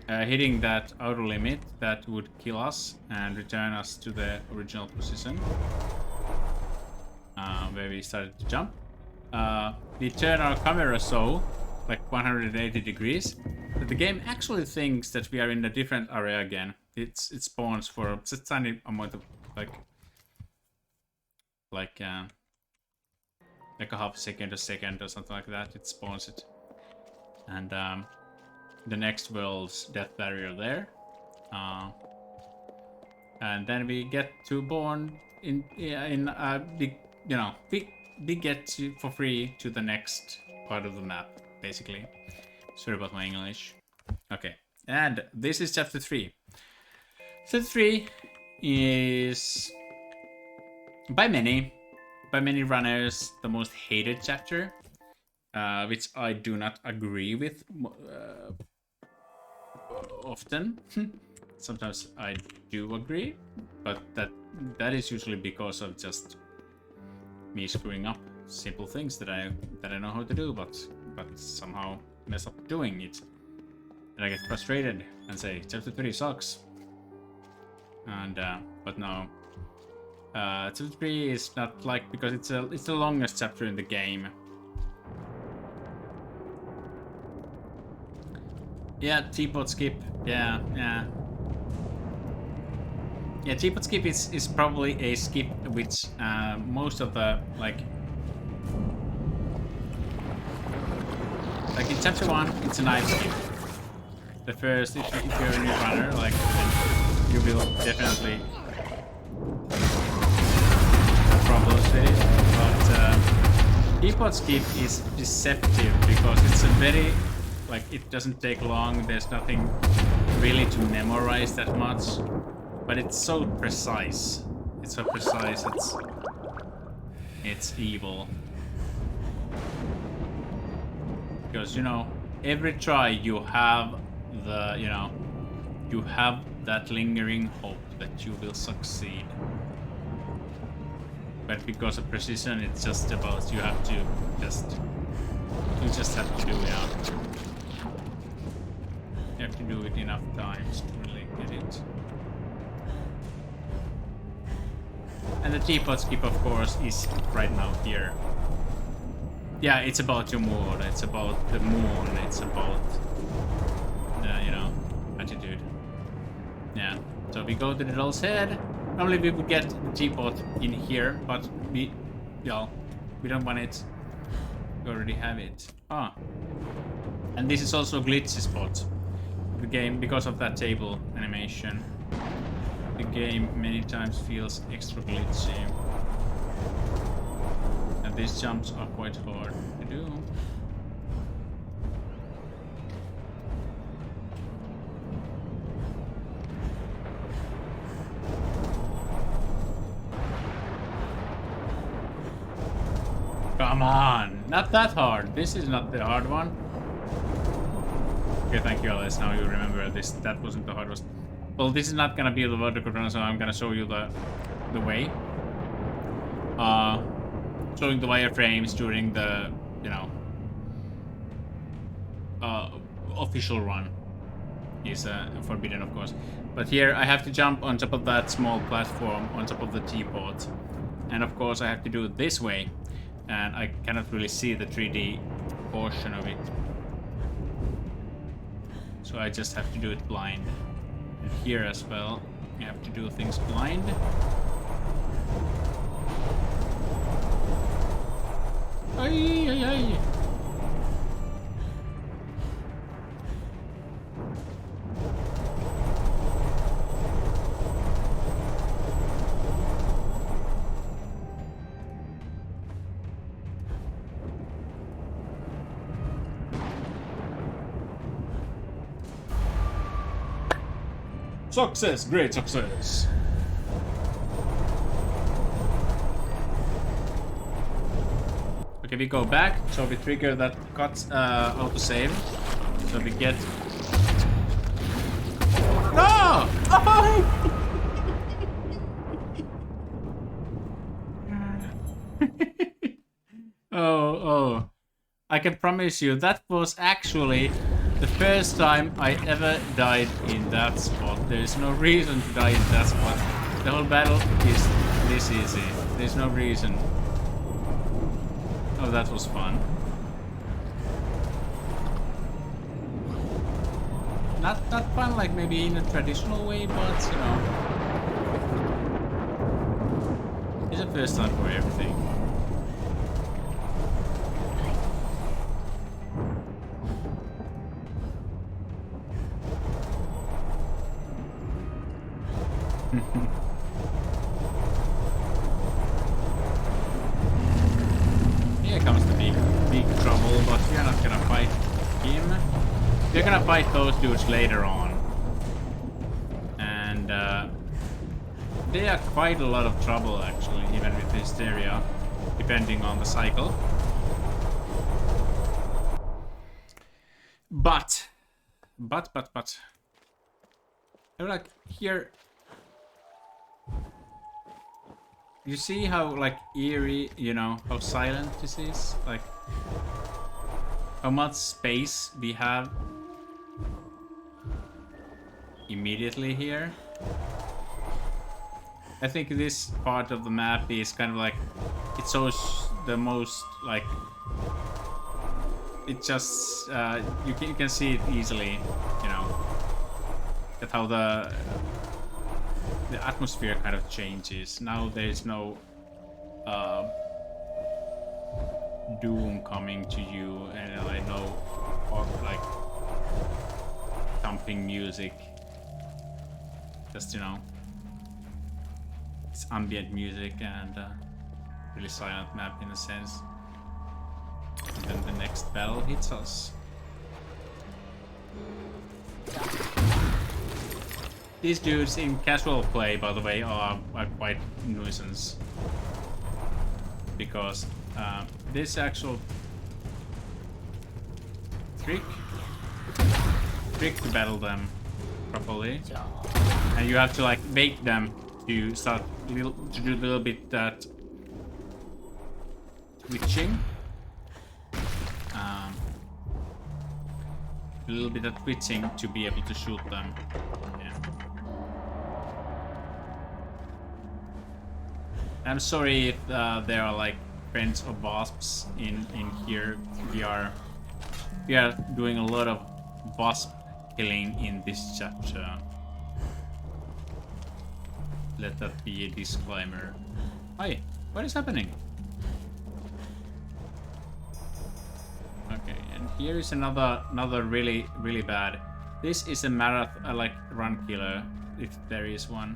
hitting that outer limit, that would kill us and return us to the original position where we started to jump. We turn our camera so, like 180 degrees, that the game actually thinks that we are in a different area again. It spawns for just a tiny amount of like a half second, a second, or something like that. It spawns it, and the next world's death barrier there, and then we get to born in big, you know, we get to, for free to the next part of the map, basically. Sorry about my English. Okay, and this is chapter 3. Chapter 3 is by many runners the most hated chapter, which I do not agree with often. Sometimes I do agree, but that is usually because of just me screwing up simple things that I know how to do, but somehow mess up doing it. And I get frustrated and say chapter 3 sucks. And but no. Chapter 3 is not like, because it's the longest chapter in the game. Yeah, Teapot Skip. Yeah. Teapot Skip is probably a skip which most of the like in chapter 1, it's a knife skip. The first, if you're a new runner, like, then you will definitely have problems with it. But Teapot Skip is deceptive because it's a very, like, it doesn't take long. There's nothing really to memorize that much, but it's so precise. It's so precise. It's evil. Because, you know, every try you have you have that lingering hope that you will succeed. But because of precision, it's just about you just have to do it. You have to do it enough times to really get it. And the Teapot Skip, of course, is right now here. Yeah, it's about your mood, it's about the moon, it's about you know, attitude. Yeah, so we go to the doll's head. Normally we would get the teapot in here, but we don't want it. We already have it. And this is also a glitchy spot. The game, because of that table animation, the game many times feels extra glitchy. these jumps are quite hard to do. Come on! Not that hard. This is not the hard one. Okay, thank you, Alice. Now you remember this. That wasn't the hardest. Well, this is not gonna be the vertical run, so I'm gonna show you the way. Showing the wireframes during the, you know, official run is forbidden, of course. But here I have to jump on top of that small platform on top of the teapot, and of course I have to do it this way, and I cannot really see the 3D portion of it, so I just have to do it blind. And here as well, you have to do things blind. Ay, ay, ay. Success, great success. Okay, we go back, so we trigger that cut autosave. So we get. No! Oh! Oh. I can promise you that was actually the first time I ever died in that spot. There's no reason to die in that spot. The whole battle is this easy. There's no reason. Oh, that was fun. Not fun like maybe in a traditional way, but you know. It's the first time for everything. Here comes the big trouble, but we're not gonna fight him. We're gonna fight those dudes later on. And they are quite a lot of trouble actually, even with this area, depending on the cycle. But I like here. You see how like eerie, you know, how silent this is? Like how much space we have immediately here. I think this part of the map is kind of like, it shows the most like, it just you can see it easily, you know, that how the atmosphere kind of changes. Now there's no doom coming to you, and I know, or like thumping music. Just, you know, it's ambient music and really silent map in a sense. And then the next bell hits us. These dudes in casual play, by the way, are quite nuisance. Because this actual trick to battle them properly, and you have to like bait them to start to do a little bit that twitching, a little bit of twitching to be able to shoot them. Yeah. I'm sorry if there are like friends of wasps in here. We are doing a lot of wasp killing in this chapter. Let that be a disclaimer. Hi, what is happening? Okay, and here is another really bad. This is a marathon like run killer, if there is one.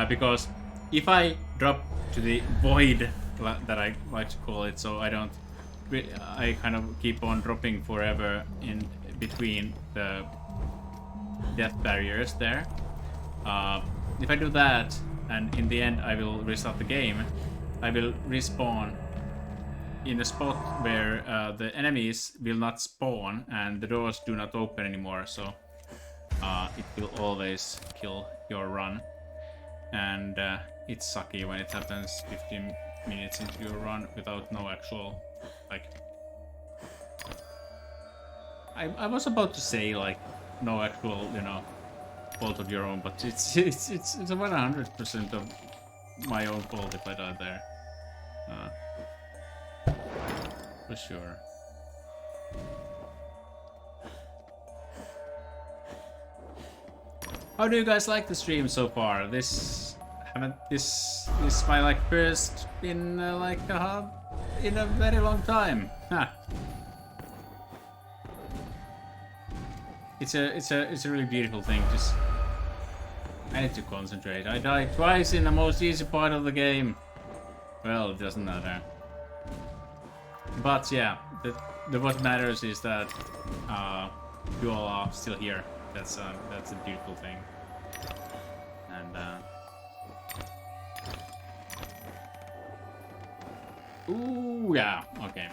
because if I drop to the void that I like to call it, so I don't, I kind of keep on dropping forever in between the death barriers there. If I do that, and in the end I will restart the game, I will respawn in a spot where the enemies will not spawn and the doors do not open anymore, so it will always kill your run. And it's sucky when it happens 15 minutes into your run without no actual, like... I was about to say, like, no actual, you know, fault of your own, but it's about 100% of my own fault if I die there. For sure. How do you guys like the stream so far? This is my like first in in a very long time. Huh. It's a really beautiful thing. Just I need to concentrate. I died twice in the most easy part of the game. Well, it doesn't matter. But yeah, what matters is that you all are still here. That's a beautiful thing. And ooh, yeah, okay.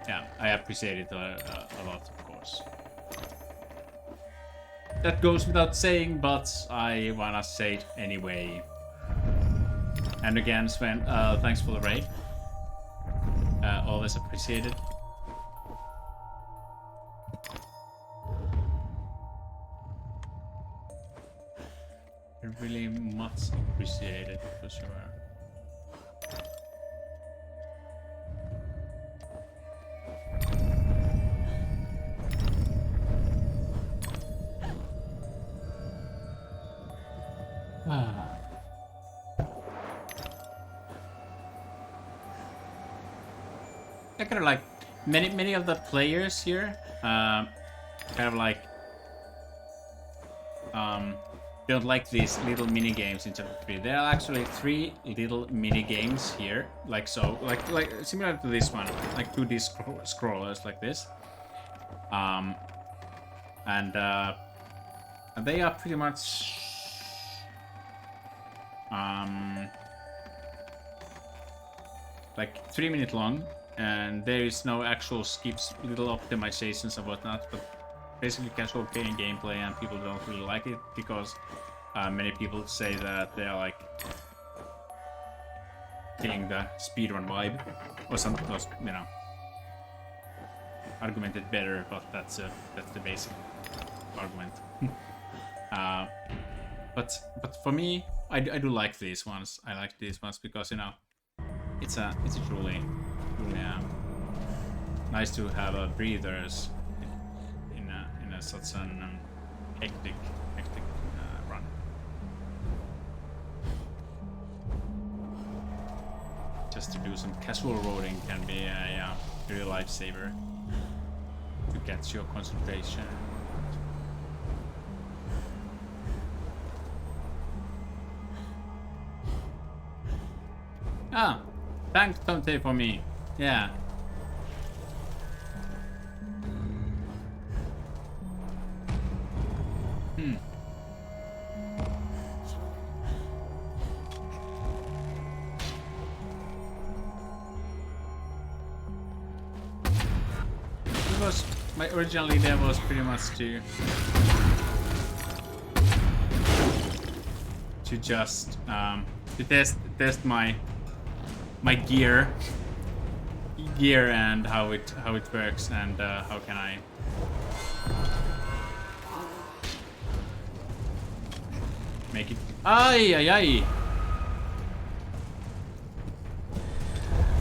Yeah, I appreciate it a lot, of course. That goes without saying, but I wanna say it anyway. And again, Sven, thanks for the raid. Always appreciated. Really much appreciated, for sure. I kind of like many of the players here kind of like don't like these little mini games in chapter 3. There are actually 3 little mini games here, like so, like similar to this one, like 2D scrollers like this, and they are pretty much like 3-minute long, and there is no actual skips, little optimizations and whatnot, but basically casual playing gameplay, and people don't really like it because many people say that they are like killing the speedrun vibe or something. You know, argumented better, but that's the basic argument. But for me, I do like these ones. I like these ones because, you know, it's a truly nice to have breathers in such an hectic run. Just to do some casual roading can be a real lifesaver to catch your concentration. Ah, thanks Tonte for me. Yeah. My original idea was pretty much to just to test my gear and how it works, and how can I make it. Ay.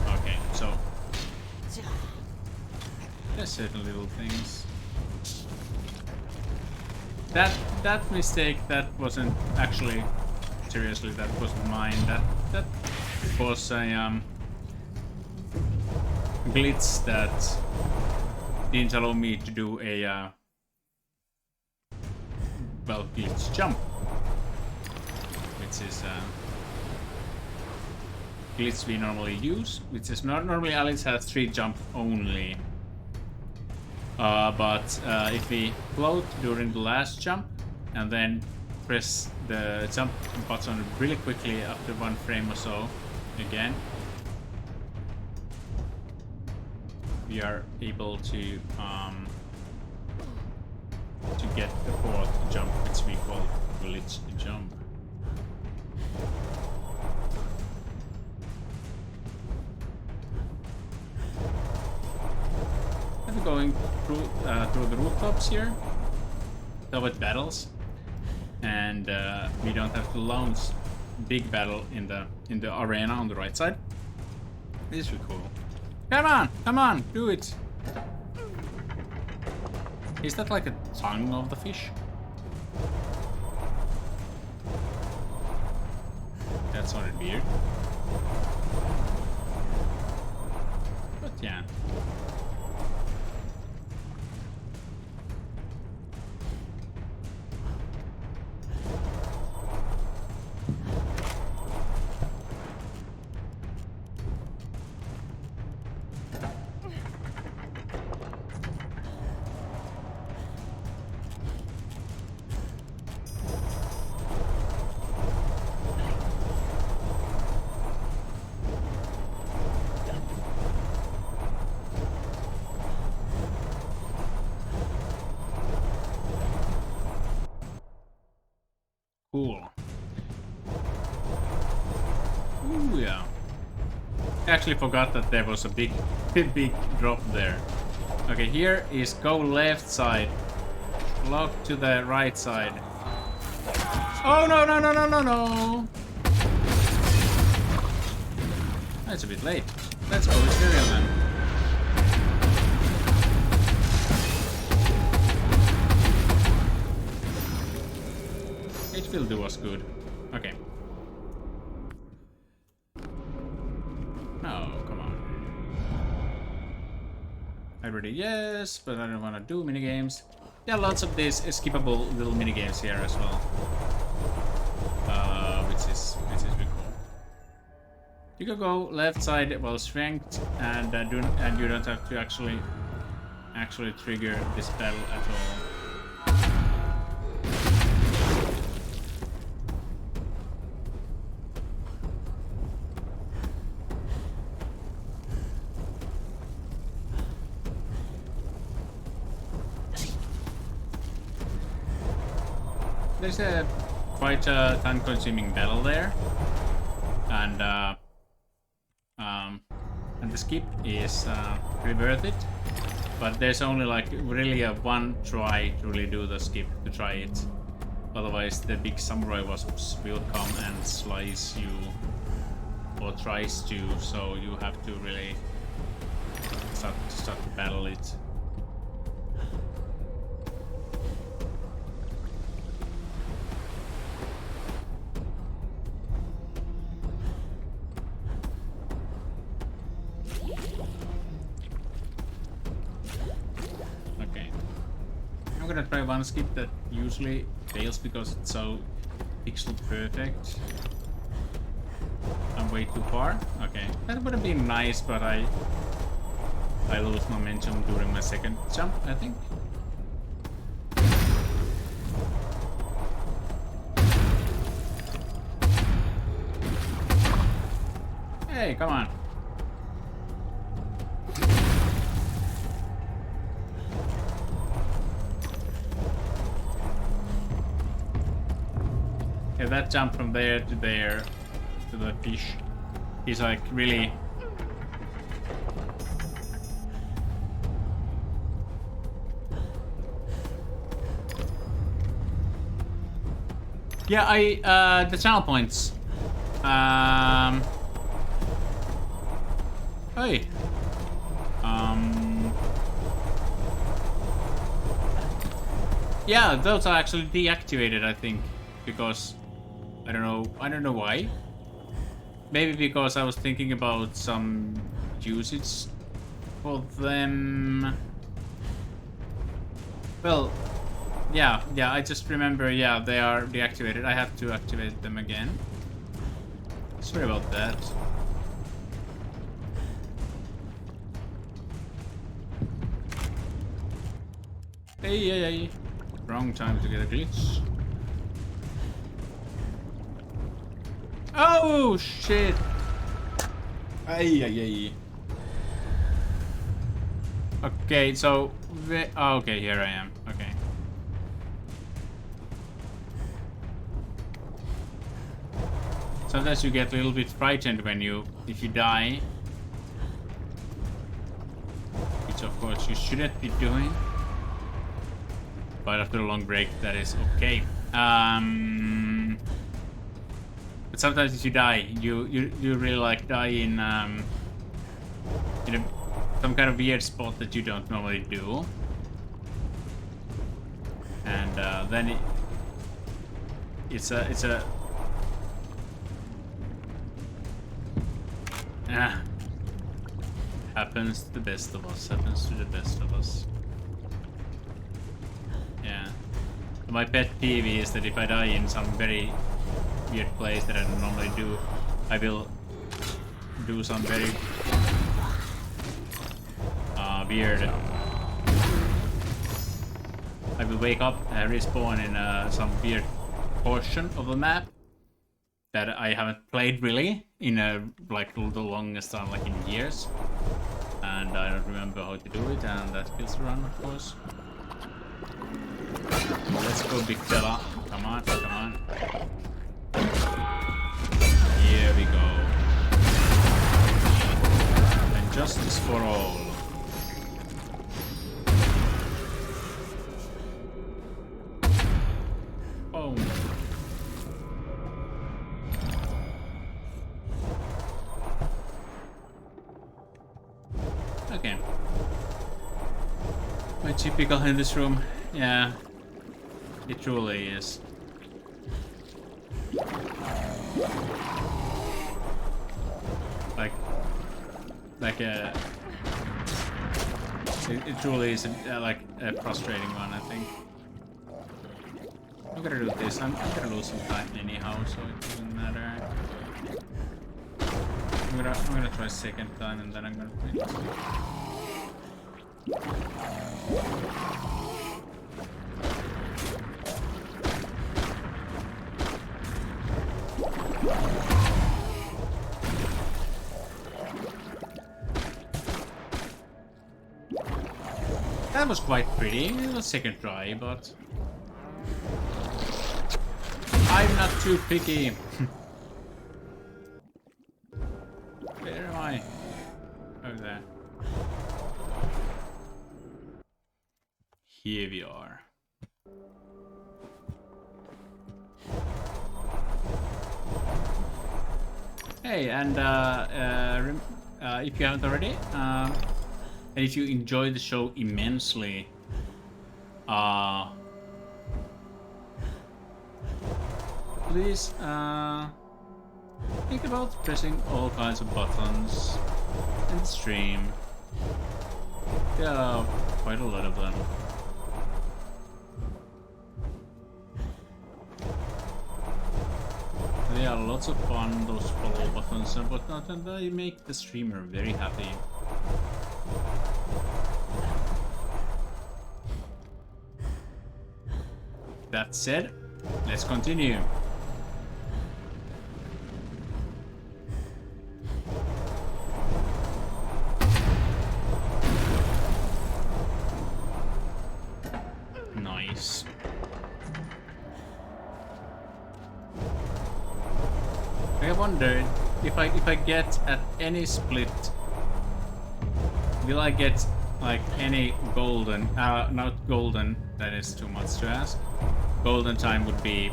Okay, so there's certain little things. That mistake, that wasn't actually, seriously, that wasn't mine. That was a glitch that didn't allow me to do a well, glitch jump. which is glitch we normally use, which is not normally Alice has 3 jump only. But if we float during the last jump and then press the jump button really quickly after 1 frame or so again, we are able to get the 4th jump, which we call glitch jump. I'm going through the rooftops here, so with battles, and we don't have to launch big battle in the arena on the right side. This is really cool. Come on, do it. Is that like a tongue of the fish? That sounded weird. But yeah. Cool. Ooh, yeah. I actually forgot that there was a big drop there. Okay, here is go left side. Lock to the right side. Oh, no. That's a bit late. Let's go with cereal then. It will do us good. Okay. Oh, come on. Everybody, yes, but I don't want to do minigames. There are lots of these skippable little minigames here as well. Which is really cool. You can go left side while strength, and you don't have to actually trigger this battle at all. There's a quite a time-consuming battle there, and the skip is pretty worth it. But there's only like really a 1 try to really do the skip to try it. Otherwise, the big samurai wasp will come and slice you, or tries to. So you have to really start to battle it. I'm gonna try 1 skip that usually fails because it's so pixel perfect. I'm way too far. Okay, that would have been nice, but I lose momentum during my 2nd jump, I think. Hey, come on. Yeah, that jump from there to the fish is like really... Yeah, the channel points. Hey. Yeah, those are actually deactivated, I think, because I don't know why. Maybe because I was thinking about some usage for them. Well, Yeah, I just remember, yeah, they are deactivated. I have to activate them again. Sorry about that. Hey. Wrong time to get a glitch. Oh, shit. Ay. Okay, so... okay, here I am. Okay. Sometimes you get a little bit frightened when if you die. Which of course you shouldn't be doing. But after a long break, that is okay. But sometimes if you die, you really like die in some kind of weird spot that you don't normally do. And then it's a happens to the best of us. Yeah. My pet peeve is that if I die in some very weird place that I don't normally do, I will do some very weird. I will wake up and respawn in some weird portion of the map that I haven't played really in like the longest time, like in years, and I don't remember how to do it, and that kills run, of course. Let's go, big fella. Come on. Here we go. And justice for all. Oh. Okay. My typical in this room. Yeah. It truly is. Like it truly is like a frustrating one, I think. I'm gonna do this. I'm gonna lose some time anyhow, so it doesn't matter. I'm gonna try second time and then I'm gonna quit. That was quite pretty. It was second try, but I'm not too picky. Where am I? Over there. Here we are. Hey, and if you haven't already, and if you enjoy the show immensely, please think about pressing all kinds of buttons in the stream. There are quite a lot of them. They are lots of fun, those follow buttons and whatnot, and they make the streamer very happy. That said, let's continue. Nice. I wonder if I get at any split, will I get like any golden, not golden, that is too much to ask. Golden time would be,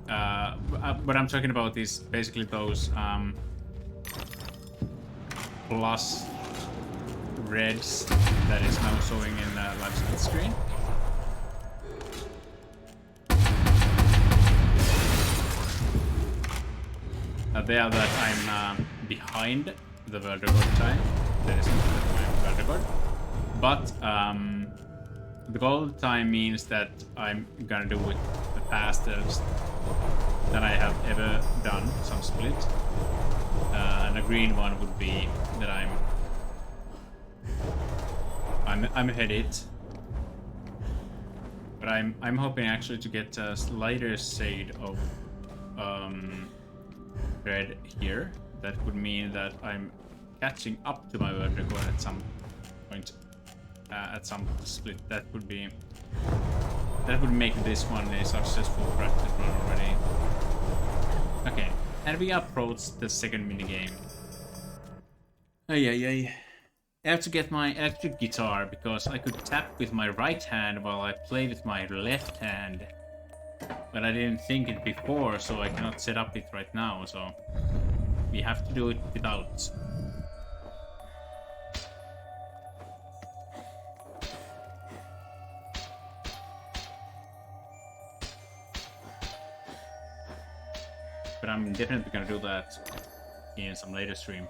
what I'm talking about is basically those plus reds that is now showing in the live split screen. They are that I'm behind the world record time. That is not my world record. But The gold time means that I'm gonna do it the fastest that I have ever done some split. And the green one would be that I'm headed. But I'm hoping actually to get a lighter shade of red here. That would mean that I'm catching up to my world record at some point. At some split. That would make this one a successful practice run already. Okay, and we approach the second minigame. I have to get my electric guitar because I could tap with my right hand while I play with my left hand. But I didn't think it before, so I cannot set up it right now, so we have to do it without. But I'm definitely gonna do that in some later stream.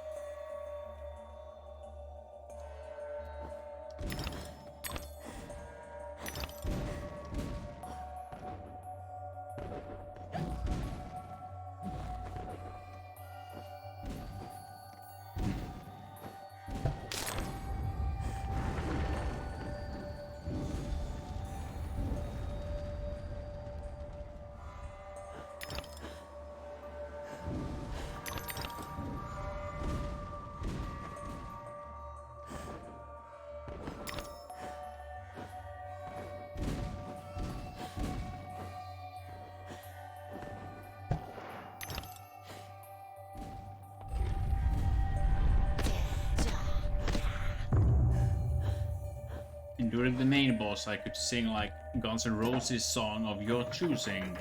And during the main boss, I could sing like Guns N' Roses song of your choosing.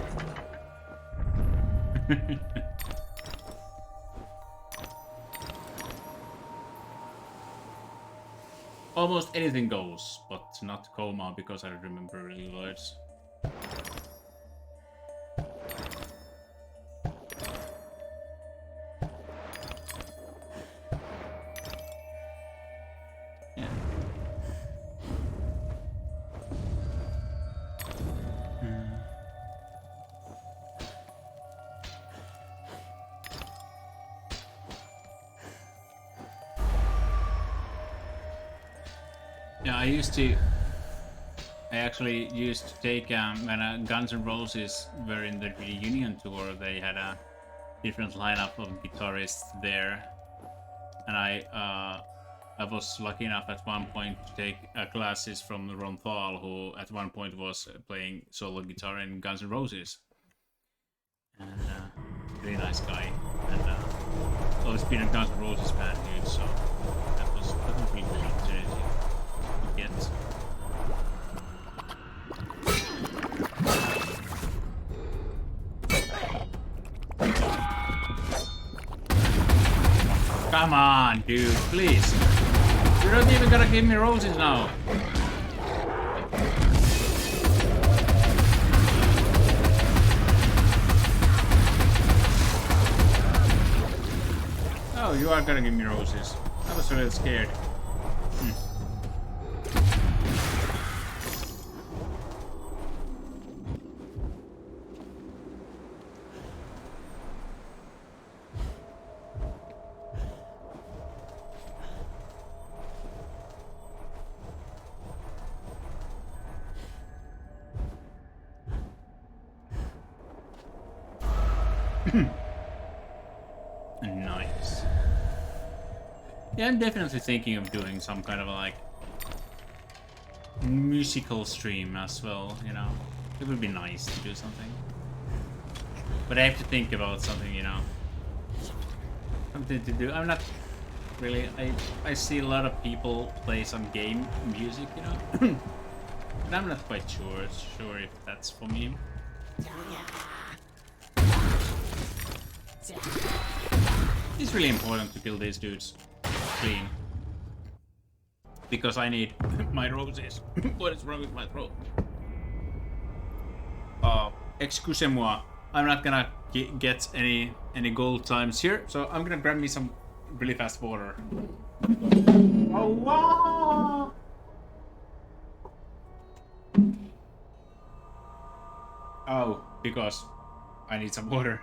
Almost anything goes, but not Coma because I don't remember really words. Yeah, I actually used to take, when Guns N' Roses were in the reunion tour, they had a different lineup of guitarists there. And I was lucky enough at one point to take classes from Ron Thal, who at one point was playing solo guitar in Guns N' Roses. And really nice guy. And always been a Guns N' Roses fan, dude, so that was really cool opportunity. Get. Come on, dude, please. You're not even gonna give me roses now. Oh, you are gonna give me roses. I was a little scared. Nice. Yeah, I'm definitely thinking of doing some kind of like musical stream as well, you know. It would be nice to do something. But I have to think about something, you know. Something to do. I'm not really... I see a lot of people play some game music, you know. But I'm not quite sure if that's for me. It's really important to kill these dudes clean. Because I need my roses. What is wrong with my throat? Excusez-moi. I'm not gonna get any gold times here, so I'm gonna grab me some really fast water. Oh wow! Oh, because I need some water.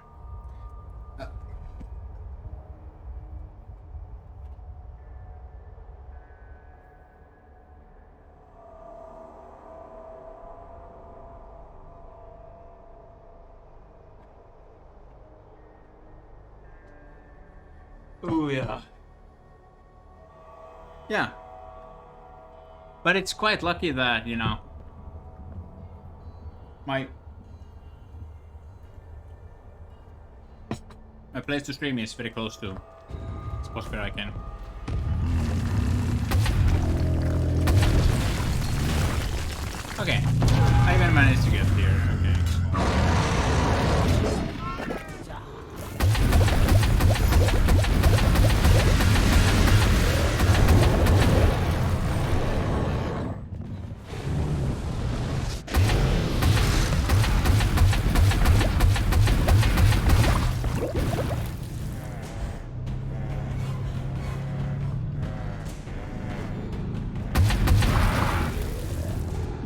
Oh yeah. Yeah. But it's quite lucky that, you know, my place to stream is very close to spots where I can. Okay. I even managed to get here. Okay.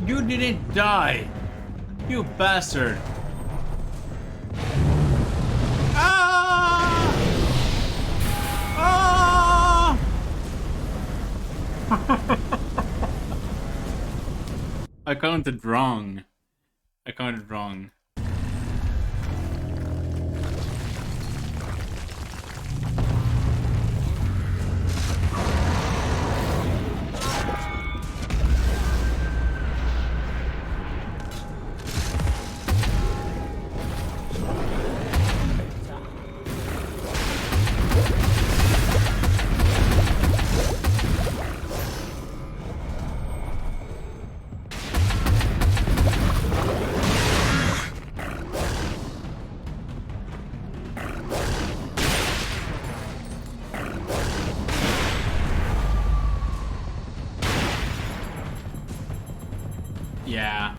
You didn't die! You bastard! Ah! Ah! I counted wrong. I counted wrong. Yeah.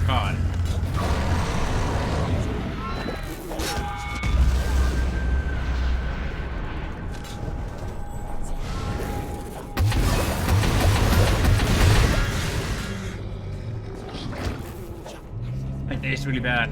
God. My taste really bad.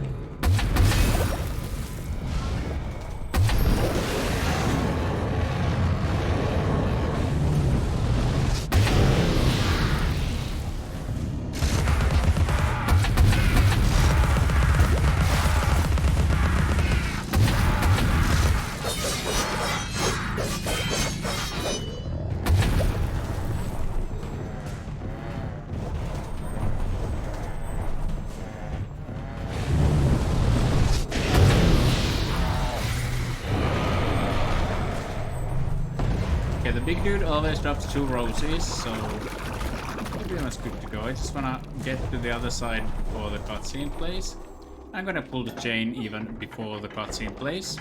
Okay, the big dude always drops 2 roses, so pretty much good to go. I just wanna get to the other side before the cutscene plays. I'm gonna pull the chain even before the cutscene plays,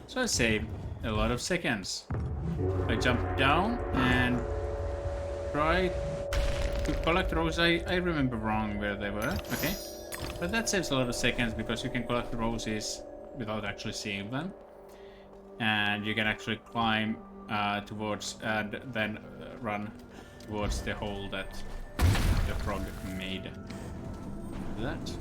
so I save a lot of seconds. I jump down and try to collect roses. I remember wrong where they were. Okay, but that saves a lot of seconds because you can collect the roses without actually seeing them, and you can actually climb towards and then run towards the hole that the frog made. That.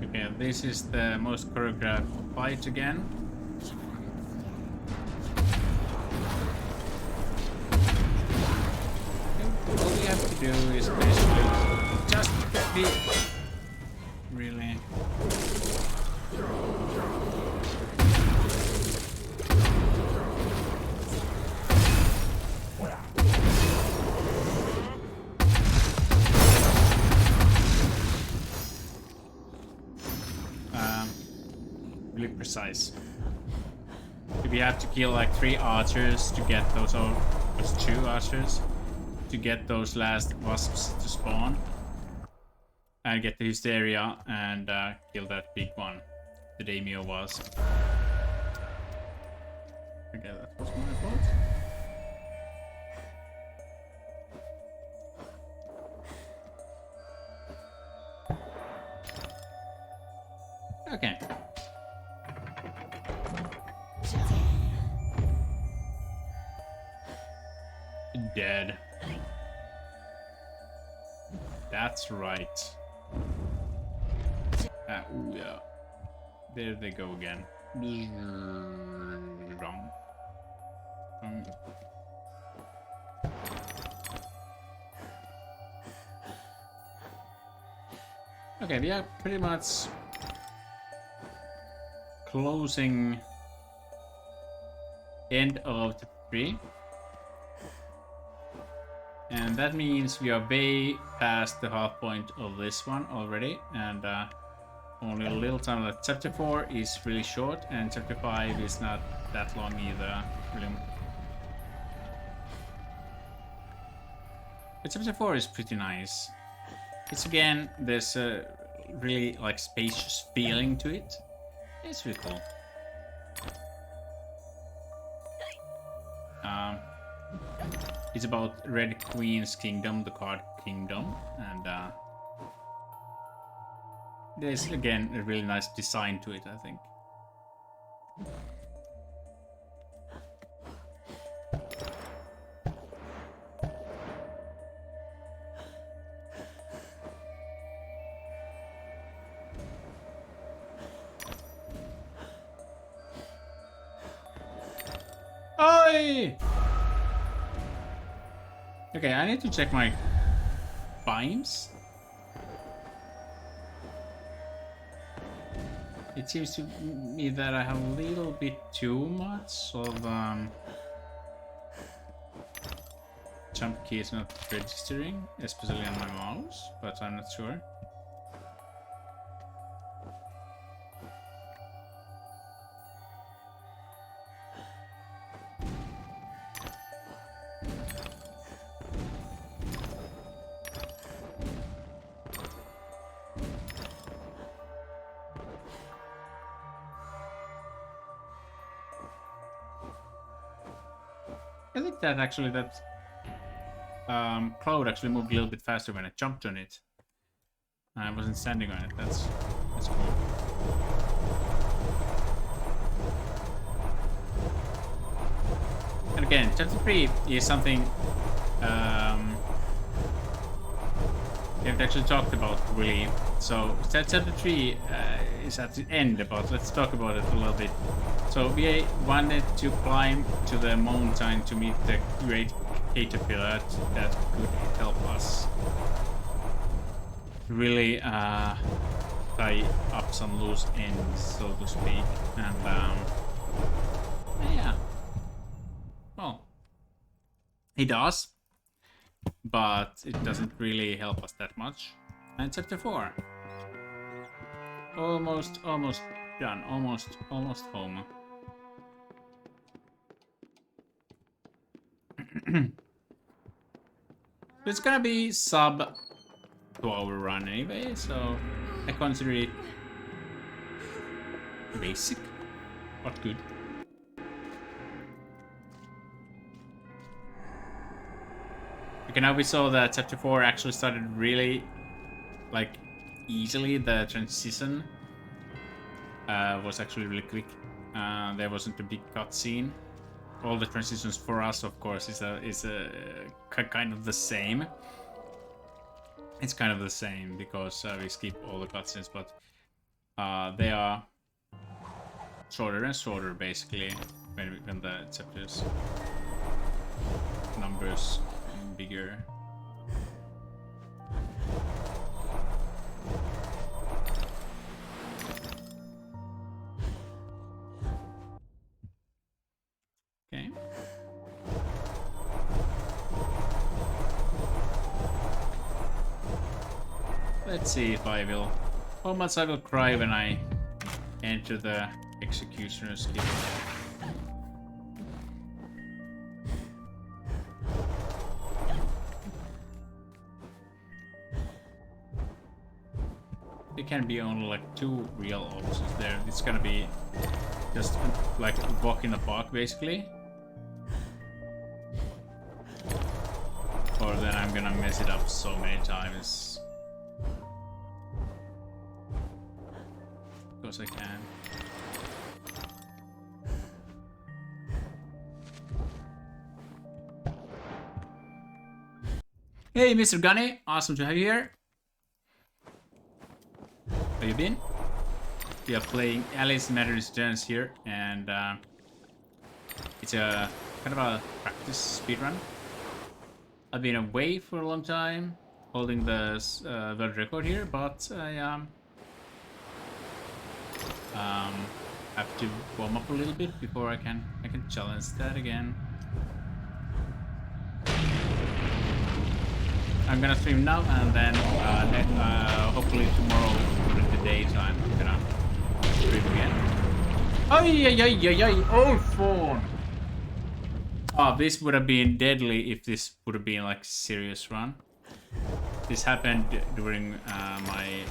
Okay, this is the most choreographed fight again. All we have to do is basically just be really. Really precise. So we have to kill like 3 archers to get those, or was 2 archers to get those last wasps to spawn. And get the hysteria and kill that big one. The daimyo wasp. Okay, that was my fault. Okay. Dead. That's right. Ooh, yeah. There they go again. Okay, we are pretty much closing end of the 3. And that means we are way past the half point of this one already, and only a little time left. Chapter 4 is really short, and chapter 5 is not that long either. Really. But chapter 4 is pretty nice. It's again, there's a really like spacious feeling to it. It's really cool. It's about Red Queen's kingdom, the card kingdom, and there's again a really nice design to it, I think. Oi! Okay, I need to check my biomes. It seems to me that I have a little bit too much of jump keys not registering, especially on my mouse, but I'm not sure. I think that actually that cloud actually moved a little bit faster when I jumped on it. I wasn't standing on it. That's cool. And again, chapter 3 is something we haven't actually talked about really. So chapter 3 is at the end, but let's talk about it a little bit. So we wanted to climb to the mountain to meet the great caterpillar that could help us really tie up some loose ends, so to speak. And yeah, well, he does, but it doesn't really help us that much. And chapter 4, almost done, almost home. It's gonna be sub 2-hour run anyway, so I consider it basic, but good. Okay, now we saw that chapter 4 actually started really, like, easily. The transition was actually really quick. There wasn't a big cutscene. All the transitions for us, of course, is kind of the same. It's kind of the same because we skip all the cutscenes, but they are shorter and shorter basically when the chapters numbers bigger. Okay. Let's see if I will... how much I will cry when I enter the executioner's skip. there can be only like 2 real options there. It's gonna be just like a walk in the park basically. Or then I'm gonna mess it up so many times. Because I can. Hey, Mr. Gunny, awesome to have you here. How you been? We are playing Alice Matters Dance here, and it's a kind of a practice speedrun. I've been away for a long time, holding the world record here, but I have to warm up a little bit before I can challenge that again. I'm gonna stream now, and then hopefully tomorrow during the daytime I'm gonna stream again. Ay, old phone! Oh, this would have been deadly if this would have been like serious run. This happened during my,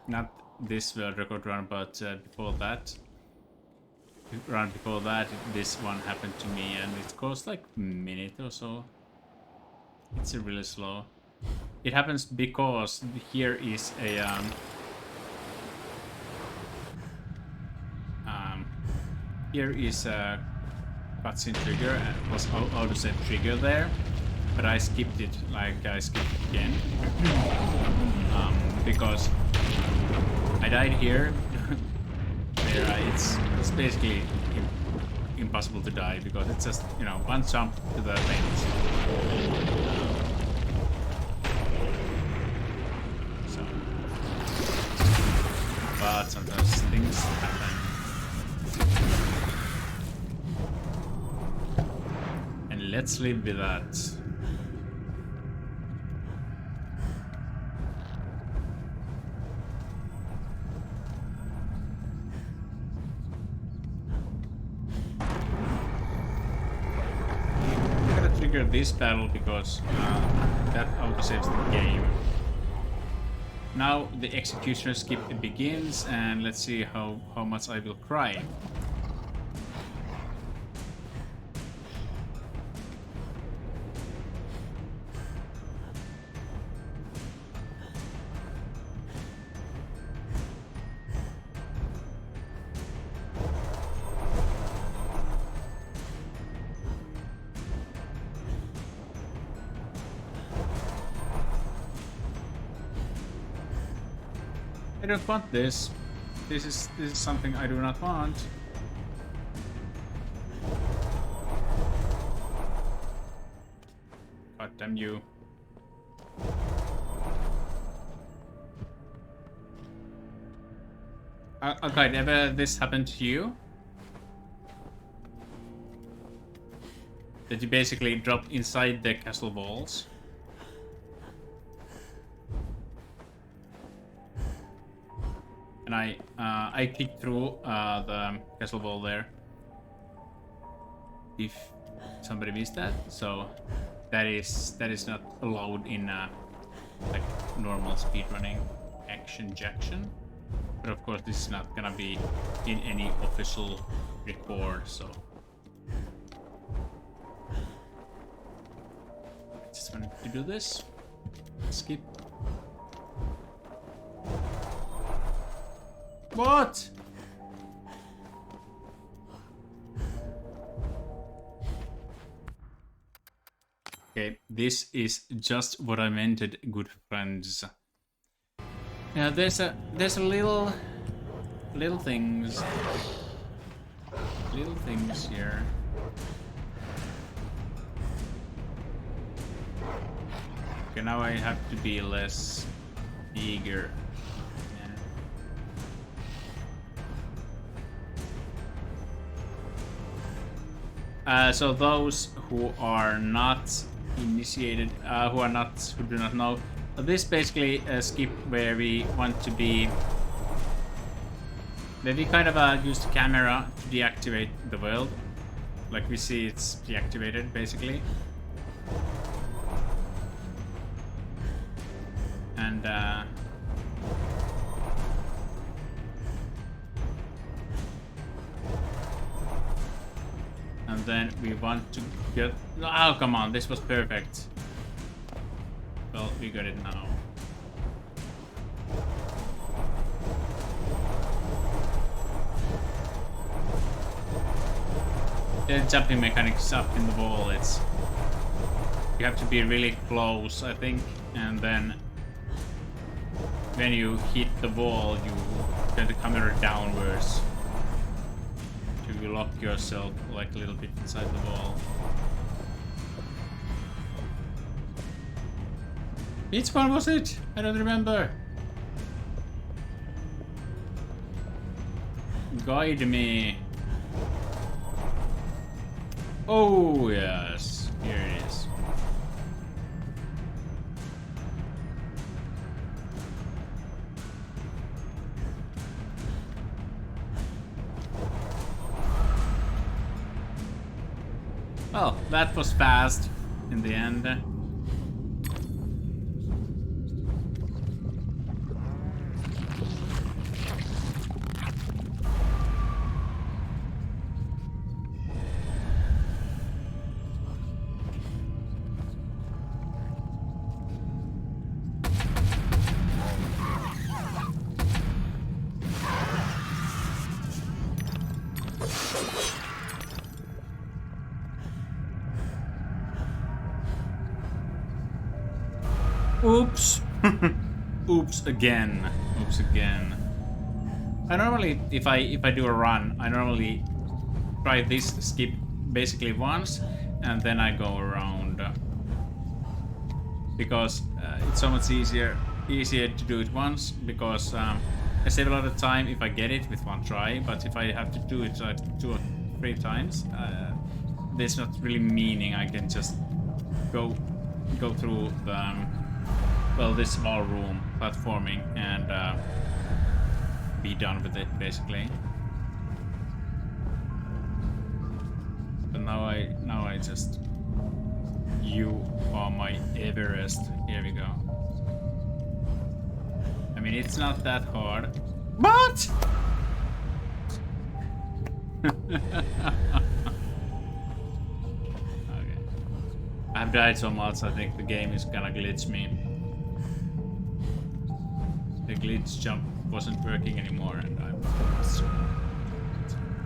not this world record run, but before that. Run before that, this one happened to me, and it cost like a minute or so. It's really slow. It happens because here is a here is a cutscene trigger, was auto save trigger there, but I skipped it. Like I skipped it again because I died here. Where it's basically impossible to die because it's just, you know, one jump to the vent. So, but sometimes things happen, and let's live with that. This battle because that auto-saves the game. Now the executioner skip begins, and let's see how much I will cry. I don't want this. This is something I do not want. God damn you. Okay, never this happened to you? That you basically drop inside the castle walls? And I clicked through the castle wall there. If somebody missed that, so that is not allowed in like normal speedrunning action jackson. But of course, this is not gonna be in any official record, so I just wanted to do this. Skip. What? Okay, this is just what I meant, good friends. Now there's a little things here. Okay, now I have to be less eager. So those who are not initiated, who do not know, this basically a skip where we want to be, where we kind of use the camera to deactivate the world, like we see it's deactivated basically, and And then we want to get... Oh, come on, this was perfect. Well, we got it now. The jumping mechanics up in the wall, it's... You have to be really close, I think, and then when you hit the wall, you turn the camera downwards to lock yourself like a little bit inside the wall. Which one was it? I don't remember. Guide me. Oh yes, here it is. Well, that was fast in the end. Oops. Oops again. Oops again. I normally, if I do a run, I normally try this skip basically once, and then I go around because it's so much easier to do it once, because I save a lot of time if I get it with one try. But if I have to do it like 2 or 3 times, there's not really meaning. I can just go through the well, this small room platforming and be done with it basically. But now I just, you are my Everest. Here we go. I mean, it's not that hard, but okay. I've died so much, I think the game is gonna glitch me. The glitch jump wasn't working anymore, and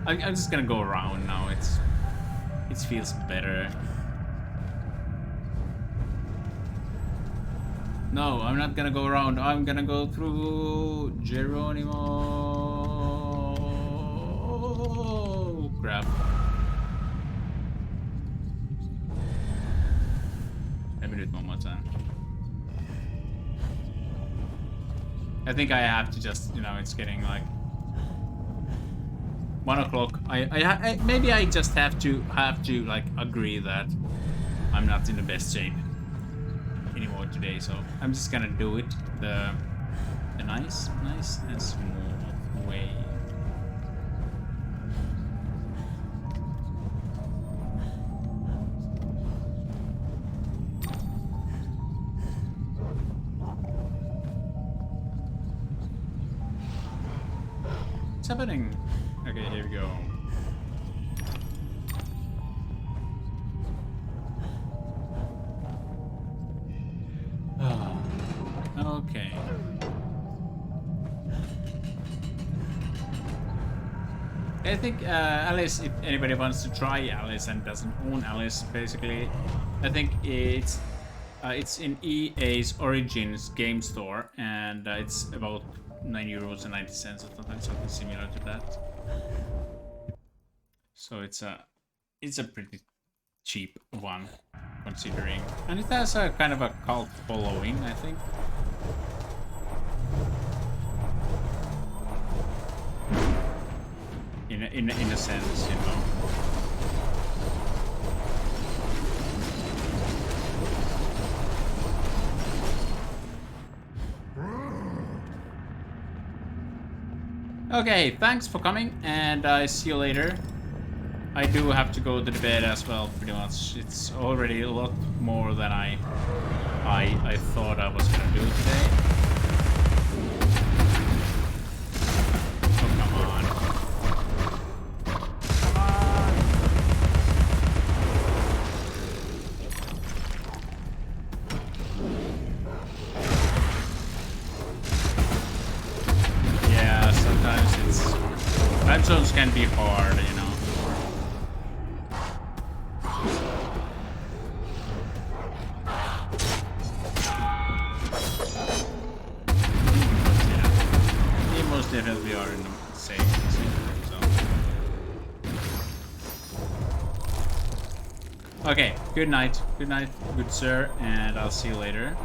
I'm just gonna go around now. It feels better. No, I'm not gonna go around. I'm gonna go through Geronimo. Oh, crap. Let me do it one more time. I think I have to just, you know, it's getting like 1 o'clock. I maybe I just have to like agree that I'm not in the best shape anymore today, so I'm just gonna do it the nice and smooth way. What's happening? Okay, here we go. Okay. I think Alice, if anybody wants to try Alice and doesn't own Alice, basically, I think it's in EA's Origins game store, and it's about €9.90 or something similar to that. So it's a pretty cheap one, considering, and it has a kind of a cult following, I think. In a sense, you know. Okay, thanks for coming, and I see you later. I do have to go to the bed as well, pretty much. It's already a lot more than I thought I was gonna do today. Oh, come on. Come on! definitely are in the same place, so. Okay, good night, good sir, and I'll see you later.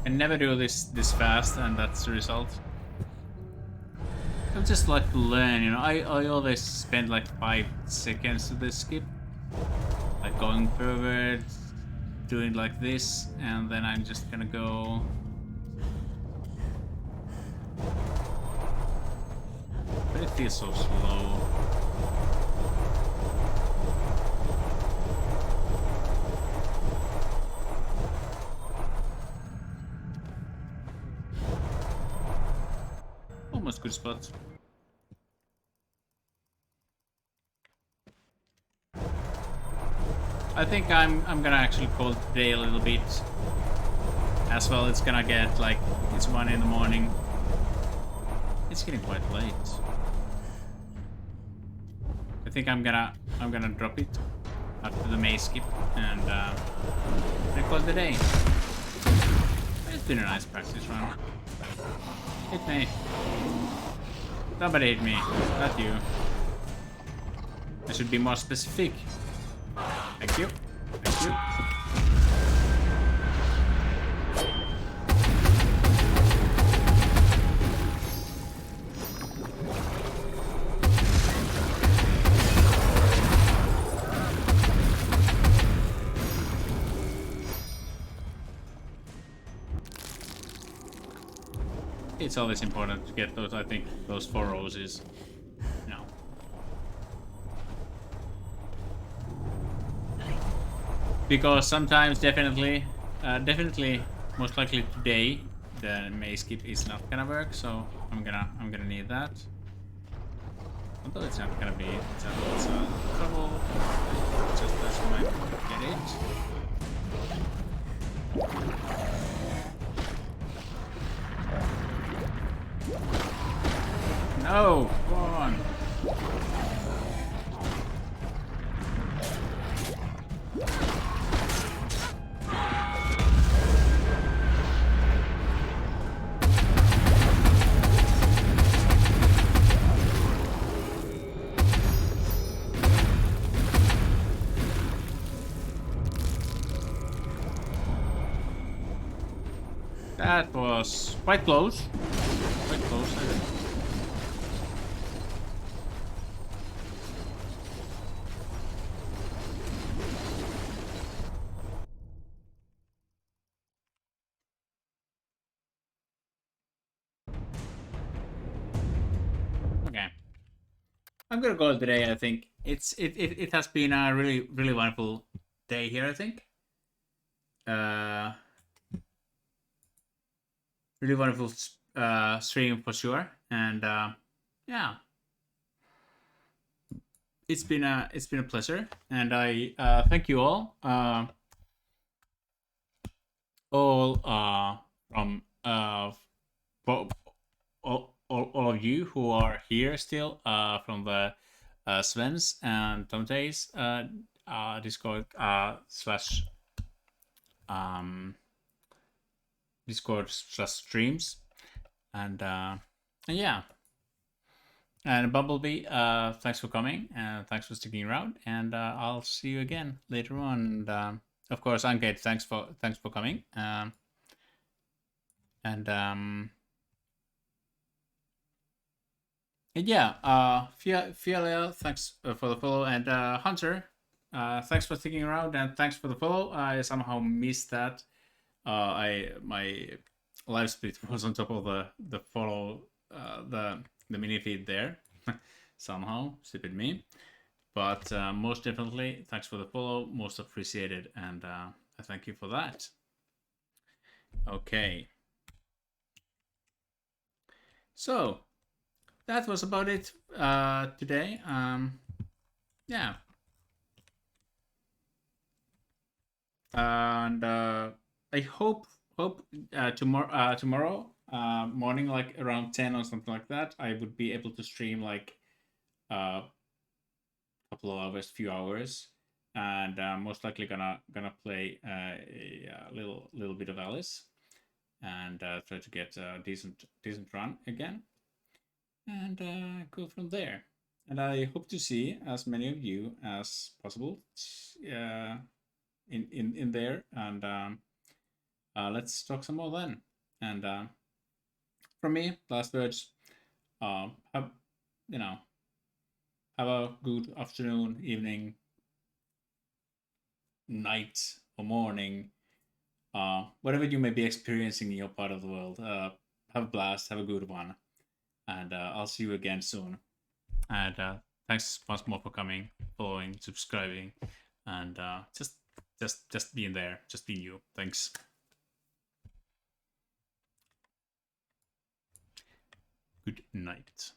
I never do this fast, and that's the result. I just like to learn, you know. I always spend like 5 seconds to this skip, like going forward, doing like this, and then I'm just gonna go. But it feels so slow. Almost good spot. I think I'm gonna actually call it today a little bit. As well, it's gonna get like it's 1 in the morning. It's getting quite late. I think I'm gonna drop it after the maze skip and call it the day. It's been a nice practice run. Hit me. Somebody hit me. Not you. I should be more specific. Thank you. Thank you. It's always important to get those, I think, those 4 roses. No. Because sometimes, definitely, most likely today, the maze skip is not gonna work, so I'm gonna need that. Although it's not gonna be, it's a trouble. Just as I might get it. No, go on. That was quite close. Quite close, I think. Okay. I'm gonna call it today, I think. It has been a really wonderful day here, I think. Really wonderful stream for sure, and yeah, it's been a pleasure, and I thank you all from all of you who are here still from the Sven's and Tomte's Discord slash Discord slash streams, and yeah, and Bumblebee, thanks for coming and thanks for sticking around, and I'll see you again later on. And of course, Ankate, thanks for coming, and yeah, Fialia, thanks for the follow, and Hunter, thanks for sticking around and thanks for the follow. I somehow missed that. My live split was on top of the follow, the mini feed there. Somehow, stupid me. But most definitely, thanks for the follow, most appreciated, and I thank you for that. Okay. So that was about it today. Yeah, and I hope tomorrow morning, like around 10 or something like that, I would be able to stream like a couple of hours, few hours, and most likely gonna play a little bit of Alice and try to get a decent run again, and go from there. And I hope to see as many of you as possible in there, and let's talk some more then. And from me, last words. Have you know? Have a good afternoon, evening, night, or morning. Whatever you may be experiencing in your part of the world. Have a blast. Have a good one, and I'll see you again soon. And thanks once more for coming, following, subscribing, and just being there, just being you. Thanks. Good night.